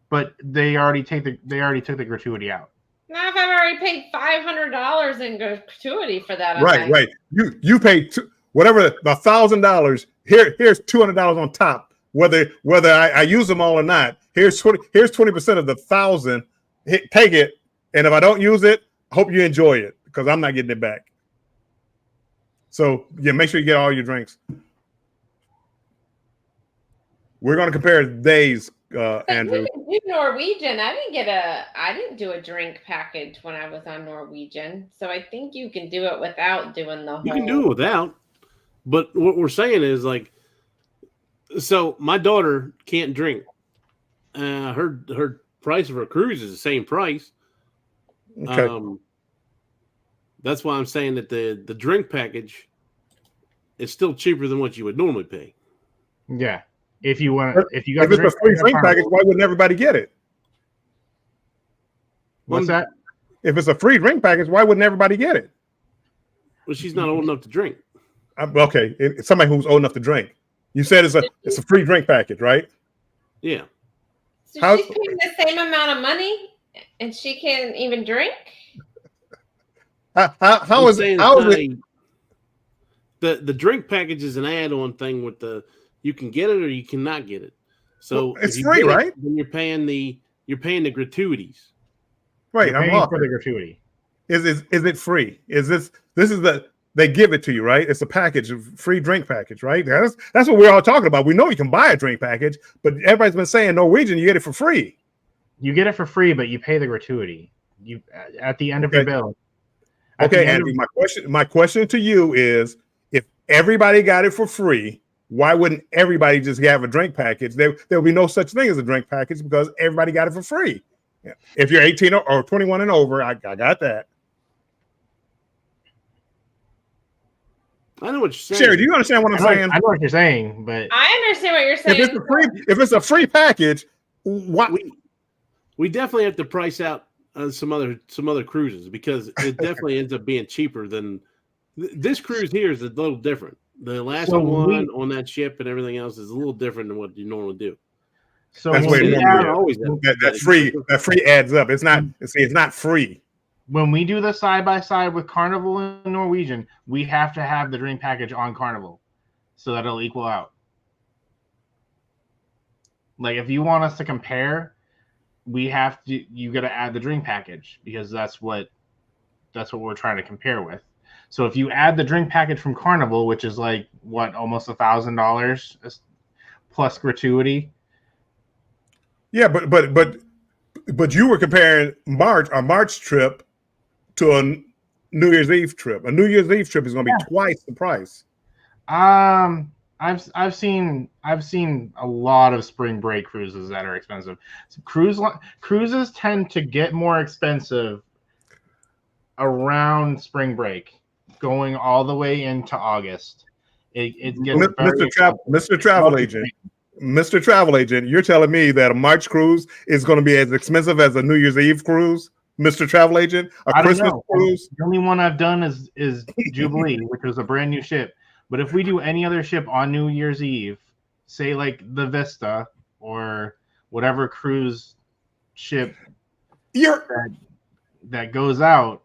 but they already took the gratuity out. Now, if I've already paid $500 in gratuity for that, Right. You pay whatever the $1,000. Here's $200 on top. Whether I use them all or not, here's 20% of the 1,000. Take it, and if I don't use it, I hope you enjoy it because I'm not getting it back. So yeah, make sure you get all your drinks. We're going to compare days, Andrew. You can do Norwegian. I didn't do a drink package when I was on Norwegian, so I think you can do it without doing the whole. You can do it without, but what we're saying is like. So my daughter can't drink. Her price of her cruise is the same price. Okay. That's why I'm saying that the drink package is still cheaper than what you would normally pay. Yeah. If it's a free drink package, why wouldn't everybody get it? What's that? If it's a free drink package, why wouldn't everybody get it? Well, she's not old enough to drink. Okay, it's somebody who's old enough to drink. You said it's a free drink package, right? Yeah. So she's paying the same amount of money, and she can't even drink. How is it? The drink package is an add-on thing with you can get it or you cannot get it. So it's free, right? Then you're paying the gratuities. Right, I'm paying for the gratuity. Is it free? They give it to you, right? It's a package, a free drink package, right? That's what we're all talking about. We know you can buy a drink package, but everybody's been saying Norwegian, you get it for free. You get it for free, but you pay the gratuity. You at the end of your bill. Okay, Andy. My question to you is: if everybody got it for free, why wouldn't everybody just have a drink package? There will be no such thing as a drink package because everybody got it for free. If you're 18 or 21 and over, I got that. I know what you're saying. Sherry, do you understand what I'm saying? I know what you're saying, but I understand what you're saying. If it's a free package, what? We definitely have to price out some other cruises because it definitely ends up being cheaper than this cruise here is a little different. The last one on that ship and everything else is a little different than what you normally do. So that's way more. That free adds up. It's not free. When we do the side by side with Carnival and Norwegian, we have to have the drink package on Carnival so that it'll equal out. Like if you want us to compare, you got to add the drink package because that's what we're trying to compare with. So if you add the drink package from Carnival, which is like almost $1,000 plus gratuity. Yeah, but you were comparing a March trip to a New Year's Eve trip. A New Year's Eve trip is going to be twice the price. I've seen a lot of spring break cruises that are expensive. So cruises tend to get more expensive around spring break, going all the way into August. It gets Mr. Travel Agent, you're telling me that a March cruise is going to be as expensive as a New Year's Eve cruise, Mr. Travel Agent? A Christmas cruise? The only one I've done is Jubilee, which was a brand new ship. But if we do any other ship on New Year's Eve, say like the Vista or whatever cruise ship that goes out,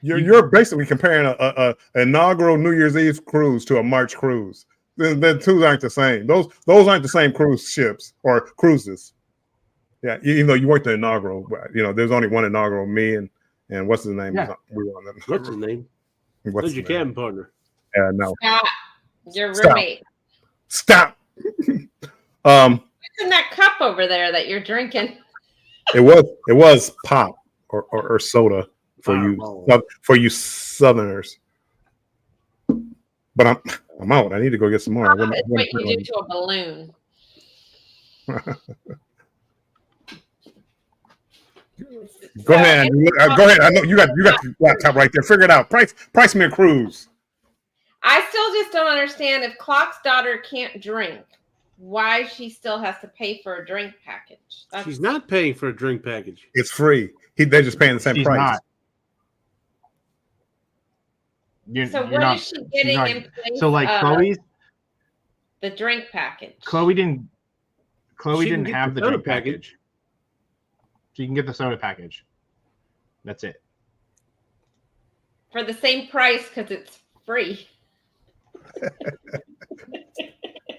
you're basically comparing a inaugural New Year's Eve cruise to a March cruise. The two aren't the same. Those aren't the same cruise ships or cruises. Yeah, even though you weren't the inaugural, but there's only one inaugural. Me and what's his name? Yeah. What's his name? What's your cabin partner? No. Stop. Your roommate. Stop. What's in that cup over there that you're drinking? It was pop or soda for you Southerners. But I'm out. I need to go get some more. It's what you do to a balloon. Go ahead. Go ahead. I know you got the laptop right there. Figure it out. Price me a cruise. I still just don't understand if Klock's daughter can't drink, why she still has to pay for a drink package. She's not paying for a drink package. It's free. They're just paying the same price. So what is she getting in place so like Chloe's the drink package? Chloe didn't have the drink package. So you can get the soda package. That's it. For the same price because it's free.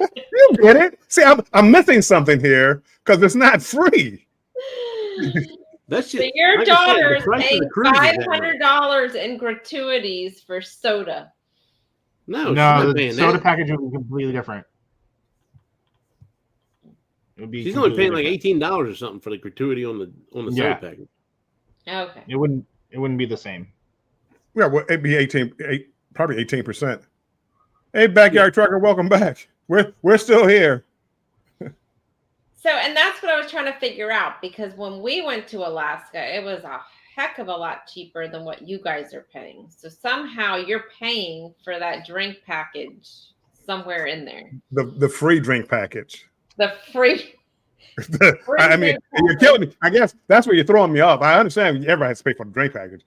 You get it? See, I'm missing something here because it's not free. That's just, so your daughter is paying $500 in gratuities for soda. No, the soda package would be completely different. She's only paying like $18 or something for the gratuity on the soda package. Okay. It wouldn't be the same. Yeah, well, it'd be probably 18%. Hey, backyard trucker, welcome back. We're still here. So, and that's what I was trying to figure out, because when we went to Alaska, it was a heck of a lot cheaper than what you guys are paying. So somehow you're paying for that drink package somewhere in there. The free drink package. The free. I mean, you're killing me. I guess that's where you're throwing me off. I understand everybody has to pay for the drink package.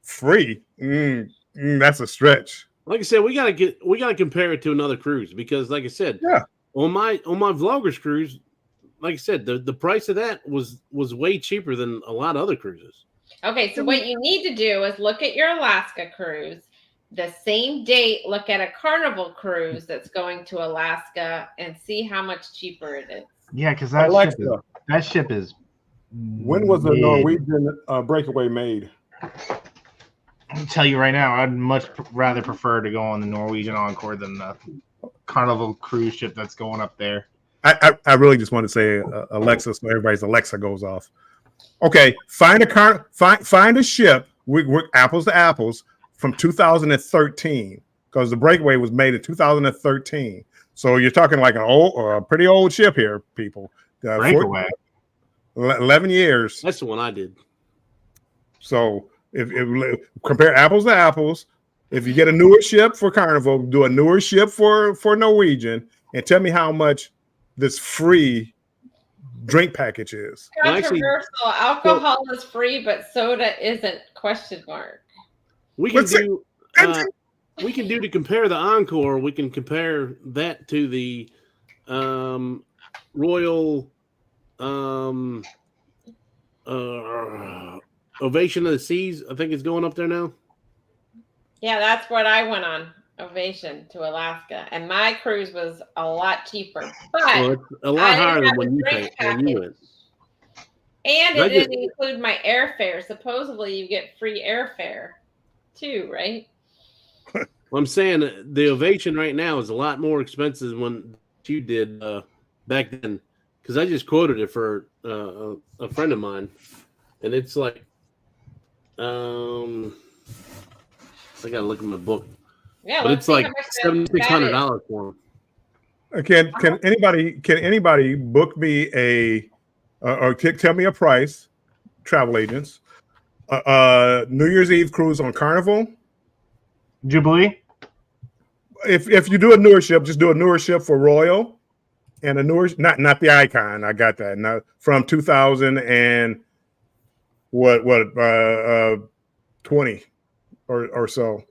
Free? That's a stretch. Like I said, we gotta compare it to another cruise, because, like I said, on my vloggers cruise, like I said, the price of that was way cheaper than a lot of other cruises. Okay, so what you need to do is look at your Alaska cruise, the same date, look at a Carnival cruise that's going to Alaska, and see how much cheaper it is. Yeah, because that ship is. When was the Norwegian breakaway made? I'll tell you right now, I'd much rather prefer to go on the Norwegian Encore than the Carnival cruise ship that's going up there. I really just want to say Alexa, so everybody's Alexa goes off. Okay, find a ship. We're apples to apples from 2013, because the breakaway was made in 2013. So you're talking like a pretty old ship here, people. Breakaway. 11 years. That's the one I did. So if compare apples to apples, if you get a newer ship for Carnival, do a newer ship for Norwegian, and tell me how much this free drink package is. Controversial. Alcohol is free, but soda isn't? Question mark. We can do to compare the Encore. We can compare that to the Royal Ovation of the Seas. I think it's going up there now. Yeah, that's what I went on. Ovation to Alaska, and my cruise was a lot cheaper, but it's a lot higher than when you went. And it didn't include my airfare. Supposedly, you get free airfare too, right? Well, I'm saying the Ovation right now is a lot more expensive than when you did back then, because I just quoted it for a friend of mine, and it's like, I gotta look at my book. Yeah, but it's like $7,600 for them. Can anybody book me or tell me a price? Travel agents, New Year's Eve cruise on Carnival, Jubilee. If you do a newer ship, just do a newer ship for Royal, and a newer, not the Icon. I got that. Now from 2000 and 20 or so.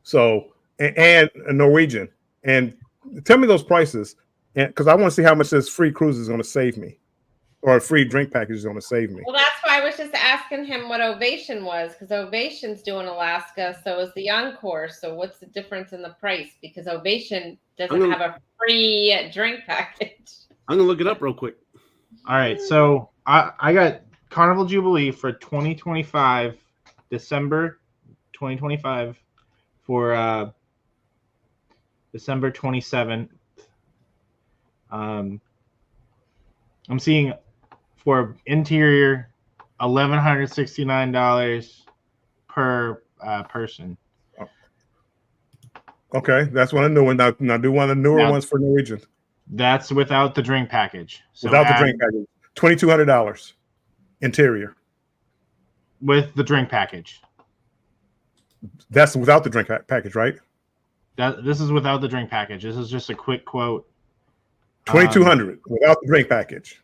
So, and a Norwegian, and tell me those prices, and because I want to see how much this free cruise is going to save me, or a free drink package is going to save me. Well, that's why I was just asking him what Ovation was, because Ovation's doing Alaska, so is the Encore. So what's the difference in the price? Because Ovation doesn't have a free drink package. I'm gonna look it up real quick. All right, so I got Carnival Jubilee for 2025, December 2025. For December 27th, I'm seeing for interior $1,169 per person. Okay, that's one of the new ones. Now do one of the newer ones for Norwegian. That's without the drink package. So without the drink package, $2,200 interior. With the drink package. That's without the drink package, right? This is without the drink package. This is just a quick quote. 2,200 without the drink package.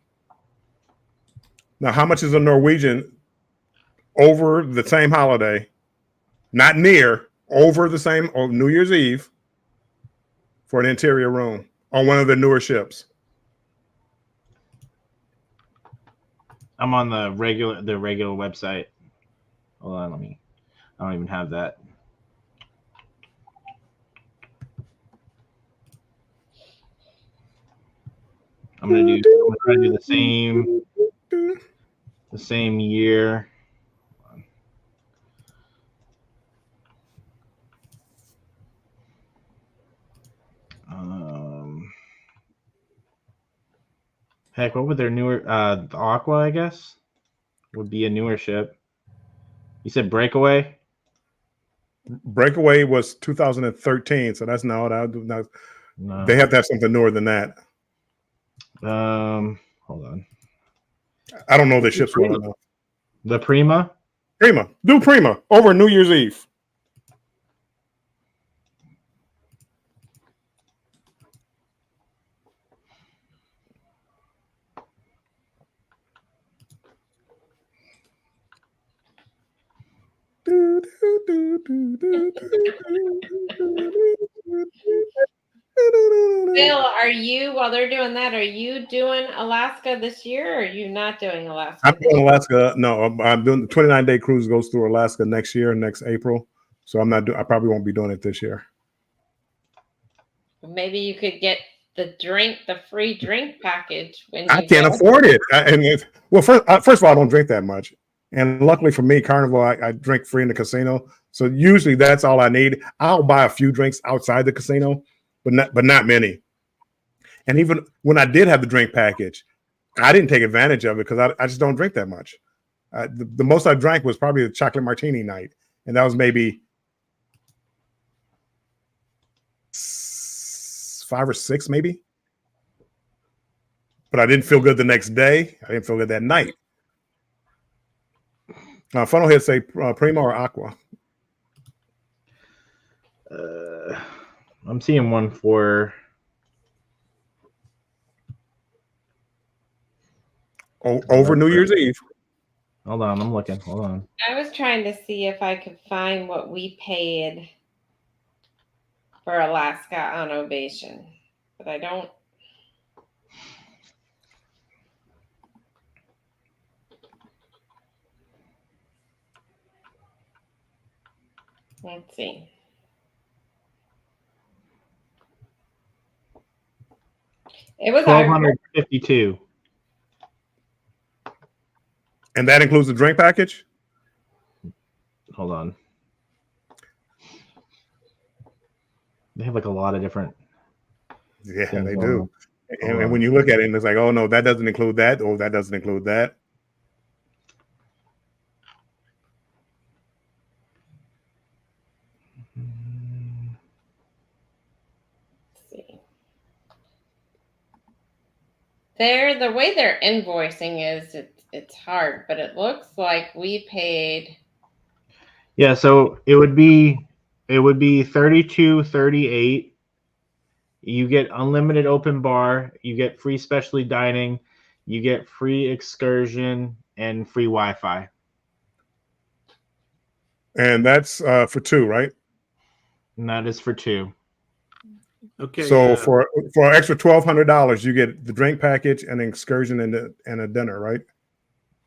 Now, how much is a Norwegian over the same holiday? Not near, over the same on New Year's Eve for an interior room on one of the newer ships. I'm on the regular website. Hold on, I don't even have that. I'm gonna try to do the same year. Heck, what would their newer the Aqua, I guess, would be a newer ship. You said Breakaway? Breakaway was 2013, so that's no. They have to have something newer than that. Hold on. I don't know the ships well enough. The Prima? Prima. Do Prima over New Year's Eve. Bill, are you, while they're doing that, are you doing Alaska this year, or are you not doing Alaska? I'm doing Alaska. No, I'm doing the 29-day cruise goes through Alaska next year, next April. So I'm not. I probably won't be doing it this year. Maybe you could get the free drink package when you I can't afford it. First of all, I don't drink that much, and luckily for me, Carnival, I drink free in the casino. So usually that's all I need. I'll buy a few drinks outside the casino, but not many. And even when I did have the drink package, I didn't take advantage of it because I just don't drink that much. The most I drank was probably the chocolate martini night, and that was maybe 5 or 6, maybe. But I didn't feel good the next day. I didn't feel good that night. Funnelhead say Prima or Aqua. I'm seeing one for over New Year's Eve. Hold on, I'm looking. Hold on. I was trying to see if I could find what we paid for Alaska on Ovation, but I don't. Let's see. It was $1,252. And that includes the drink package? Hold on. They have like a lot of different. Yeah, they do. And when you look at it, it's like, oh no, that doesn't include that, or that doesn't include that. Let's see. The way they're invoicing is it's hard, but it looks like we paid. Yeah, so it would be $32.38. You get unlimited open bar, you get free specialty dining, you get free excursion, and free Wi-Fi. And that's for 2, right? And that is for 2. Okay. So for an extra $1,200, you get the drink package, and an excursion, and a dinner, right?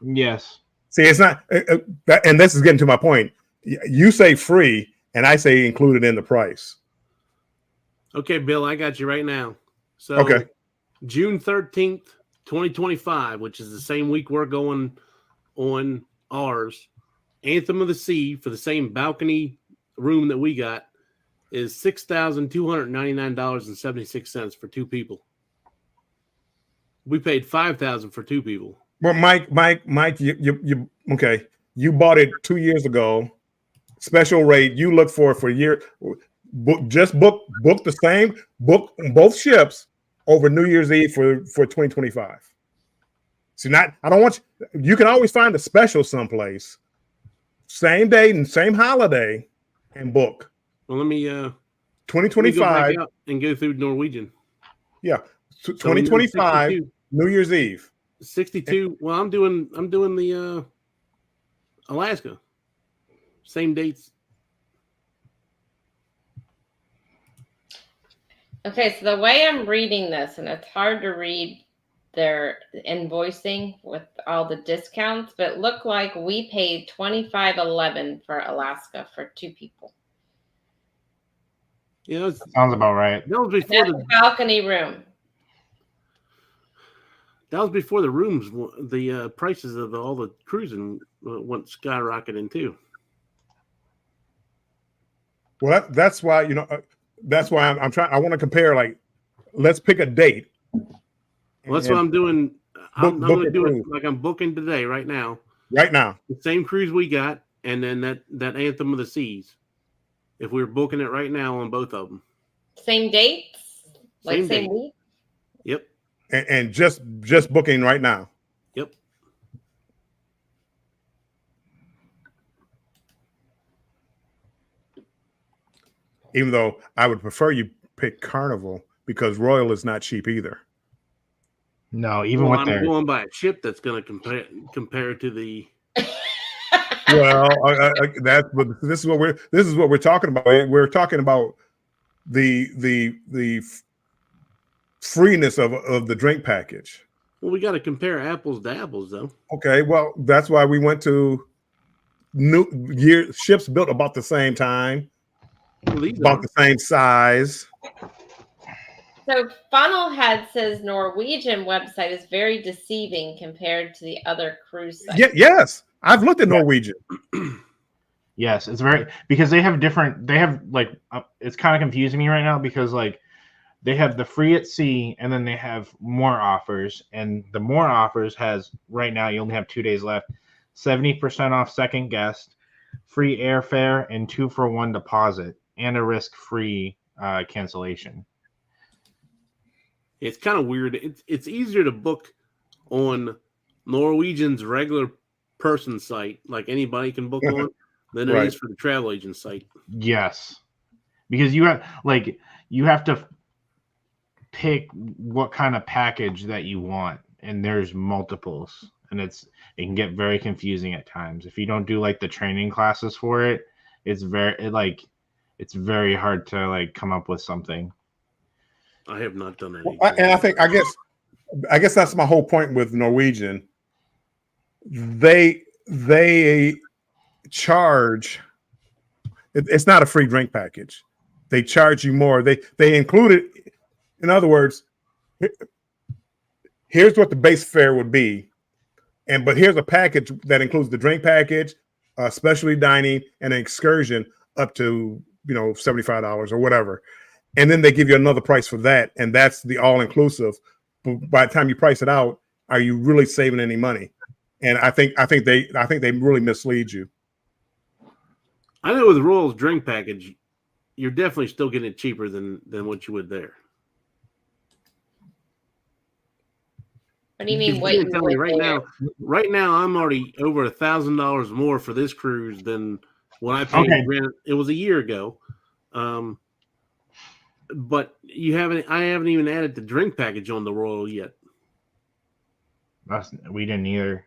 Yes. See, it's not, and this is getting to my point. You say free, and I say included in the price. Okay, Bill, I got you right now. So okay, June 13th, 2025, which is the same week we're going on ours, Anthem of the Sea for the same balcony room that we got is $6,299.76 for 2 people. We paid $5,000 for 2 people. Well, Mike, you okay? You bought it 2 years ago, special rate. You look for a year. Book the same book both ships over New Year's Eve for 2025. See, I don't want you can always find a special someplace, same date and same holiday, and book. Well, let me go 2025. back out and go through Norwegian. Yeah, So we know 2025, 62. New Year's Eve. 62. Well, I'm doing the Alaska. Same dates. Okay, so the way I'm reading this, and it's hard to read their invoicing with all the discounts, but it looked like we paid $25.11 for Alaska for 2 people. Yeah, Sounds about right. that was before That's a balcony room. That was before the rooms, the prices of all the cruising went skyrocketing too. Well, that's why that's why I'm trying. I want to compare. Like, let's pick a date. Well, that's what I'm doing. I'm book going to a do it cruise. like I'm booking today, right now. Right now. The same cruise we got, and then that Anthem of the Seas. If we were booking it right now on both of them. Same dates? Like Same date. week? Yep. And just booking right now. Yep. Even though I would prefer you pick Carnival because Royal is not cheap either. No, even Well, with I'm their going by a ship that's going to compare to the. Well, that's this is what we're talking about. We're talking about the freeness of the drink package. Well, we got to compare apples to apples, though. Okay, well, that's why we went to ships built about the same time, Well, about the same size. So Funnelhead says Norwegian website is very deceiving compared to the other cruise sites. Yes, I've looked at Norwegian. Yes, it's very because they have like it's kind of confusing me right now because like they have the free at sea and then they have more offers, and the more offers has right now you only have 2 days left, 70% off second guest, free airfare, and 2-for-1 deposit and a risk-free cancellation. It's kind of weird. It's easier to book on Norwegian's regular person site, like anybody can book on, than it is for the travel agent site. Yes, because you have to pick what kind of package that you want, and there's multiples, and it can get very confusing at times. If you don't do like the training classes for it, it's very hard to like come up with something. I have not done any. And I guess that's my whole point with Norwegian. They charge. It's not a free drink package. They charge you more. They include it. In other words, here's what the base fare would be, but here's a package that includes the drink package, specialty dining, and an excursion up to $75 or whatever. And then they give you another price for that, and that's the all-inclusive. But by the time you price it out, are you really saving any money? And I think they really mislead you. I know with Royal's drink package, you're definitely still getting it cheaper than what you would there. What do you mean? Wait, tell me right now. Right now, I'm already over $1,000 more for this cruise than what I paid. Okay. Granted, it was a year ago. But I haven't even added the drink package on the Royal yet. We didn't either.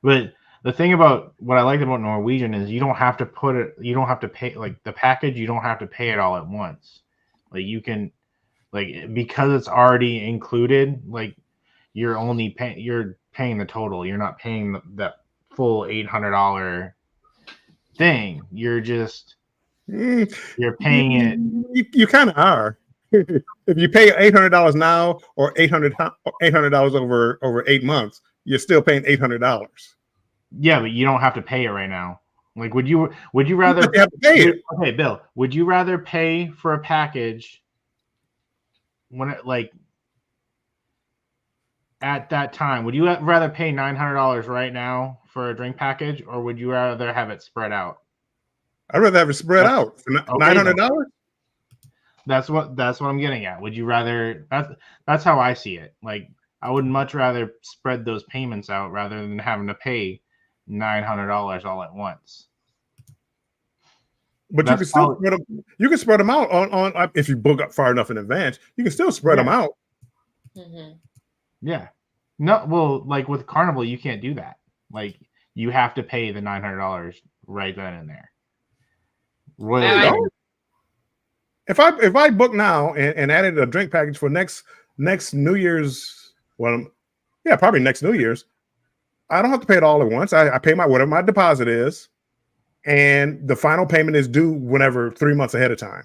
But the thing about what I liked about Norwegian is you don't have to pay like the package, you don't have to pay it all at once. Like you can because it's already included, like you're paying the total. You're not paying that full $800 thing. You're paying it. You kind of are. If you pay $800 now or $800 over 8 months, you're still paying $800. Yeah, but you don't have to pay it right now. Like, would you rather You have to pay it? Okay, Bill, would you rather pay for a package when it at that time? Would you rather pay $900 right now for a drink package, or would you rather have it spread out? I'd rather have it spread out for $900. That's what I'm getting at. Would you rather? That's how I see it. Like I would much rather spread those payments out rather than having to pay $900 all at once. But you can still spread them. You can spread them out on if you book up far enough in advance. You can still spread them out. Mm-hmm. Yeah. No, well, like with Carnival, you can't do that. Like you have to pay the $900 right then and there. Royal. If I book now and added a drink package for next New Year's, well, yeah, probably next New Year's, I don't have to pay it all at once. I pay whatever my deposit is, and the final payment is due whenever 3 months ahead of time.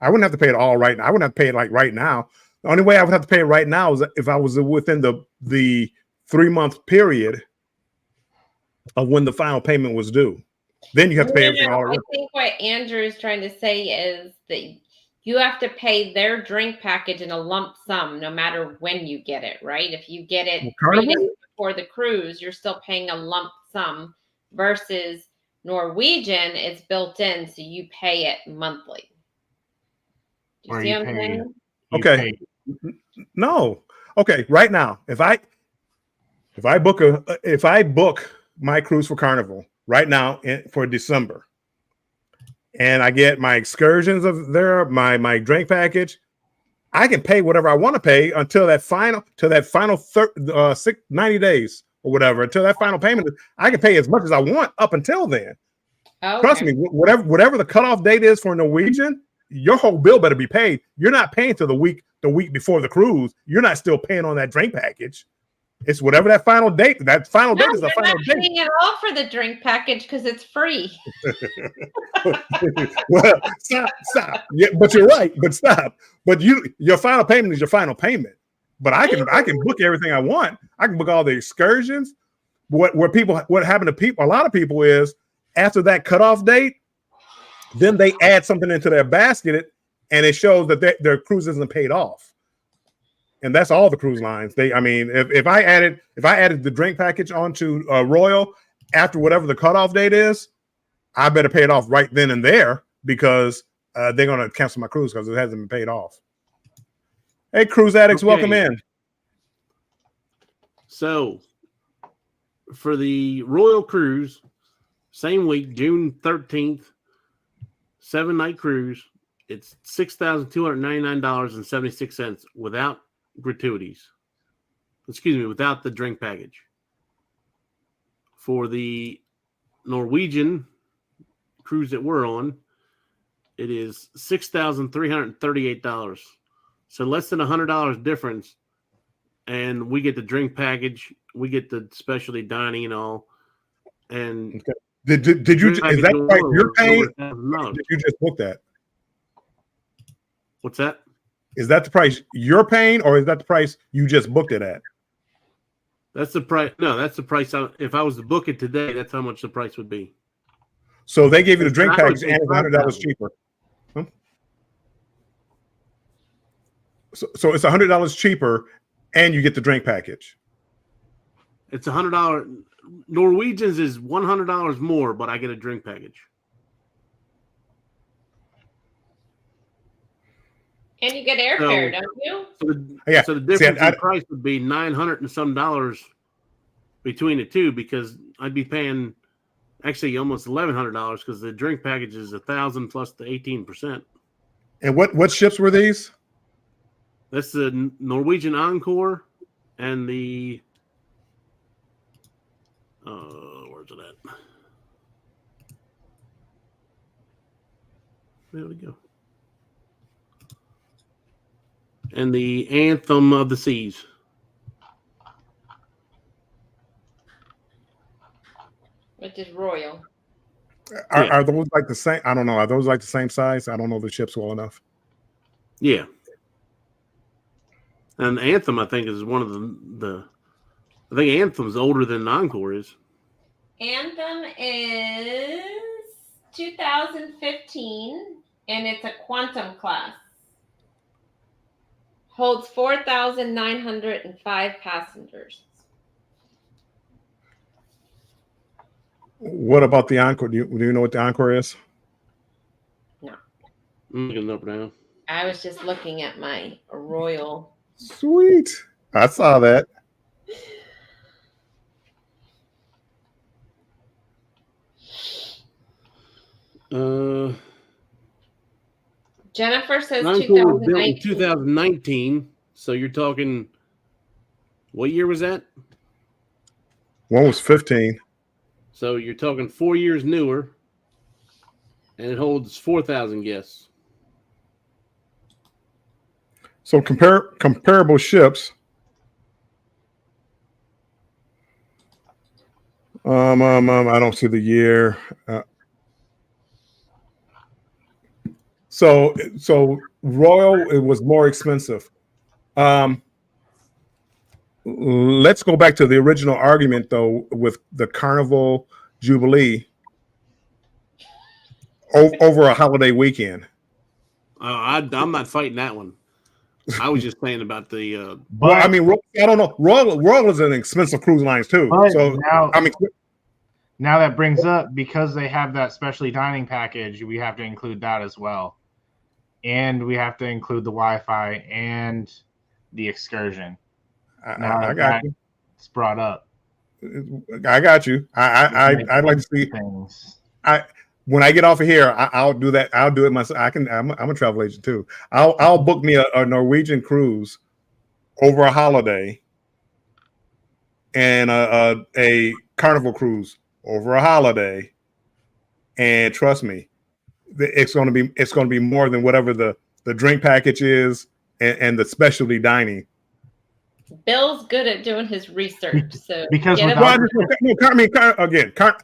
I wouldn't have to pay it all right now. I wouldn't have to pay it like right now. The only way I would have to pay it right now is if I was within the 3 month period of when the final payment was due. Then you have to pay everything all at once. I think what Andrew is trying to say is that you have to pay their drink package in a lump sum, no matter when you get it, right? If you get it 3 days before the cruise, you're still paying a lump sum versus Norwegian, it's built in, so you pay it monthly. Do you see what I'm saying? Okay. No. Okay. Right now, if I book my cruise for Carnival right now for December, and I get my excursions of there, my drink package, I can pay whatever I want to pay until that final 90 days or whatever, until that final payment. I can pay as much as I want up until then. Okay. Trust me, whatever the cutoff date is for Norwegian, your whole bill better be paid. You're not paying till the week before the cruise. You're not still paying on that drink package. It's whatever that final date. That final date is the final date. You're not paying at all for the drink package because it's free. Well, stop. Yeah, but you're right. But stop. But your final payment is your final payment. But I can book everything I want. I can book all the excursions. What happened to people? A lot of people is after that cutoff date, then they add something into their basket, and it shows that their cruise isn't paid off. And that's all the cruise lines. If I added the drink package onto Royal after whatever the cutoff date is, I better pay it off right then and there because they're going to cancel my cruise because it hasn't been paid off. Hey, cruise addicts, welcome in. So, for the Royal cruise, same week, June 13th, 7-night cruise, it's $6,299.76 without gratuities. Without the drink package. For the Norwegian cruise that we're on, it is $6,338. So less than $100 difference, and we get the drink package, we get the specialty dining and all. And okay. Did you? Is that right? You're paying? Did you just book that? What's that? Is that the price you're paying, or is that the price you just booked it at? That's the price. No, that's the price. If I was to book it today, that's how much the price would be. So they gave you the drink package and it's $100 cheaper. Huh? So it's $100 cheaper, and you get the drink package. It's $100. Norwegians is $100 more, but I get a drink package. And you get airfare, don't you? So the difference in price would be $900 and some between the two, because I'd be paying actually almost $1,100 because the drink package is $1,000 plus the 18%. And what ships were these? That's the Norwegian Encore and the where's it at? There we go. And the Anthem of the Seas. Which is Royal. Are those like the same? I don't know. Are those like the same size? I don't know the ships well enough. Yeah. And Anthem, I think, is one of the I think Anthem's older than Encore is. Anthem is 2015, and it's a quantum class. Holds 4,905 passengers. What about the Encore? Do you know what the Encore is? No. I'm looking it up now. I was just looking at my Royal. Sweet. I saw that. Jennifer says Encore was built in 2019. 2019. So you're talking, what year was that? One was 15. So you're talking 4 years newer, and it holds 4,000 guests. So comparable ships. I don't see the year. So Royal, it was more expensive. Let's go back to the original argument though, with the Carnival Jubilee over a holiday weekend. I'm not fighting that one. I was just saying about the. Well, I mean, I don't know. Royal is an expensive cruise lines too. So now, I mean, now that brings up, because they have that specialty dining package, we have to include that as well, and we have to include the Wi-Fi and the excursion. I got you. It's brought up. I got you. I'd like to see things. When I get off of here, I'll do that. I'll do it myself. I'm a travel agent too. I'll book me a Norwegian cruise over a holiday, and a Carnival cruise over a holiday, and trust me, it's going to be more than whatever the drink package is and the specialty dining. Bill's good at doing his research, so because get him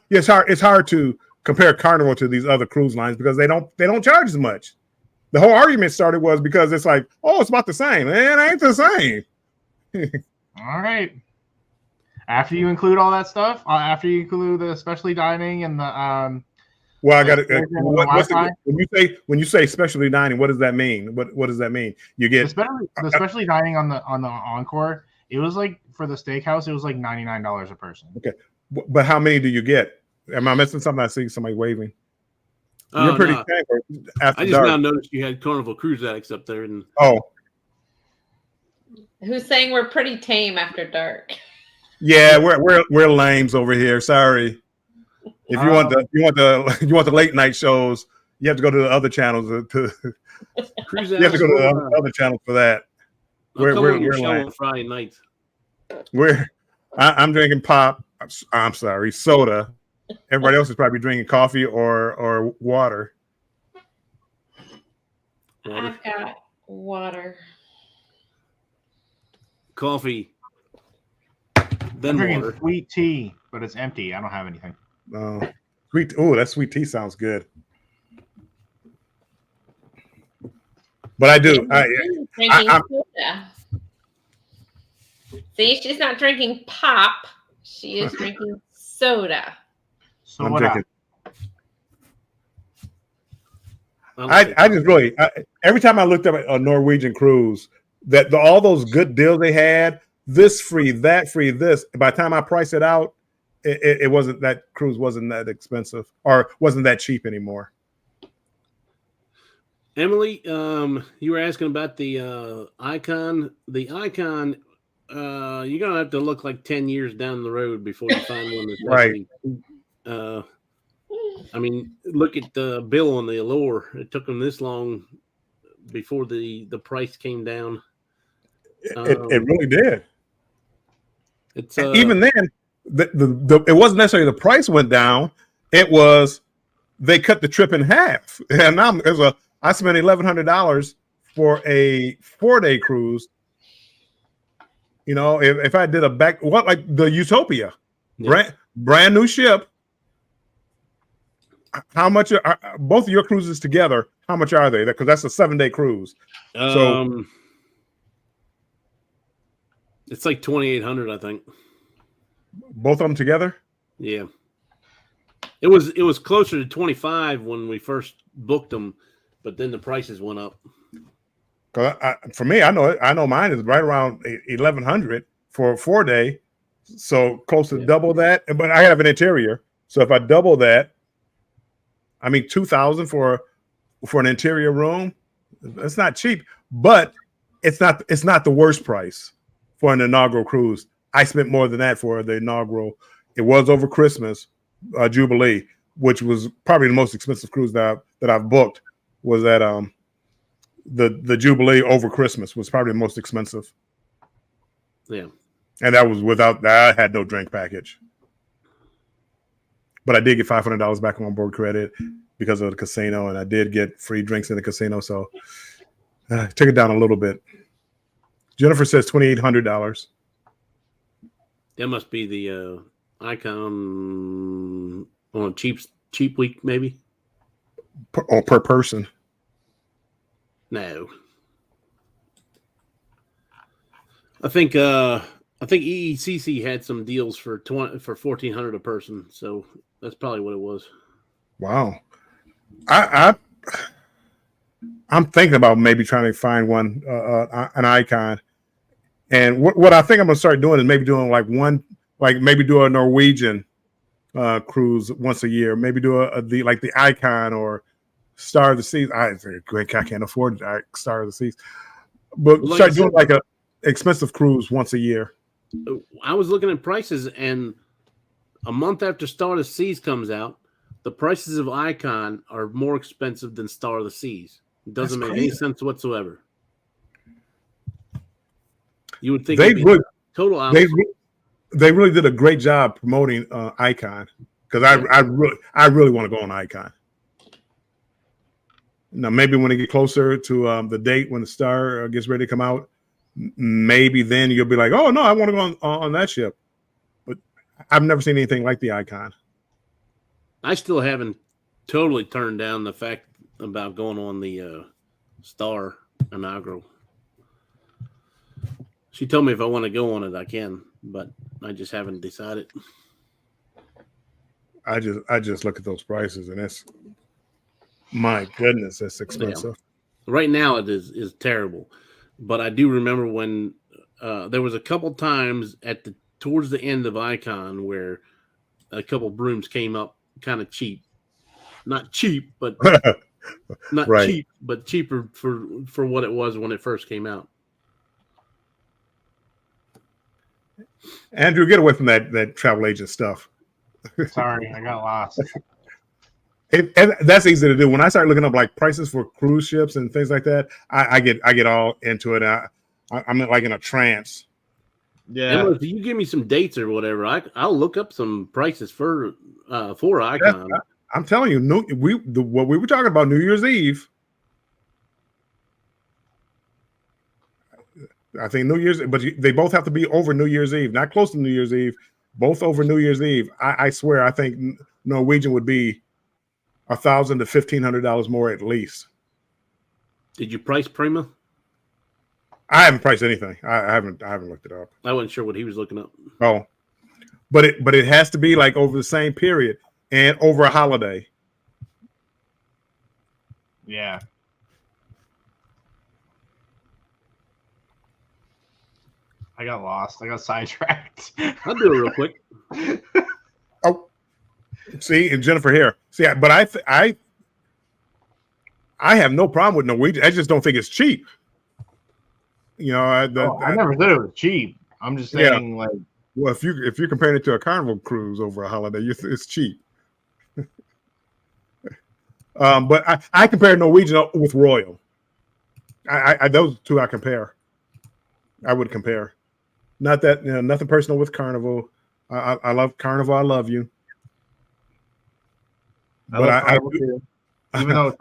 it's hard to compare Carnival to these other cruise lines because they don't charge as much. The whole argument started was because it's like, oh, it's about the same. It ain't the same. All right. After you include all that stuff, after you include the specialty dining and the well, I got it. When you say specialty dining, what does that mean? What does that mean? You get the specialty dining on the Encore. It was like, for the steakhouse, it was like $99 a person. Okay, but how many do you get? Am I missing something? I see somebody waving. You're pretty. No. I just now noticed you had Carnival Cruise Addicts up there, and who's saying we're pretty tame after dark? Yeah, we're lames over here. Sorry. If you want the late night shows, you have to go to the other channels. You have to go to the other channels for that. We're on Friday nights. I'm drinking pop. I'm sorry, soda. Everybody else is probably drinking coffee or water. I've got water. Coffee. Then I'm drinking sweet tea, but it's empty. I don't have anything. Sweet. Oh, that sweet tea sounds good. But I do. Drinking soda. See, she's not drinking pop. She is drinking soda. So I'm drinking. I just really every time I looked up at a Norwegian cruise, that all those good deals they had, this free, that free, this. By the time I price it out, it wasn't, that cruise wasn't that expensive or wasn't that cheap anymore. Emily, you were asking about the Icon. The Icon, you're gonna have to look like 10 years down the road before you find one that's right. I mean, look at the bill on the Allure. It took them this long before the price came down. It really did. It's even then, it wasn't necessarily the price went down. It was they cut the trip in half, and now I spent $1,100 for a 4-day cruise. You know, if I did like the Utopia, brand new ship. How much are both of your cruises together? How much are they? Because that's a 7-day cruise. So it's like $2,800, I think. Both of them together? Yeah. It was closer to 25 when we first booked them, but then the prices went up. For me, I know mine is right around $1,100 for a 4-day, so close to double that. But I have an interior, so if I double that, I mean $2,000 for an interior room. It's not cheap, but it's not the worst price. for an inaugural cruise. I spent more than that for the inaugural. It was over Christmas, Jubilee, which was probably the most expensive cruise that I've booked. Was that the Jubilee over Christmas was probably the most expensive. Yeah, and that was without that. I had no drink package, but I did get $500 back on board credit because of the casino, and I did get free drinks in the casino. So took it down a little bit. Jennifer says $2,800. that must be the Icon on a cheap week, maybe. Per person. No, I think EECC had some deals for $1,400 a person, so that's probably what it was. Wow, I'm thinking about maybe trying to find one an Icon, and what I think I'm gonna start doing is maybe doing maybe do a Norwegian cruise once a year, maybe do the Icon or Star of the Seas. I can't afford Star of the Seas, but start doing like a expensive cruise once a year. I was looking at prices, and a month after Star of the Seas comes out, the prices of Icon are more expensive than Star of the Seas. It doesn't make any sense whatsoever. You would think total opposite. They really did a great job promoting Icon, because I really want to go on Icon. Now, maybe when they get closer to the date when the Star gets ready to come out, maybe then you'll be like, oh, no, I want to go on that ship. But I've never seen anything like the Icon. I still haven't totally turned down the fact about going on the Star inaugural. She told me if I want to go on it, I can, but I just haven't decided. I just look at those prices, and that's, my goodness, that's expensive. Yeah. Right now it is terrible, but I do remember when there was a couple times towards the end of Icon where a couple brooms came up kind of cheap, not cheap, but not right. Cheap, but cheaper for what it was when it first came out. Andrew, get away from that travel agent stuff. Sorry, I got lost. And that's easy to do. When I start looking up like prices for cruise ships and things like that, I get all into it. I'm like in a trance. Yeah. Emma, if you give me some dates or whatever, I'll look up some prices for Icon. I'm telling you, what we were talking about New Year's Eve. I think New Year's, but they both have to be over New Year's Eve, not close to New Year's Eve. Both over New Year's Eve. I swear, I think Norwegian would be $1,000 to $1,500 more at least. Did you price Prima? I haven't priced anything. I haven't looked it up. I wasn't sure what he was looking up. Oh, but it has to be like over the same period and over a holiday. Yeah. I got lost. I got sidetracked. I'll do it real quick. Oh, see, and Jennifer here. See, but I have no problem with Norwegian. I just don't think it's cheap. You know, I never said it was cheap. I'm just saying, like, well, if you're comparing it to a Carnival cruise over a holiday, it's cheap. But I compare Norwegian with Royal. I those two I compare. I would compare. Not that, nothing personal with Carnival. I love Carnival. I love you. But even though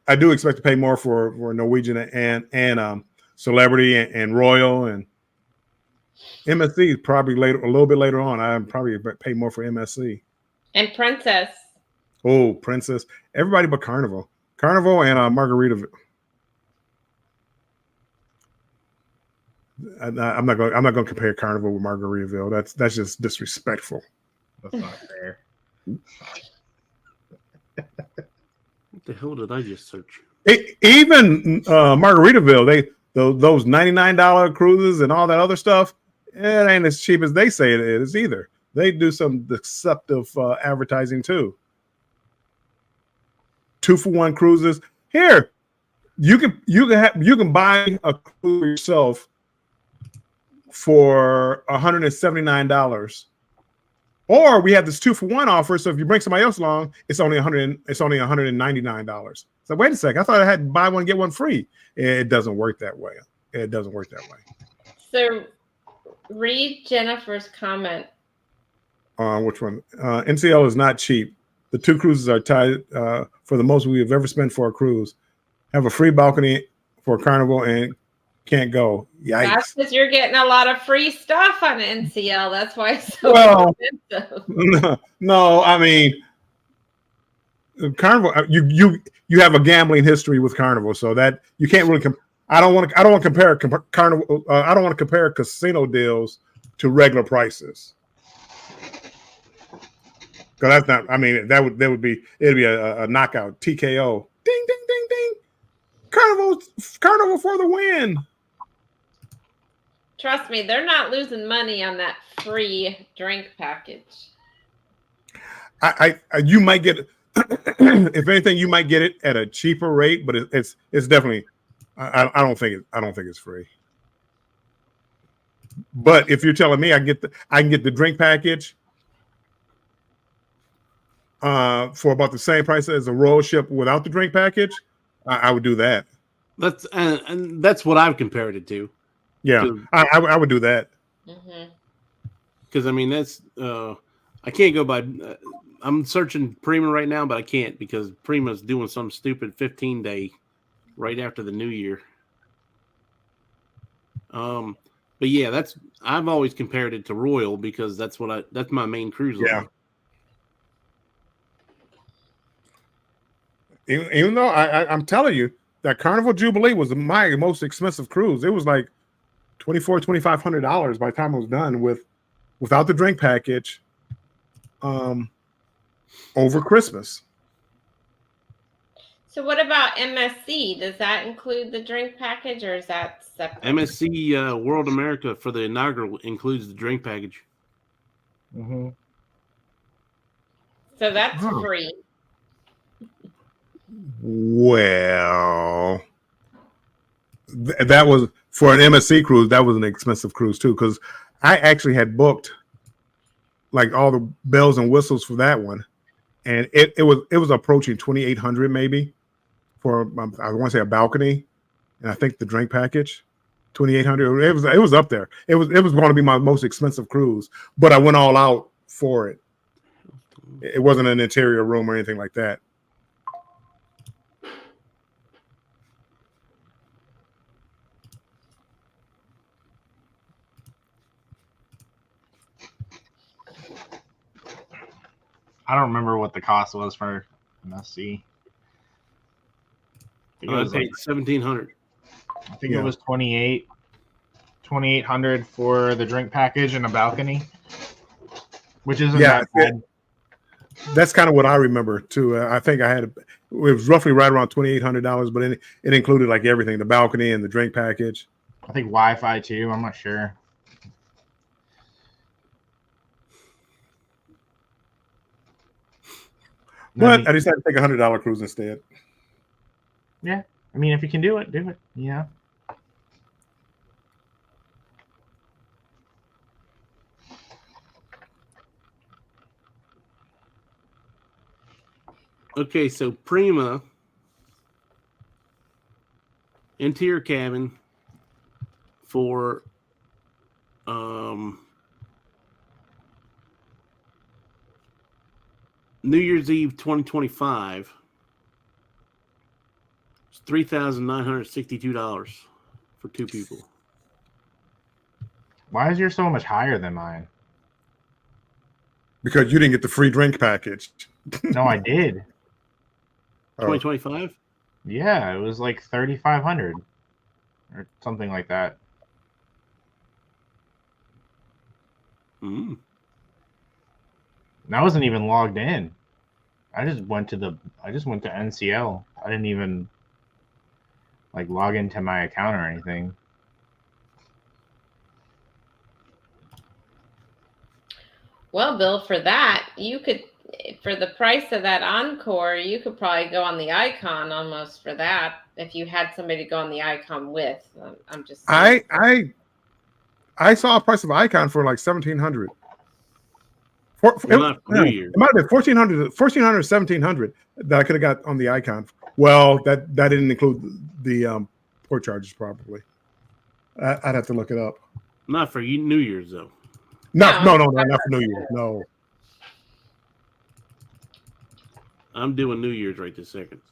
I do expect to pay more for Norwegian and Celebrity and Royal and MSC probably a little bit later on. I probably pay more for MSC and Princess. Oh, Princess! Everybody but Carnival and Margaritaville. I'm not going to compare Carnival with Margaritaville. That's just disrespectful. That's not fair. What the hell did I just search? Even Margaritaville, those $99 cruises and all that other stuff, it ain't as cheap as they say it is either. They do some deceptive advertising too. 2-for-1 cruises. Here, you can buy a cruise yourself for $179. Or we have this 2-for-1 offer. So if you bring somebody else along, it's only $199. So wait a second. I thought I had buy one, get one free. It doesn't work that way. It doesn't work that way. So read Jennifer's comment. Which one? NCL is not cheap. The 2 cruises are tied for the most we have ever spent for a cruise. Have a free balcony for Carnival and can't go. Yikes. That's because you're getting a lot of free stuff on NCL. That's why it's so expensive. No, I mean, Carnival. You have a gambling history with Carnival, so that you can't really. I don't want to compare Carnival. I don't want to compare casino deals to regular prices. Because that's not. I mean, it'd be a knockout TKO. Ding ding ding ding. Carnival for the win. Trust me, they're not losing money on that free drink package. You might get, if anything, you might get it at a cheaper rate, but it's definitely. I don't think it's free. But if you're telling me I can get the drink package for about the same price as a royal ship without the drink package, I would do that. That's and that's what I've compared it to. Yeah, I would do that. Because I mean that's I can't go by. I'm searching Prima right now, but I can't because Prima's doing some stupid 15-day right after the New Year. But yeah, I've always compared it to Royal because that's my main cruise line. Yeah. Even though I'm telling you that Carnival Jubilee was my most expensive cruise. It was like $2,500 by the time it was done without the drink package over Christmas. So what about MSC? Does that include the drink package or is that separate? MSC World America for the inaugural includes the drink package. Mm-hmm. So that's free. Well, that was for an MSC cruise. That was an expensive cruise too, because I actually had booked like all the bells and whistles for that one, and it was approaching 2,800 maybe for I want to say a balcony, and I think the drink package 2,800. It was up there. It was going to be my most expensive cruise, but I went all out for it. It wasn't an interior room or anything like that. I don't remember what the cost was for MSC. I paid $1,700. I think it was $2,800 for the drink package and a balcony, which isn't that bad. That's kind of what I remember too. I think it was roughly right around $2,800, but it included like everything, the balcony and the drink package. I think Wi-Fi too. I'm not sure. But I decided to take $100 cruise instead. Yeah. I mean, if you can do it, do it. Yeah. Okay, so Prima interior cabin for New Year's Eve 2025 is $3,962 for 2 people. Why is yours so much higher than mine? Because you didn't get the free drink package. No, I did. 2025? Yeah, it was like $3,500 or something like that. Mm. And I wasn't even logged in. I just went to NCL. I didn't even like log into my account or anything. Well, Bill, for that, you could, for the price of that Encore, you could probably go on the Icon almost for that if you had somebody to go on the Icon with. I'm just saying. I I saw a price of Icon for like 1,700. Well, not for New Year's. It might have been 1,400, 1,700 that I could have got on the Icon. Well, that didn't include the port charges probably. I'd have to look it up. Not for New Year's though. No, not for New Year's. No. I'm doing New Year's right this second.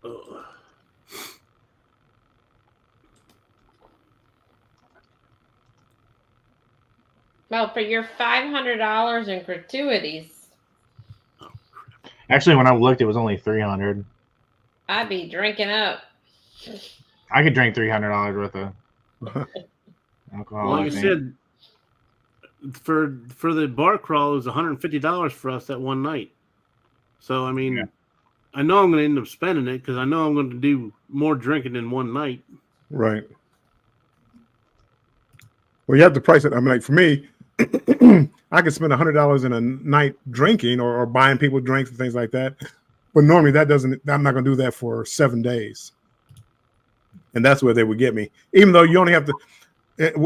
Ugh. Well, for your $500 in gratuities, Actually, when I looked, it was only $300. I'd be drinking up. I could drink $300 worth of alcohol. Well, like I said, for the bar crawl, it was $150 for us that one night. So I mean, I know I'm going to end up spending it because I know I'm going to do more drinking in one night. Right. Well, you have to price it. I mean, like for me, I could spend $100 in a night drinking or buying people drinks and things like that. But normally I'm not going to do that for 7 days. And that's where they would get me. Even though you only have to,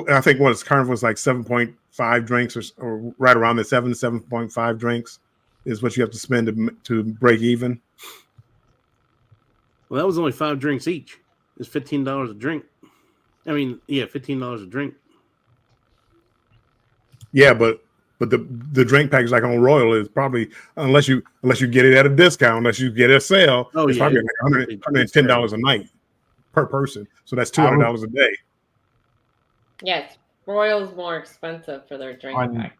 I think what it's Carnival is like 7.5 drinks or right around the 7.5 drinks is what you have to spend to break even. Well, that was only 5 drinks each. It's $15 a drink. I mean, yeah, $15 a drink. Yeah, but the drink package like on Royal is probably unless you get it at a discount, unless you get a sale, it's probably like $110 a night per person. So that's $200 a day. Yes, Royal's more expensive for their drink package.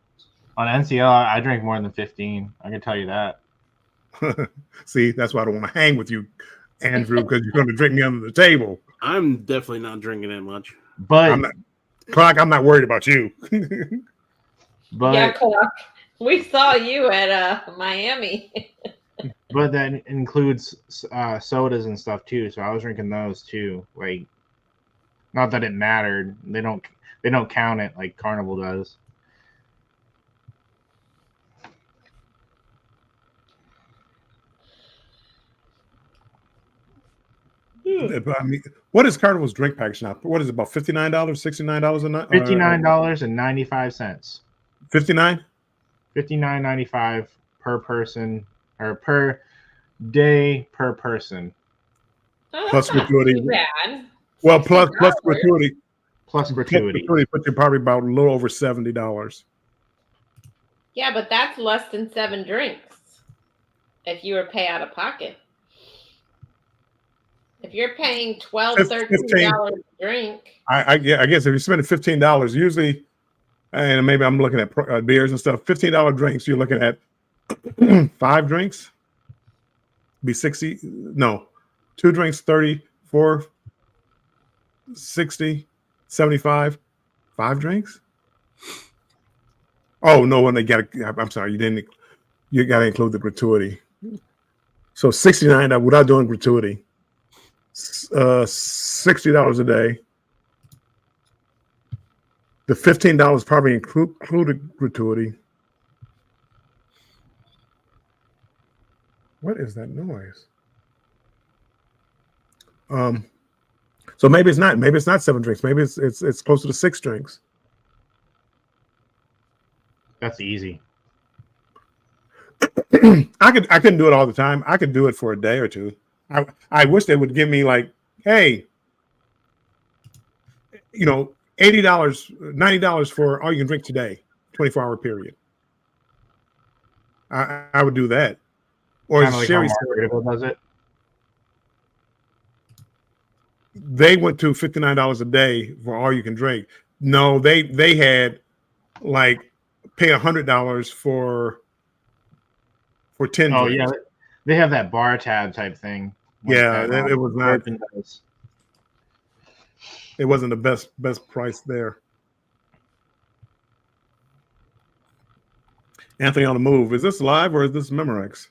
On NCL, I drink more than 15. I can tell you that. See, that's why I don't want to hang with you, Andrew, because you're going to drink me under the table. I'm definitely not drinking that much. But Klock, I'm not worried about you. But yeah, Klock, we saw you at Miami. But that includes sodas and stuff too. So I was drinking those too. Like, not that it mattered. They don't count it like Carnival does. I mean, what is Carnival's drink package now? What is it, about $59, $69 a night? $59.95. 59? $59.95 per person or per day per person. Plus gratuity. Bad. Well, plus gratuity. Plus gratuity. Put you probably about a little over $70. Yeah, but that's less than 7 drinks if you were pay out of pocket. If you're paying $12, $13 a drink. I guess if you're spending $15, usually, and maybe I'm looking at beers and stuff, $15 drinks, you're looking at 5 drinks, be 60. No, 2 drinks, 30, 4, 60, 75, 5 drinks. Oh, no, when I'm sorry, you got to include the gratuity. So 69 without doing gratuity. $60 a day. The $15 probably included gratuity. What is that noise? So maybe it's not 7 drinks. Maybe it's closer to 6 drinks. That's easy. I couldn't do it all the time. I could do it for a day or two. I wish they would give me like, hey, $80, $90 for all you can drink today, 24-hour period. I would do that. Or kind of like Sherry Margaritaville does it. They went to $59 a day for all you can drink. No, they had like pay $100 for 10 Oh, drinks. yeah. They have that bar tab type thing. Yeah, it was not. It wasn't the best price there. Anthony on the move. Is this live or is this Memorex?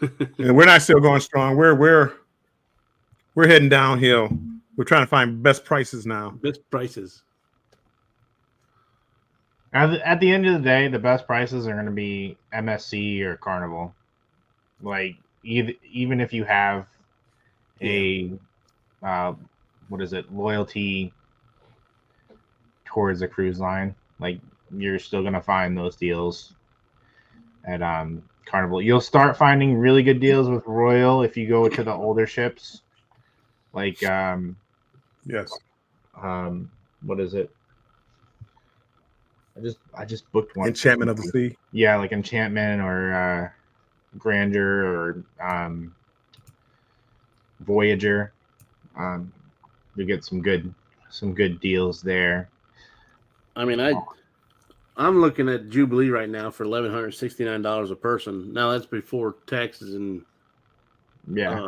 And we're not still going strong. We're heading downhill. We're trying to find best prices now. Best prices. At the end of the day, the best prices are going to be MSC or Carnival. Like even if you have a what is it, loyalty towards a cruise line, like you're still going to find those deals at Carnival. You'll start finding really good deals with Royal if you go to the older ships, like Yes. what is it? I just booked one. Enchantment of the Sea. Yeah, like Enchantment or Grandeur or Voyager. We get some good deals there. I mean, I'm looking at Jubilee right now for $1,169 a person. Now that's before taxes and Yeah,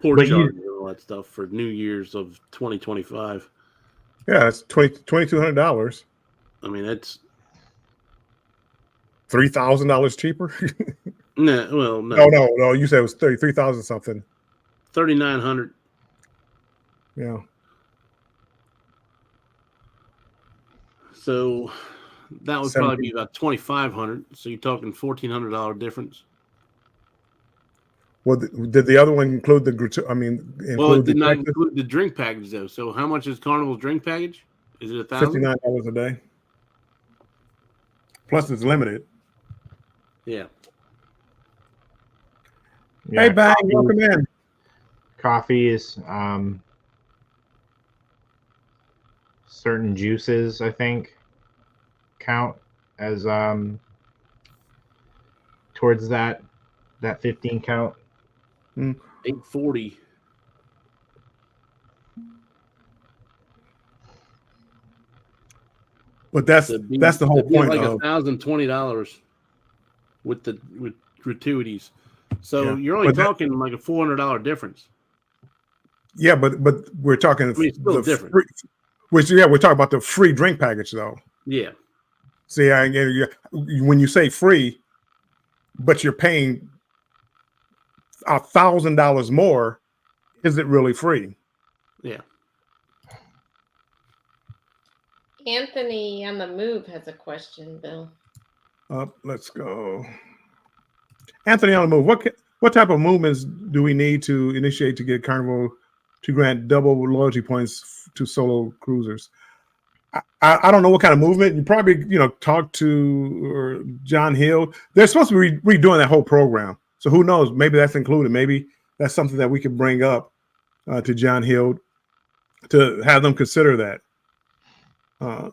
port But charges and all that stuff for New Year's of 2025. Yeah, it's $2,200. I mean, that's $3,000 cheaper. no. Well, no, no. You said it was 33,000 something. 3,900. Yeah. So that would 17. probably be about 2,500. So you're talking $1,400 difference. Well, did the other one include the? I mean, Well, it include did the not Texas? include the drink package though. So how much is Carnival's drink package? Is it $1,000? $59 a day. Plus, it's limited. Yeah. Hey, Bang, welcome in. Coffee is certain juices, I think, count as towards that 15 count. 840. But that's the whole point like of $1,020 with gratuities. So Yeah. you're only But that- talking like a $400 difference. yeah, but we're talking I mean, it's still the different. free, we're talking about the free drink package though. Yeah. See, when you say free, but you're paying $1,000 more, is it really free? Yeah. Anthony on the move has a question, Bill. Let's go. Anthony on the move. What type of movements do we need to initiate to get Carnival to grant double loyalty points to solo cruisers? I don't know what kind of movement. You probably talk to John Hill. They're supposed to be redoing that whole program. So who knows? Maybe that's included. Maybe that's something that we could bring up to John Hill to have them consider that. I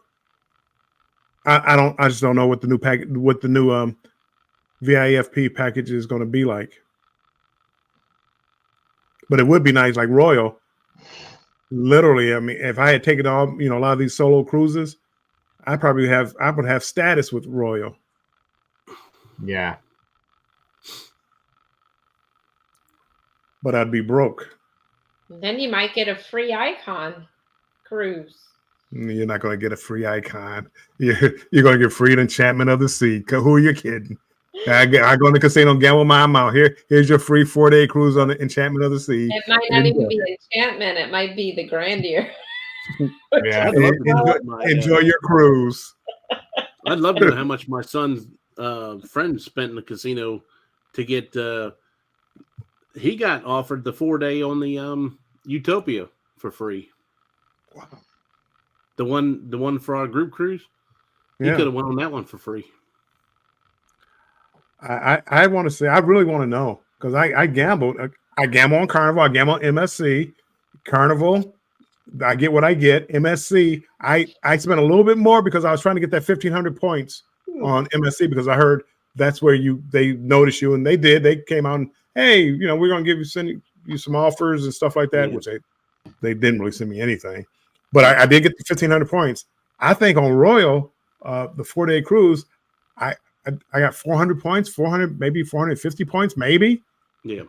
just don't know what the new package, what the new VIFP package is going to be like. But it would be nice, like Royal. Literally, I mean, if I had taken a lot of these solo cruises, I would have status with Royal. Yeah. But I'd be broke. Then you might get a free Icon cruise. You're not going to get a free Icon. You're going to get free Enchantment of the Sea. Who are you kidding? I go in the casino and gamble my amount. Here's your free 4-day cruise on the Enchantment of the Sea. It might not even be Enchantment. It might be the Grandeur. Yeah. Enjoy your cruise. I'd love to know how much my son's friend spent in the casino to get. He got offered the 4-day on the Utopia for free. Wow. The one for our group cruise. He could have went on that one for free. I want to say, I really want to know, because I gambled. I gamble on Carnival. I gamble on MSC. Carnival, I get what I get. MSC, I spent a little bit more because I was trying to get that 1,500 points on MSC, because I heard that's where they notice you, and they did. They came out and, hey, we're going to send you some offers and stuff like that, which they didn't really send me anything. But I did get the 1,500 points. I think on Royal, the 4-day cruise, I got 400 points, 400, maybe 450 points, maybe. Yeah.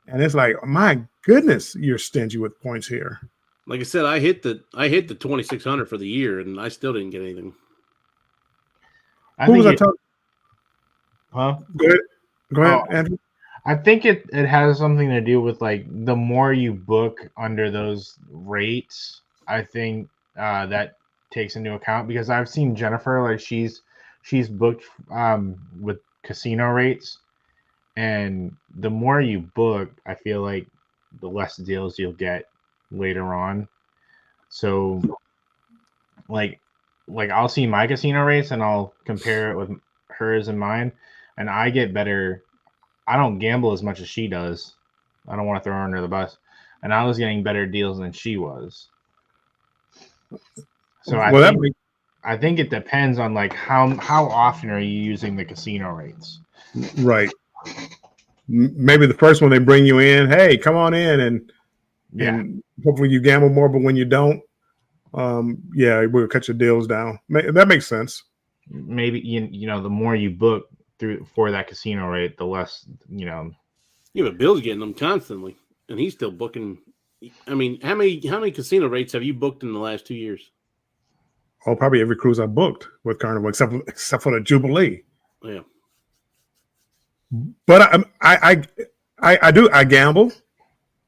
And it's like, my goodness, you're stingy with points here. Like I said, I hit the 2,600 for the year, and I still didn't get anything. Who was I talking? Huh? Go ahead, Andrew. I think it has something to do with, like, the more you book under those rates, I think that takes into account, because I've seen Jennifer, like she's booked with casino rates, and the more you book, I feel like the less deals you'll get later on. So like I'll see my casino rates and I'll compare it with hers and mine, and I get better. I don't gamble as much as she does. I don't want to throw her under the bus, and I was getting better deals than she was. So I think it depends on like how often are you using the casino rates. Right. Maybe the first one they bring you in, hey, come on in, and hopefully you gamble more. But when you don't, we'll cut your deals down. That makes sense. Maybe you know the more you book through for that casino rate, the less you know. Yeah, but Bill's getting them constantly, and he's still booking. I mean, how many casino rates have you booked in the last 2 years? Oh, probably every cruise I booked with Carnival, except for the Jubilee. Yeah. But I gamble,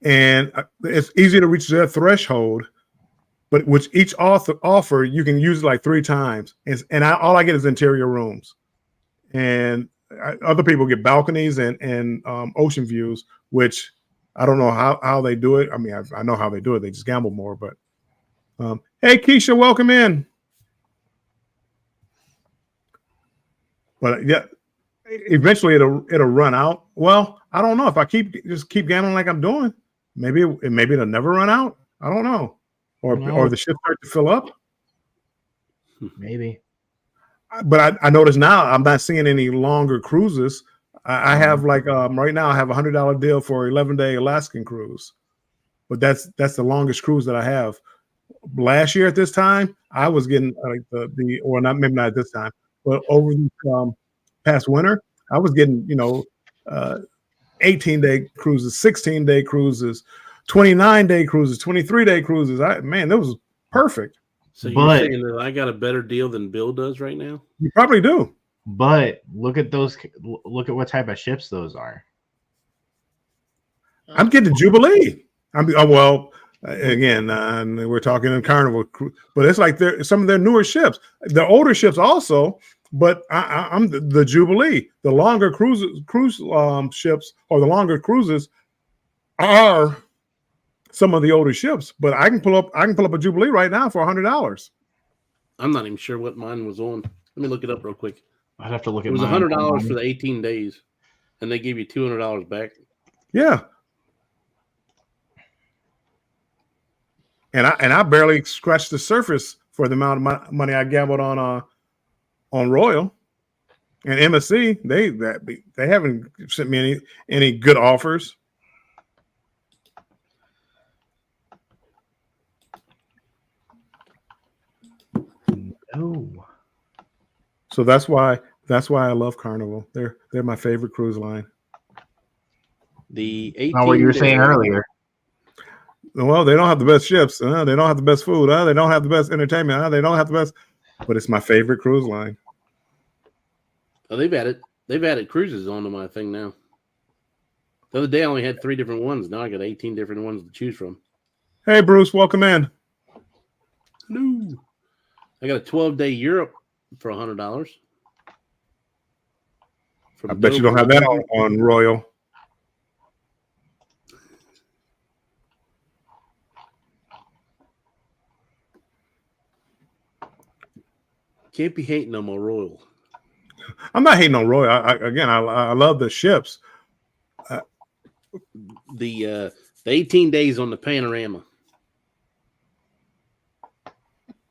and it's easy to reach their threshold. But with each offer, you can use it like 3 times, and all I get is interior rooms, and other people get balconies and ocean views, which I don't know how they do it. I mean, I know how they do it. They just gamble more. But hey, Keisha, welcome in. But yeah, eventually it'll run out. Well, I don't know if I keep gambling like I'm doing. Maybe it'll never run out. I don't know. Or the ships start to fill up. Maybe. But I notice now I'm not seeing any longer cruises. I have like right now I have $100 deal for 11-day Alaskan cruise, but that's the longest cruise that I have. Last year at this time, I was getting like or not, maybe not at this time, but over the past winter, I was getting 18-day cruises, 16-day cruises, 29-day cruises, 23-day cruises. That was perfect. So you're saying that I got a better deal than Bill does right now? You probably do. But look at those. Look at what type of ships those are. I'm getting Jubilee. Again, we're talking in Carnival, but it's like some of their newer ships. The older ships also, but I'm the Jubilee. The longer cruise ships or the longer cruises are some of the older ships. But I can pull up a Jubilee right now for $100. I'm not even sure what mine was on. Let me look it up real quick. I'd have to look at. It was $100 for the 18 days, and they gave you $200 back. Yeah. And I barely scratched the surface for the amount of money I gambled on Royal and MSC. They haven't sent me any good offers. No. So that's why I love Carnival. They're my favorite cruise line. The 18 what you were saying earlier. Well, they don't have the best ships. They don't have the best food. They don't have the best entertainment. They don't have the best. But it's my favorite cruise line. Oh, they've added cruises onto my thing now. The other day I only had 3 different ones. Now I got 18 different ones to choose from. Hey, Bruce, welcome in. No, I got a 12-day Europe for $100. I bet you don't have that on Royal. Can't be hating on my Royal. I'm not hating on Royal. I love the ships. The 18 days on the Panorama.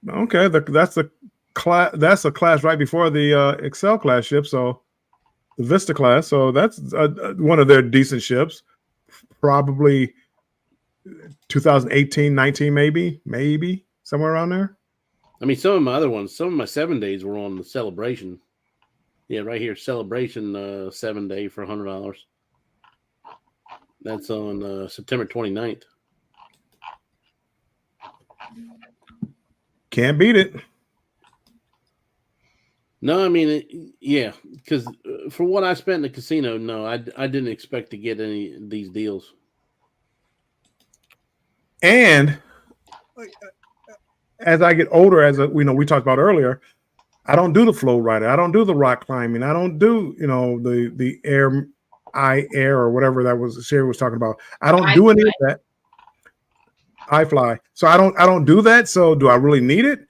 Okay, that's a class right before the Excel class ship. So the Vista class. So that's one of their decent ships. Probably 2018, 19, maybe somewhere around there. I mean, some of my other ones, some of my 7 days were on the Celebration. Yeah, right here, Celebration 7 day for $100. That's on September 29th. Can't beat it. No, I mean, yeah, because for what I spent in the casino, no, I didn't expect to get any of these deals. And as I get older, we talked about earlier, I don't do the flow rider. I don't do the rock climbing. I don't do, the air or whatever that was Sherry was talking about. I don't do any of that. I fly. So I don't do that. So do I really need it?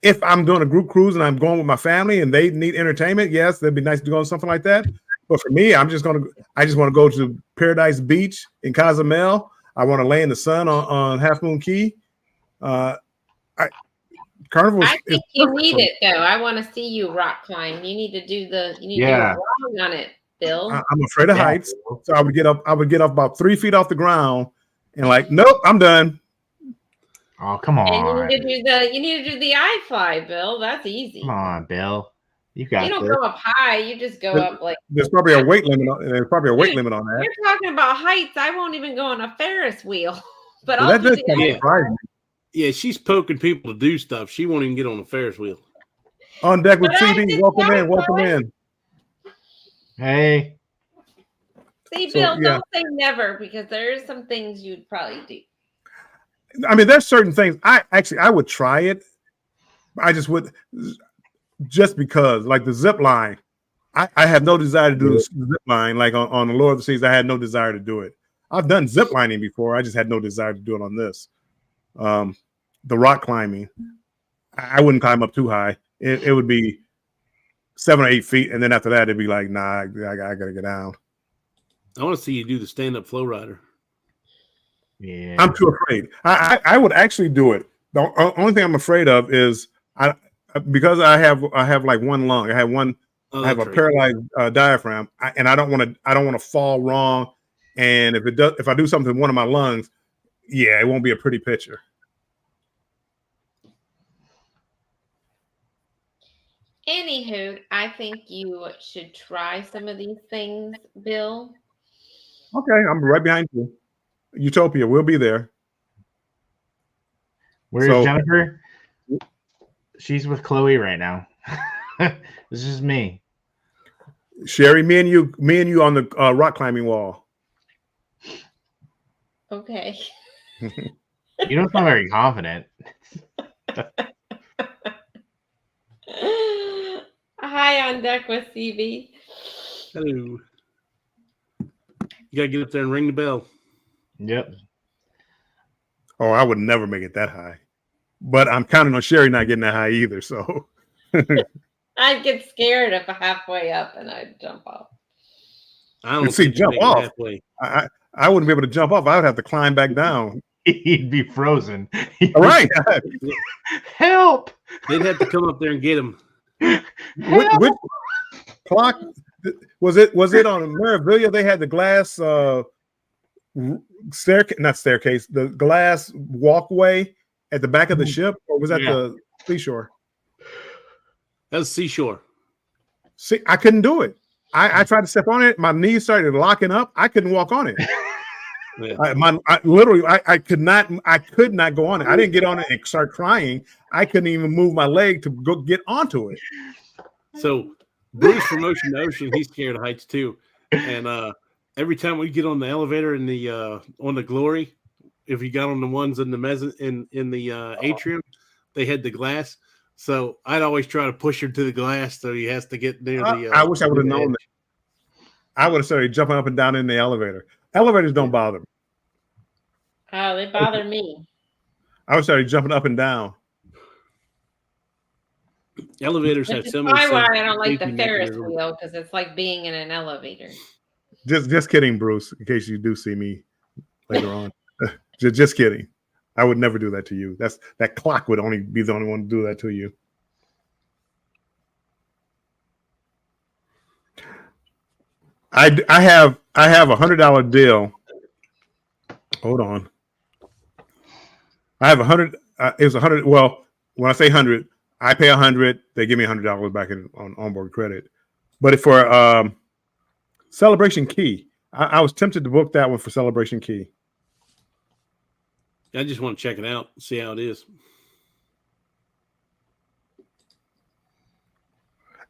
If I'm doing a group cruise and I'm going with my family and they need entertainment, yes, that'd be nice to go on something like that. But for me, I just want to go to Paradise Beach in Cozumel. I want to lay in the sun on Half Moon Key. Carnival. I think you need it though. I want to see you rock climb. You need to do do a vlog on it, Bill. I'm afraid of heights, so I would get up about 3 feet off the ground, and nope, I'm done. Oh, come on! And you need to do the eye fly, Bill. That's easy. Come on, Bill. You don't go up high. You just go up like. There's probably a weight limit. There's probably a weight limit on that. You're talking about heights. I won't even go on a Ferris wheel. But well, that does kind of surprise me. Yeah, she's poking people to do stuff. She won't even get on a Ferris wheel. On deck with CB. Welcome in. Hey. See, Bill, don't say never because there are some things you'd probably do. I mean, there's certain things I would try it. I just would, just because, like the zip line. I have no desire to do the zip line. Like on the Lord of the Seas, I had no desire to do it. I've done zip lining before. I just had no desire to do it on this. The rock climbing, I wouldn't climb up too high. It would be 7 or 8 feet, and then after that, it'd be like, nah, I gotta get down. I want to see you do the stand-up flow rider. Yeah, I'm too afraid. I would actually do it. The only thing I'm afraid of is because I have like one lung. I have a paralyzed diaphragm, and I don't want to fall wrong. And if I do something to one of my lungs, it won't be a pretty picture. Anywho, I think you should try some of these things, Bill. Okay, I'm right behind you. Utopia, we'll be there. Where's Jennifer? She's with Chloe right now. This is me. Sherry, me and you on the rock climbing wall. Okay. You don't sound very confident. Hi, on deck with CB. Hello. You gotta get up there and ring the bell. Yep. Oh, I would never make it that high. But I'm counting on Sherry not getting that high either. So I'd get scared if I'm halfway up and I'd jump off. I don't see jump off. I wouldn't be able to jump off. I would have to climb back down. He'd be frozen. All right. Help! They'd have to come up there and get him. Which Klock was it on Meraviglia? They had the glass staircase, the glass walkway at the back of the ship, or was that the seashore? That was seashore. See, I couldn't do it. I tried to step on it. My knees started locking up. I couldn't walk on it. I could not go on it. I didn't get on it and start crying. I couldn't even move my leg to go get onto it. So Bruce from Ocean to Ocean, he's scared of heights too. And every time we get on the elevator in the on the Glory, if you got on the ones in the in the atrium, they had the glass. So I'd always try to push him to the glass so he has to get near the. I wish I would have known that. I would have started jumping up and down in the elevator. Elevators don't bother me. Oh, they bother me. I would start jumping up and down. Elevators have so many. That's why I don't like the Ferris wheel, because it's like being in an elevator. Just kidding, Bruce. In case you do see me later on, just kidding. I would never do that to you. That Klock would only be the only one to do that to you. I have $100 deal. Hold on. I have 100. It was 100. Well, when I say 100, I pay 100. They give me $100 back on onboard credit. But for Celebration Key, I was tempted to book that one for Celebration Key. I just want to check it out, see how it is.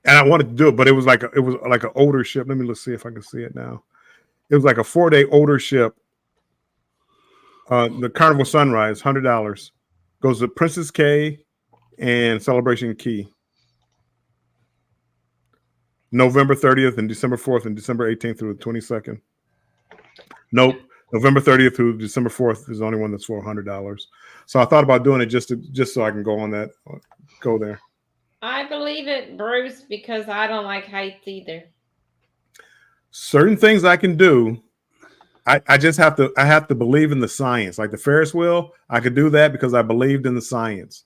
And I wanted to do it, but it was like an older ship. Let's see if I can see it now. It was like a 4-day older ship. The Carnival Sunrise, $100. Goes to Princess K and Celebration Key. November 30th and December 4th and December 18th through the 22nd. Nope. November 30th through December 4th is the only one that's $400. So I thought about doing it just so I can go there. I believe it, Bruce, because I don't like heights either. Certain things I can do. I just have to believe in the science. Like the Ferris wheel, I could do that because I believed in the science.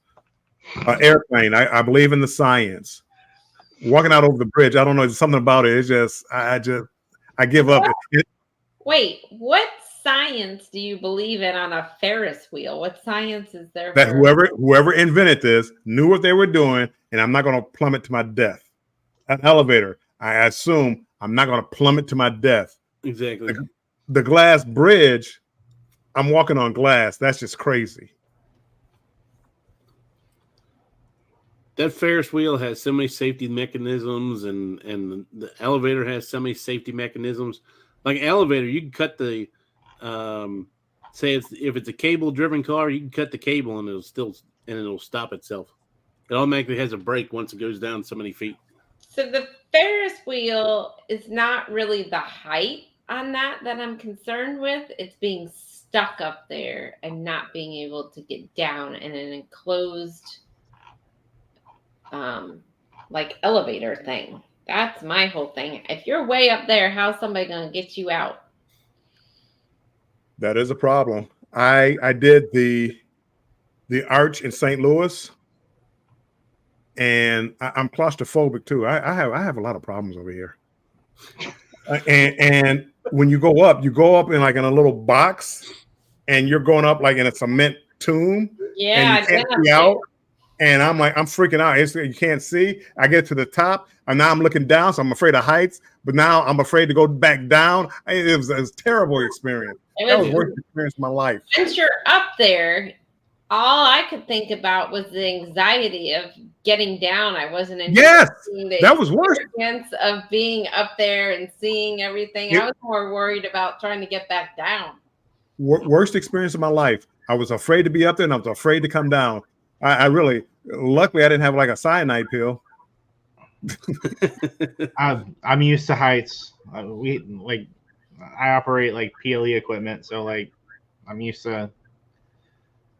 Airplane, I believe in the science. Walking out over the bridge, I don't know, there's something about it. It's just I give up. Wait, what science do you believe in on a Ferris wheel? What science is there? That whoever invented this knew what they were doing, and I'm not going to plummet to my death. An elevator, I assume I'm not going to plummet to my death. Exactly. The glass bridge, I'm walking on glass. That's just crazy. That Ferris wheel has so many safety mechanisms, and the elevator has so many safety mechanisms. Like an elevator, you can cut the if it's a cable-driven car, you can cut the cable and it'll stop itself. It automatically has a brake once it goes down so many feet. So the Ferris wheel is not really the height on that I'm concerned with. It's being stuck up there and not being able to get down in an enclosed like elevator thing. That's my whole thing. If you're way up there, how's somebody gonna get you out? That is a problem. I did the arch in St. Louis, and I'm claustrophobic too. I have a lot of problems over here. And when you go up in like in a little box, and you're going up like in a cement tomb. Yeah, and you can't see out. And I'm freaking out. You can't see. I get to the top, and now I'm looking down, so I'm afraid of heights. But now I'm afraid to go back down. It was a terrible experience. That was the worst experience of my life. Once you're up there, all I could think about was the anxiety of getting down. I wasn't enjoying that was worse. Of being up there and seeing everything. I was more worried about trying to get back down. Worst experience of my life. I was afraid to be up there, and I was afraid to come down. Luckily, I didn't have like a cyanide pill. I'm used to heights. I operate like PLE equipment, so like I'm used to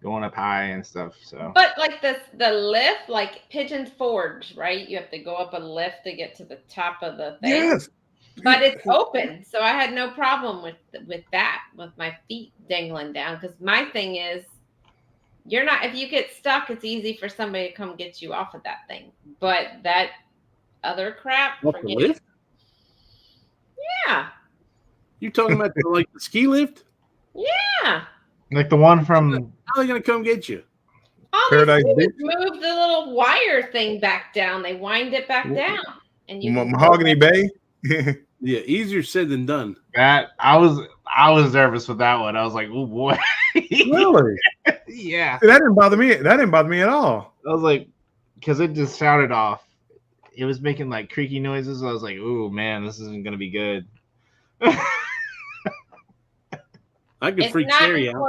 going up high and stuff. So, but like the lift, like Pigeon Forge, right? You have to go up a lift to get to the top of the thing. Yes, but it's open, so I had no problem with that, with my feet dangling down. Because my thing is, if you get stuck, it's easy for somebody to come get you off of that thing. But that other crap, forget it. Yeah. You talking about the ski lift? Yeah. Like the one from. How are they gonna come get you? All Paradise they do is move the little wire thing back down. They wind it back down, and you Mahogany Bay. Yeah, easier said than done. That I was nervous with that one. I was like, oh boy. Really? Yeah. That didn't bother me. That didn't bother me at all. I was like, because it just sounded off. It was making like creaky noises. I was like, oh man, this isn't gonna be good. I can freak Sherry out.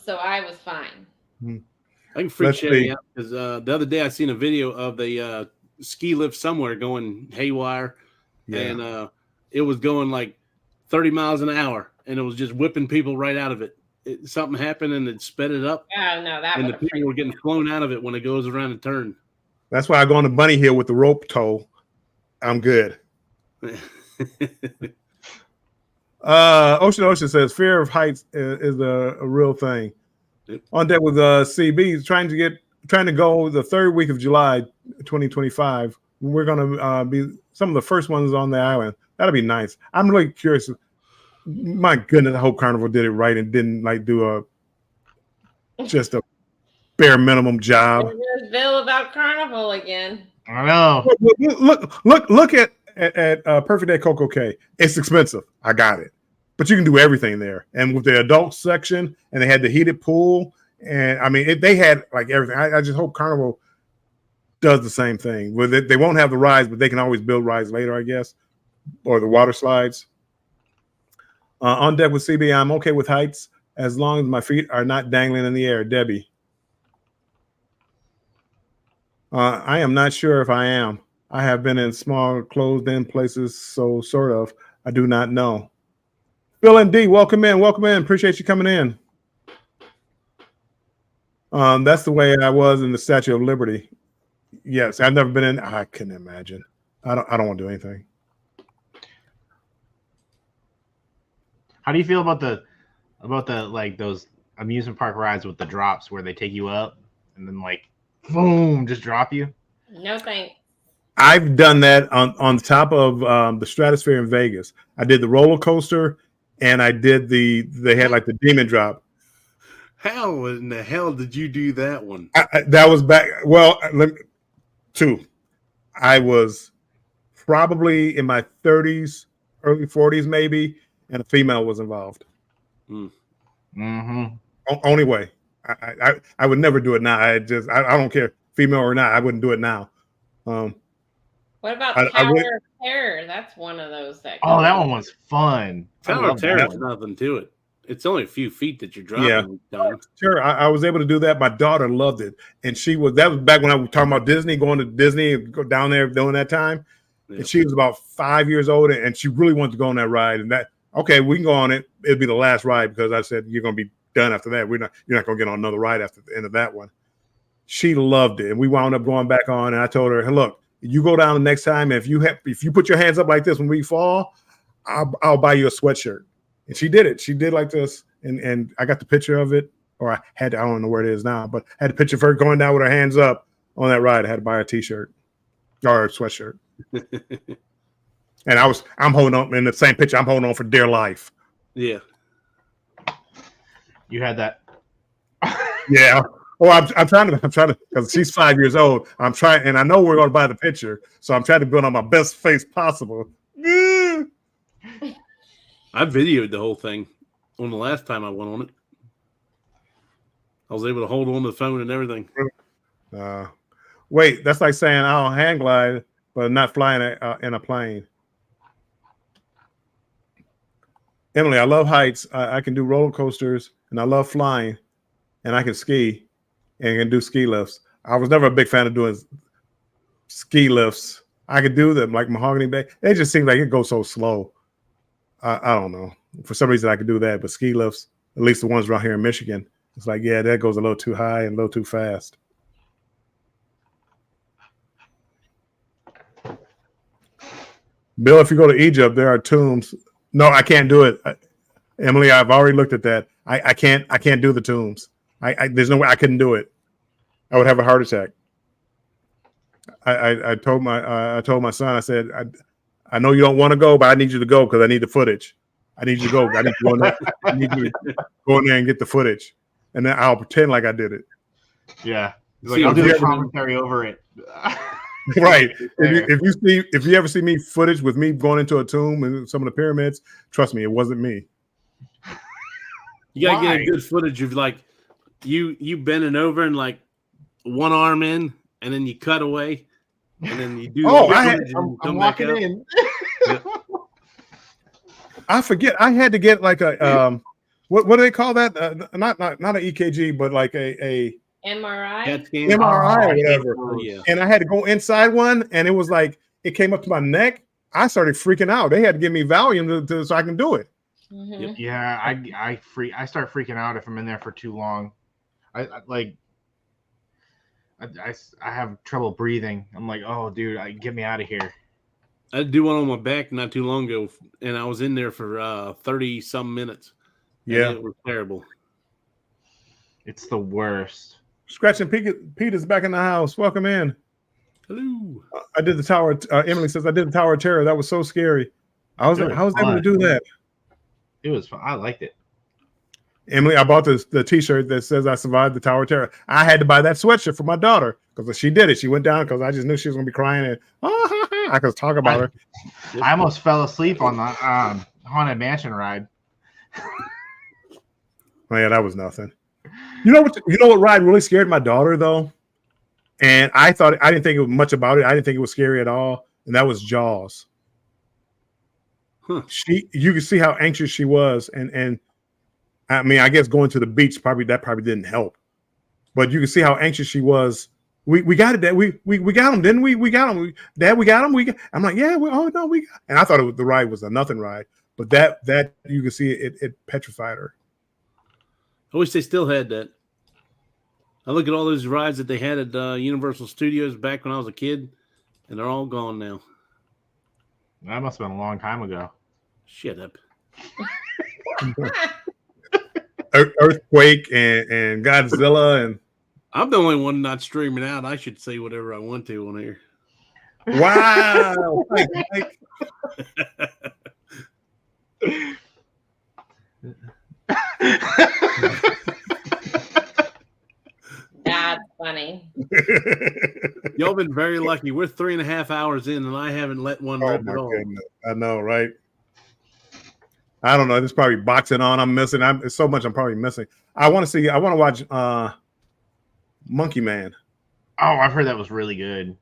So I was fine. I can freak Sherry out because the other day I seen a video of the ski lift somewhere going haywire, and it was going like 30 miles an hour, and it was just whipping people right out of it. Something happened and it sped it up. Oh no, that and the people were getting flown out of it when it goes around a turn. That's why I go on the bunny hill with the rope tow. I'm good. Ocean says fear of heights is a real thing. Yep. On deck with CB trying to go the third week of July 2025. We're gonna be some of the first ones on the island. That'll be nice. I'm really curious. My goodness, I hope Carnival did it right and didn't do just a bare minimum job. Bill about Carnival again. I know. Look at Perfect Day Coco Cay. It's expensive. I got it, but you can do everything there. And with the adult section, and they had the heated pool, and I mean, they had like everything. I just hope Carnival does the same thing. With it, they won't have the rides, but they can always build rides later, I guess, or the water slides. On deck with CB, I'm okay with heights as long as my feet are not dangling in the air. Debbie. I am not sure if I am. I have been in small closed-in places, so sort of. I do not know. Phil and D, welcome in. Welcome in. Appreciate you coming in. That's the way I was in the Statue of Liberty. Yes, I've never been in. I couldn't imagine. I don't want to do anything. How do you feel about the like those amusement park rides with the drops where they take you up and then like boom, just drop you? No thanks. I've done that on top of the Stratosphere in Vegas. I did the roller coaster, and I did they had like the demon drop. How in the hell did you do that one? That was back. Well, two. I was probably in my 30s, early 40s, maybe, and a female was involved. Mm-hmm. Only way. I would never do it now. I don't care, female or not. I wouldn't do it now. What about Tower of Terror? That's one of those that. Oh, that one was fun. Tower of Terror has nothing to it. It's only a few feet that you're dropping. Yeah, sure. I was able to do that. My daughter loved it, and that was back when I was talking about Disney, going to Disney and go down there during that time. Yeah. And she was about 5 years old, and she really wanted to go on that ride. And okay, we can go on it. It'll be the last ride because I said you're going to be done after that. You're not going to get on another ride after the end of that one. She loved it, and we wound up going back on. And I told her, hey, look, you go down the next time. If you put your hands up like this when we fall, I'll buy you a sweatshirt. And she did it. She did like this, and I got the picture of it, or I don't know where it is now, but I had a picture of her going down with her hands up on that ride. I had to buy her a t-shirt or a sweatshirt. And I'm holding on in the same picture. I'm holding on for dear life. Yeah. You had that. Yeah. Oh, I'm trying to, because she's 5 years old. I'm trying, and I know we're going to buy the picture, so I'm trying to build on my best face possible. I videoed the whole thing on the last time I went on it. I was able to hold on to the phone and everything. Wait, that's like saying I'll hang glide, but not flying in a plane. Emily, I love heights. I can do roller coasters, and I love flying, and I can ski, and can do ski lifts. I was never a big fan of doing ski lifts. I could do them like Mahogany Bay. It just seems like it goes so slow. I don't know. For some reason, I could do that, but ski lifts, at least the ones around here in Michigan, it's like, yeah, that goes a little too high and a little too fast. Bill, if you go to Egypt, there are tombs. No, I can't do it. Emily, I've already looked at that. I can't do the tombs. There's no way I couldn't do it. I would have a heart attack. I told my son, I said, I know you don't want to go, but I need you to go because I need the footage. I need you to go. I need you to go in there and get the footage, and then I'll pretend like I did it. Yeah, like, I'll do a commentary over it. Right. If you ever see me footage with me going into a tomb and some of the pyramids, trust me, it wasn't me. You gotta get a good footage of like you bending over and like one arm in, and then you cut away, and then you do. I'm walking in. Yep. I forget. I had to get like a what do they call that? Not an EKG, but like a MRI. MRI or whatever. Yeah. And I had to go inside one, and it was like it came up to my neck. I started freaking out. They had to give me Valium so I can do it. Mm-hmm. Yeah, I start freaking out if I'm in there for too long. I have trouble breathing. I'm like, oh, dude, get me out of here. I did one on my back not too long ago, and I was in there for 30-some minutes. Yeah, it was terrible. It's the worst. Scratch and Pete is back in the house. Welcome in. Hello. I did the Tower. Emily says I did the Tower of Terror. That was so scary. I was able to do that. It was fun. I liked it. Emily, I bought the T-shirt that says I survived the Tower of Terror. I had to buy that sweatshirt for my daughter because she did it. She went down because I just knew she was going to be crying. And I could talk about her. I almost fell asleep on the Haunted Mansion ride. Oh, yeah, that was nothing. You know what ride really scared my daughter though, and I didn't think much about it. I didn't think it was scary at all, and that was Jaws. Huh. You could see how anxious she was, and I mean, I guess going to the beach probably didn't help, but you can see how anxious she was We got it, Dad. We got him, didn't we? We got him. Dad, we got him. I'm like, yeah. Oh no, we got. And I thought the ride was a nothing ride, but that you can see it petrified her. I wish they still had that. I look at all those rides that they had at Universal Studios back when I was a kid, and they're all gone now. That must have been a long time ago. Shut up. Earthquake and Godzilla and. I'm the only one not streaming out. I should say whatever I want to on here. Wow. That's funny. Y'all been very lucky. We're 3.5 hours in, and I haven't let one rip at all. Goodness. I know, right? I don't know. There's probably boxing on. I'm missing. It's so much I'm probably missing. I want to watch Monkey Man. Oh, I've heard that was really good.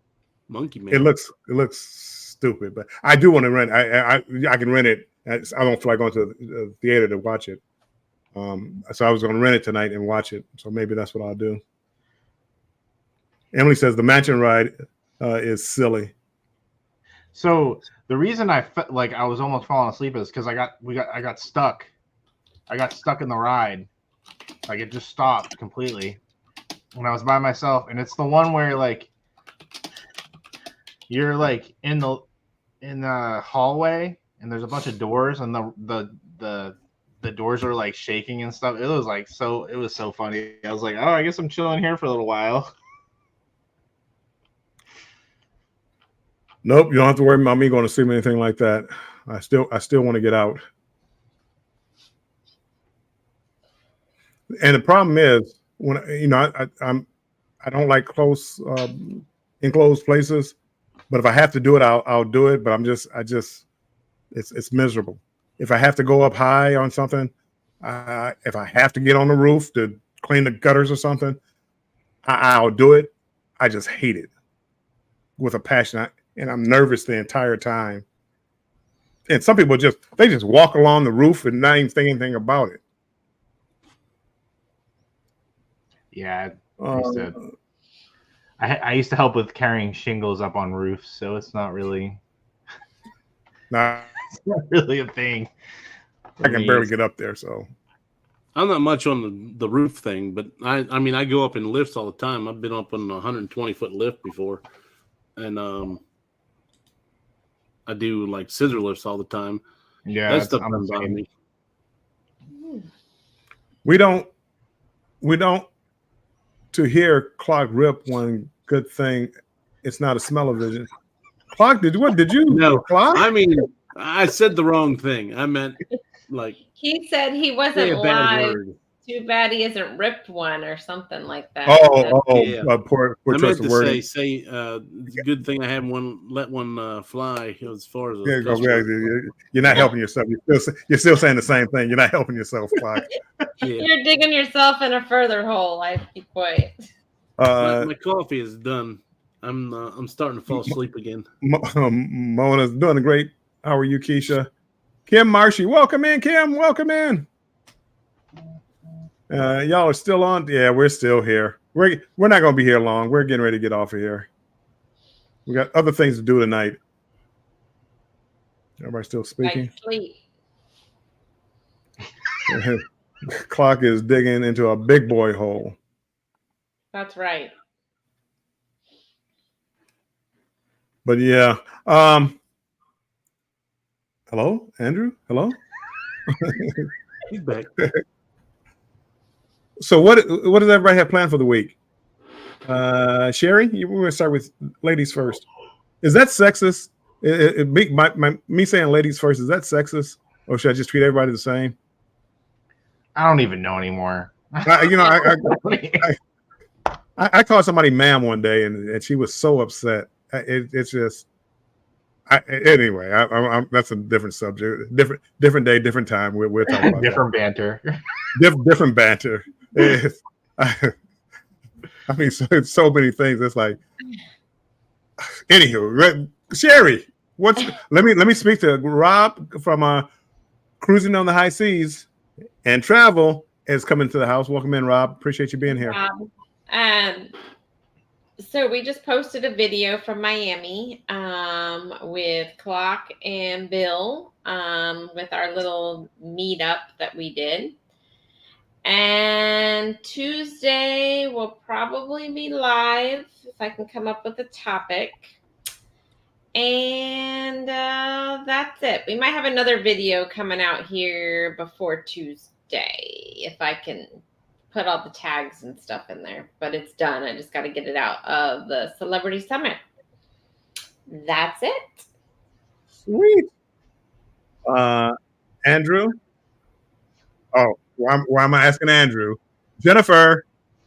Monkey Man. It looks stupid, but I do want to rent. I can rent it. I don't feel like going to the theater to watch it. So I was going to rent it tonight and watch it. So maybe that's what I'll do. Emily says the mansion ride is silly. So the reason I felt like I was almost falling asleep is because I got stuck. I got stuck in the ride. Like it just stopped completely. When I was by myself, and it's the one where like you're like in the hallway, and there's a bunch of doors, and the doors are like shaking and stuff. It was so funny. I was like, oh, I guess I'm chilling here for a little while. Nope, you don't have to worry about me going to see anything like that. I still want to get out. And the problem is when I don't like close enclosed places, but if I have to do it, I'll do it. But it's miserable. If I have to go up high on something, if I have to get on the roof to clean the gutters or something, I'll do it. I just hate it with a passion, and I'm nervous the entire time. And some people just walk along the roof and not even think anything about it. Yeah, I used to help with carrying shingles up on roofs, so it's not really it's not really a thing. I can barely get up there, so I'm not much on the roof thing, but I mean I go up in lifts all the time. I've been up on a 120-foot lift before, and I do like scissor lifts all the time. Yeah, that stuff doesn't bother me. We don't. To hear Klock rip, one good thing, it's not a smell-o-vision. Klock, did you? No, Klock? I mean, I said the wrong thing. I meant like he said he wasn't live. Too bad he hasn't ripped one or something like that. Yeah. Poor I meant to wording. say it's a good thing I haven't let one fly as far as you're not helping yourself. You're still saying the same thing. You're not helping yourself, Klock. Yeah. You're digging yourself in a further hole. I'd be quiet. My coffee is done. I'm starting to fall asleep again. Mona's doing great. How are you, Keisha? Kim Marshy, welcome in. Kim, welcome in. Y'all are still on. Yeah, we're still here. We're not going to be here long. We're getting ready to get off of here. We got other things to do tonight. Everybody still speaking? Sleep. Klock is digging into a big boy hole. That's right. But yeah. Hello, Andrew? Hello? He's back. So what does everybody have planned for the week? Sherry, we're going to start with ladies first. Is that sexist? Me saying ladies first, is that sexist? Or should I just treat everybody the same? I don't even know anymore. I called somebody ma'am one day, and she was so upset. It's just... Anyway, that's a different subject. Different day, different time. We're talking about different banter. Different banter. I mean, so many things. It's like, anywho, Sherry, let me speak to Rob from Cruising on the High Seas and Travel is coming to the house. Welcome in, Rob. Appreciate you being here. So we just posted a video from Miami with Klock and Bill with our little meetup that we did. And Tuesday will probably be live if I can come up with a topic. And that's it. We might have another video coming out here before Tuesday if I can put all the tags and stuff in there. But it's done. I just got to get it out of the Celebrity Summit. That's it. Sweet. Andrew? Oh, why am I asking Andrew? Jennifer.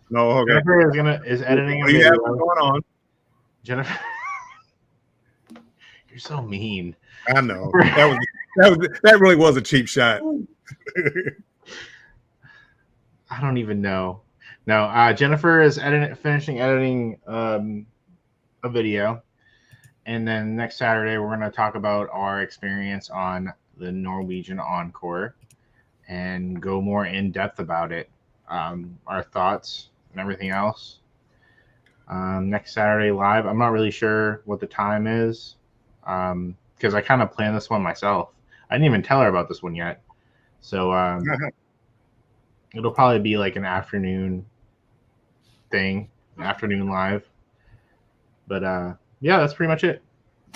No, okay. Jennifer is editing a What do you video. have going on? Jennifer, you're so mean. I know. That really was a cheap shot. I don't even know. No, Jennifer is finishing editing a video. And then next Saturday, we're going to talk about our experience on the Norwegian Encore and go more in depth about it, our thoughts and everything else. Next Saturday live. I'm not really sure what the time is because I kind of planned this one myself. I didn't even tell her about this one yet. So it'll probably be like an afternoon thing, an afternoon live. But yeah, that's pretty much it.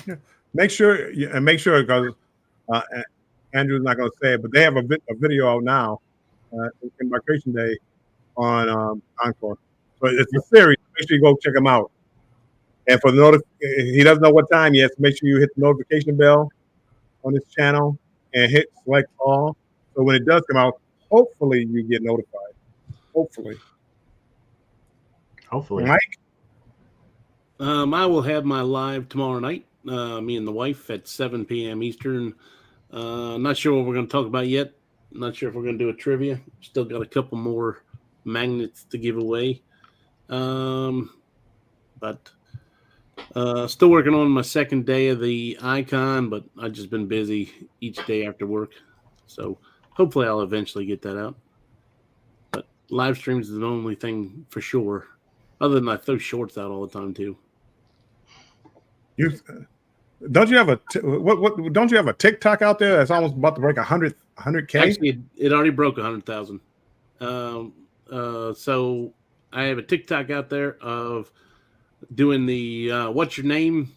Yeah. Make sure because Andrew's not going to say it, but they have a video out now, Embarkation Day on Encore. So it's a series. Make sure you go check them out. And for the he doesn't know what time yet, so make sure you hit the notification bell on this channel and hit select all. So when it does come out, hopefully you get notified. Hopefully. Mike? I will have my live tomorrow night. Me and the wife at 7 p.m. Eastern. Not sure what we're going to talk about yet. Not sure if we're going to do a trivia. Still got a couple more magnets to give away. But still working on my second day of the icon, but I've just been busy each day after work. So hopefully I'll eventually get that out. But live streams is the only thing for sure. Other than I throw shorts out all the time too. Don't you have a TikTok out there that's almost about to break 100K? Actually, it already broke 100,000. So I have a TikTok out there of doing the what's your name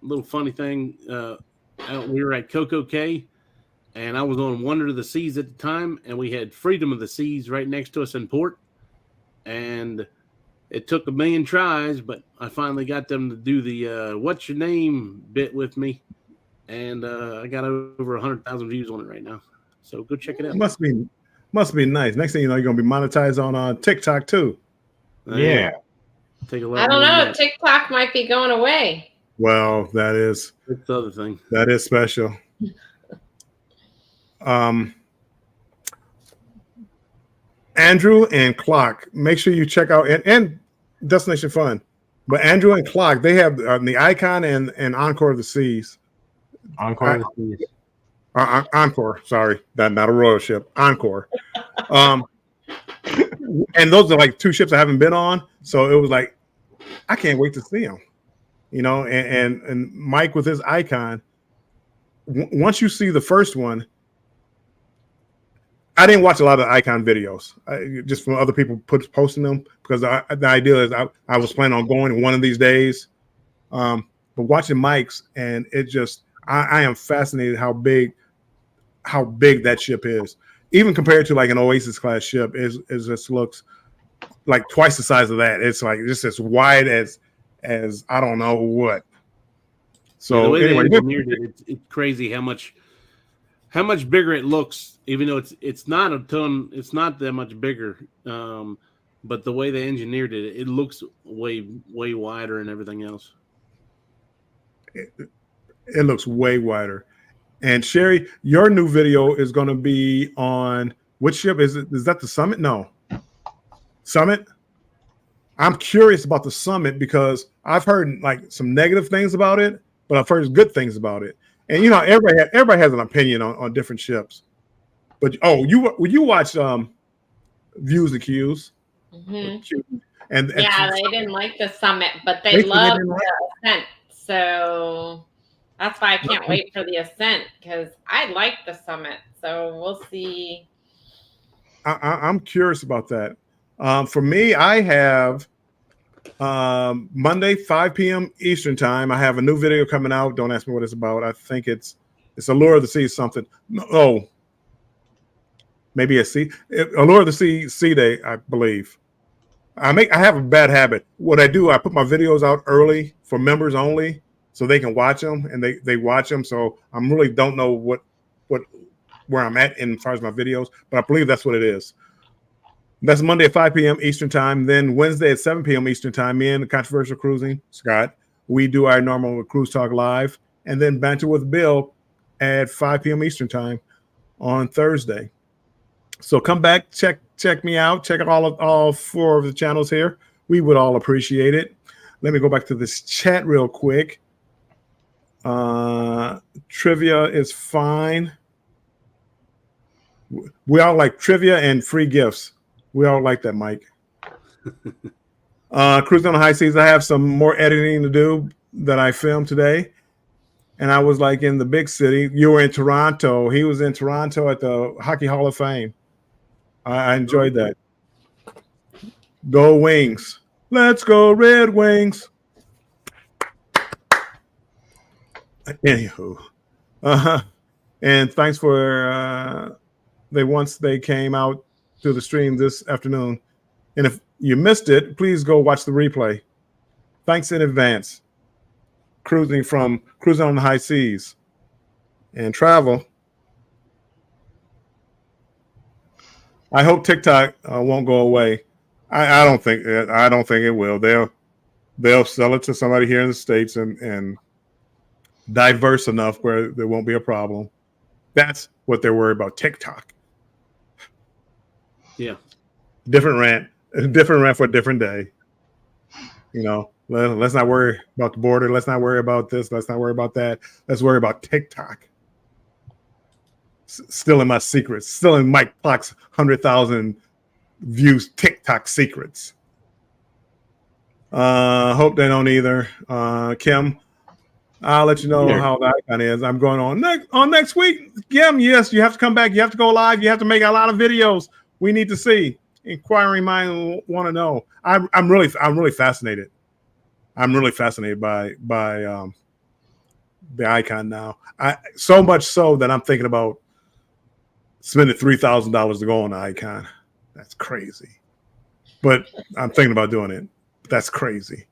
little funny thing. We were at Coco Cay, and I was on Wonder of the Seas at the time, and we had Freedom of the Seas right next to us in port, and it took 1 million tries, but I finally got them to do the what's your name bit with me, and I got over 100,000 views on it right now. So go check it out. Must be nice. Next thing you know, you're gonna be monetized on TikTok too. Yeah. Take a I don't know. TikTok might be going away. Well, that's the other thing. That is special. Andrew and Klock, make sure you check out and Destination Fun. But Andrew and Klock, they have the Icon and Encore of the Seas. Encore of the Seas. Encore, sorry, not a royal ship. Encore. And those are like 2 ships I haven't been on, so it was like I can't wait to see them. You know, and Mike with his Icon. Once you see the first one, I didn't watch a lot of Icon videos, just from other people posting them because the idea is I was planning on going one of these days. But watching Mike's, and it just I am fascinated how big that ship is, even compared to like an Oasis class ship. It just looks like twice the size of that. It's like just as wide as I don't know what. So the way anyway, they engineered it's crazy how much bigger it looks, even though it's not a ton, it's not that much bigger. But the way they engineered it, it looks way wider and everything else. It looks way wider. And Sherry, your new video is going to be on which ship is it? Is that the Summit? No, Summit. I'm curious about the Summit because I've heard like some negative things about it, but I've heard good things about it. And you know, everybody has an opinion on different ships. But you watch Views and Cues, Mm-hmm. And Yeah, they didn't like the summit, but they Basically, they loved didn't like the ascent. So that's why I can't wait for the ascent because I like the summit. So we'll see. I'm curious about that. For me, I have Monday, 5 p.m. Eastern time. I have a new video coming out. Don't ask me what it's about. I think it's Allure of the Sea something. No, maybe Allure of the Sea Day, I believe. I have a bad habit. What I do, I put my videos out early for members only, so they can watch them, and they watch them. So I'm really don't know where I'm at in as far as my videos, but I believe that's what it is. That's Monday at 5 p.m. Eastern time. Then Wednesday at 7 p.m. Eastern time, me and Controversial Cruising, Scott, we do our normal Cruise Talk live, and then Banter with Bill at 5 p.m. Eastern time on Thursday. So come back, check me out, check out all 4 of the channels here. We would all appreciate it. Let me go back to this chat real quick. Trivia is fine. We all like trivia and free gifts. We all like that, Mike. Cruising on the High Seas. I have some more editing to do that I filmed today. And I was like in the big city. You were in Toronto. He was in Toronto at the Hockey Hall of Fame. I enjoyed that. Go Wings. Let's go Red Wings. Anywho. And thanks for once they came out to the stream this afternoon. And if you missed it, please go watch the replay. Thanks in advance. Cruising on the High Seas and travel. I hope TikTok won't go away. I don't think it will. They'll sell it to somebody here in the States and diverse enough where there won't be a problem. That's what they're worried about. TikTok. Yeah. Different rant for a different day. You know, let's not worry about the border. Let's not worry about this. Let's not worry about that. Let's worry about TikTok. Still in my secrets. Still in Mike Klock's 100,000 views TikTok secrets. Hope they don't either. Kim, I'll let you know how the icon is. I'm going on next week. Kim, yes, you have to come back. You have to go live. You have to make a lot of videos. We need to see. Inquiring mind want to know. I'm really fascinated. I'm really fascinated by the icon now. So much so that I'm thinking about spending $3,000 to go on the icon. That's crazy. But I'm thinking about doing it. That's crazy.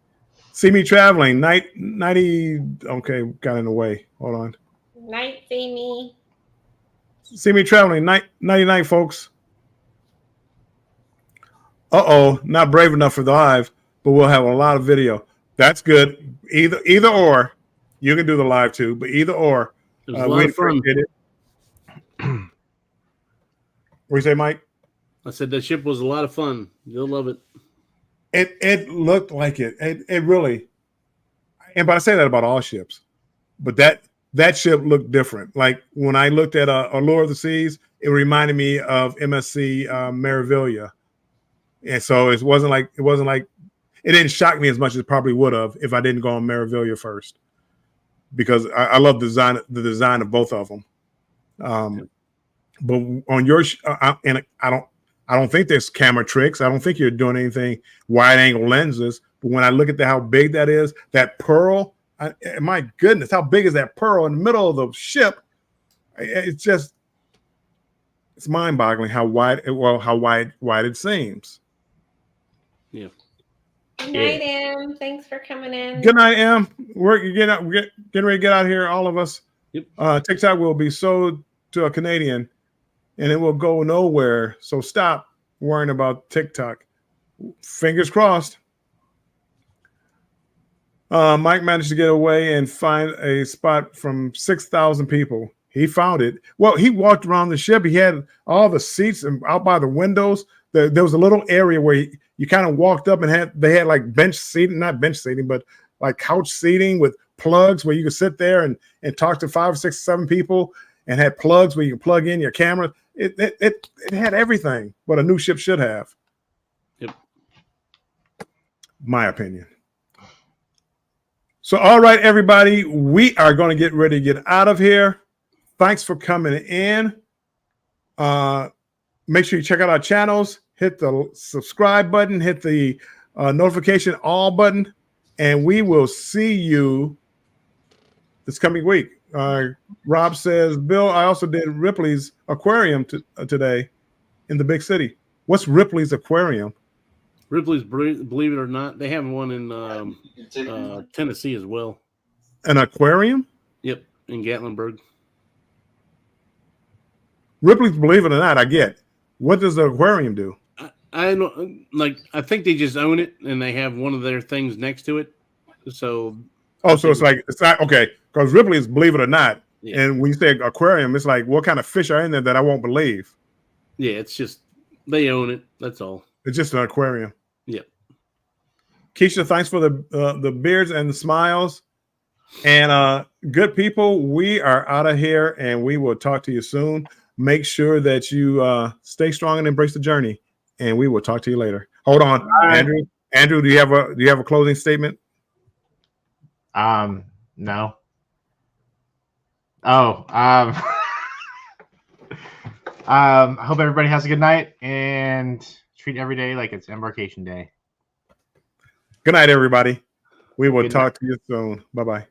See me traveling. 90. Okay, got in the way. Hold on. Night, see me. See me traveling. 99, folks. Not brave enough for the live, but we'll have a lot of video. That's good. Either or. You can do the live too, but either or. It was a lot of fun. What do you say, Mike? I said that ship was a lot of fun. You'll love it. It looked like it. It really. But I say that about all ships. But that ship looked different. Like when I looked at Allure of the Seas, it reminded me of MSC Meraviglia. And so it wasn't like it didn't shock me as much as it probably would have if I didn't go on Meraviglia first, because I love the design of both of them. But on your and I don't think there's camera tricks. I don't think you're doing anything wide angle lenses. But when I look at how big that is, that pearl, my goodness, how big is that pearl in the middle of the ship? It's mind boggling how wide it seems. Yeah. Good night, Em. Thanks for coming in. Good night, Em. We're getting ready to get out of here, all of us. Yep. TikTok will be sold to a Canadian, and it will go nowhere. So stop worrying about TikTok. Fingers crossed. Mike managed to get away and find a spot from 6,000 people. He found it. Well, he walked around the ship. He had all the seats and out by the windows. There was a little area where you kind of walked up and they had like bench seating, not bench seating, but like couch seating with plugs where you could sit there and talk to 5, 6, 7 people, and had plugs where you could plug in your camera. It had everything what a new ship should have. Yep. My opinion. So, all right, everybody, we are going to get ready to get out of here. Thanks for coming in. Make sure you check out our channels. Hit the subscribe button. Hit the notification all button. And we will see you this coming week. Rob says, Bill, I also did Ripley's Aquarium today in the big city. What's Ripley's Aquarium? Ripley's, believe it or not, they have one in Tennessee as well. An aquarium? Yep, in Gatlinburg. Ripley's, believe it or not, I get. What does the aquarium do? I don't I think they just own it and they have one of their things next to it. So so it's not okay, because Ripley's, believe it or not, yeah. And when you say aquarium, it's like, what kind of fish are in there that I won't believe? Yeah, it's just they own it. That's all. It's just an aquarium. Yep. Keisha, thanks for the beards and the smiles. And good people, we are out of here, and we will talk to you soon. Make sure that you stay strong and embrace the journey. And we will talk to you later. Hold on, Andrew. Andrew, do you have a closing statement? No. Oh, I hope everybody has a good night and treat every day like it's Embarkation Day. Good night, everybody. We will Good talk to you soon. Bye-bye.